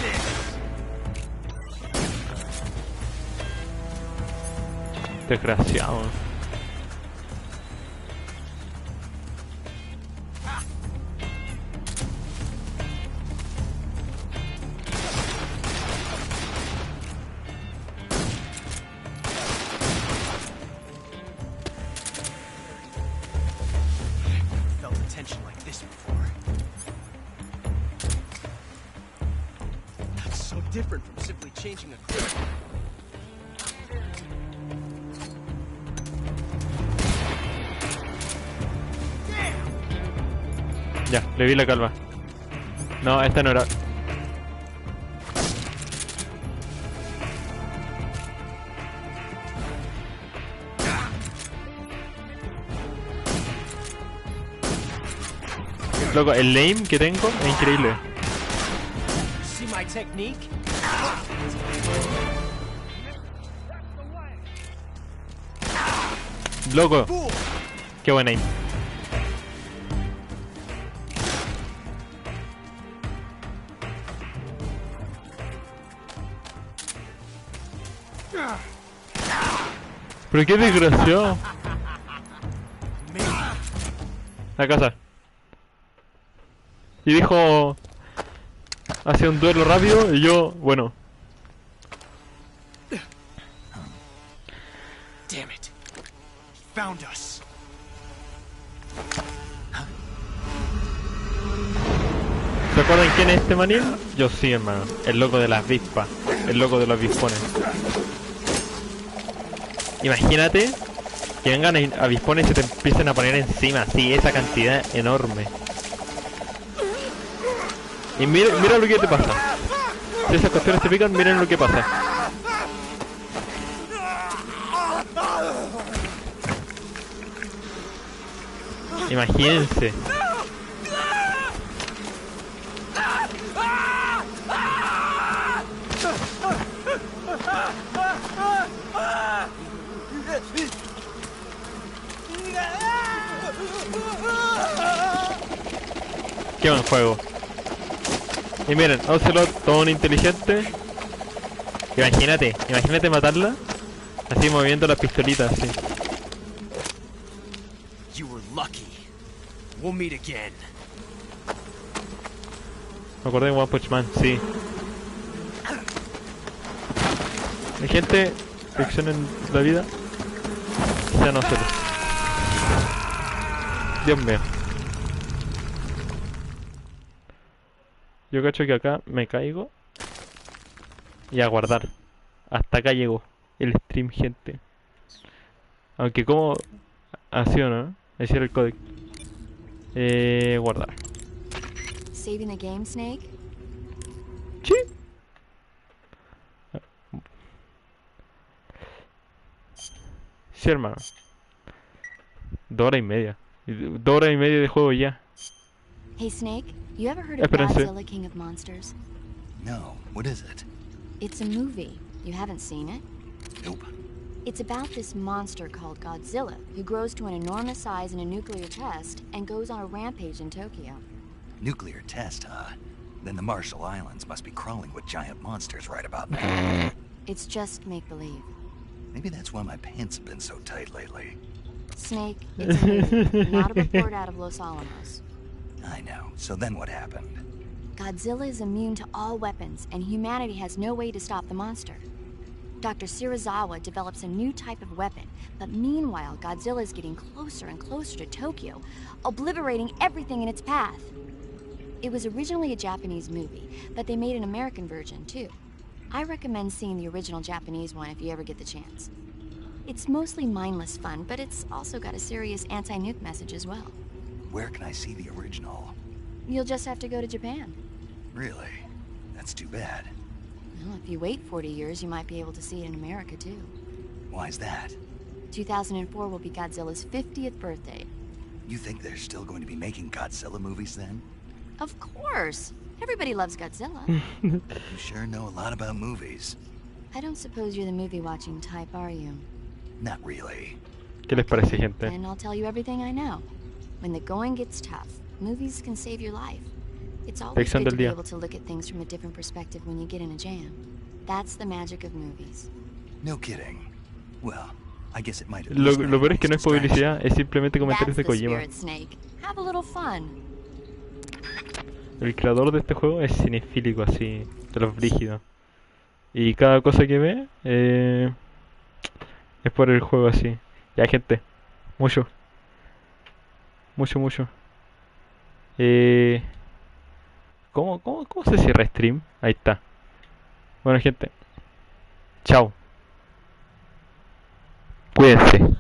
Desgraciado. Felt the tension like this before. That's so different from simply changing a grip. Ya, le vi la calva. No, esta no era. Loco, el aim que tengo es increíble. See my technique? Loco, qué buen aim. Pero qué desgraciado. La casa. Y dijo, hace un duelo rápido y yo, bueno. Damn it. He found us. ¿Se acuerdan quién es este manín? Yo sí, hermano. El loco de las avispas. El loco de los avispones. Imagínate que vengan avispones y se te empiecen a poner encima. Sí, esa cantidad enorme. Y mira, mira lo que te pasa. Si esas cuestiones te pican, miren lo que pasa. Imagínense. Qué buen juego. Y miren, Ocelot, todo un inteligente. Imagínate, imagínate matarla. Así moviendo las pistolitas, así. You were lucky. We'll meet again. Me acordé de One Punch Man, sí. Hay gente, ficción en la vida. Ya no sé. Dios mío. Yo cacho que acá me caigo. Y a guardar. Hasta acá llegó el stream, gente. Aunque como... Así o no, ese era el código. Guardar. Saving the game, Snake? Sí. Sí, hermano. 2 horas y media. 2 horas y media de juego ya. Hey, Snake, you ever heard of Espérense. Godzilla, King of Monsters? No, what is it? It's a movie. You haven't seen it? Nope. It's about this monster called Godzilla, who grows to an enormous size in a nuclear test and goes on a rampage in Tokyo. Nuclear test, huh? Then the Marshall Islands must be crawling with giant monsters right about now. It's just make-believe. Maybe that's why my pants have been so tight lately. Snake, it's a movie, not a report out of Los Alamos. I know. So then what happened? Godzilla is immune to all weapons, and humanity has no way to stop the monster. Dr. Shirazawa develops a new type of weapon, but meanwhile, Godzilla is getting closer and closer to Tokyo, obliterating everything in its path. It was originally a Japanese movie, but they made an American version, too. I recommend seeing the original Japanese one if you ever get the chance. It's mostly mindless fun, but it's also got a serious anti-nuke message as well. Where can I see the original? You'll just have to go to Japan. Really? That's too bad. Well, if you wait 40 years, you might be able to see it in America, too. Why's that? 2004 will be Godzilla's 50th birthday. You think they're still going to be making Godzilla movies then? Of course! Everybody loves Godzilla. You sure know a lot about movies. I don't suppose you're the movie-watching type, are you? Not really. ¿Qué les parece, gente? And I'll tell you everything I know. When the going gets tough, movies can save your life. It's always Lección good del to be día. able to look at things from a different perspective when you get in a jam. That's the magic of movies. No kidding. Well, I guess it might at Lo least be a peor es que nice no es distraction. publicidad, es simplemente comentarios That's de the Kojima. spirit, Snake. Have a little fun. El creador de este juego es cinefílico, así, de los brígidos. Y cada cosa que ve es por el juego así. Ya, gente, mucho, mucho. Eh, ¿Cómo se cierra stream? Ahí está. Bueno, gente, chao. Cuídense.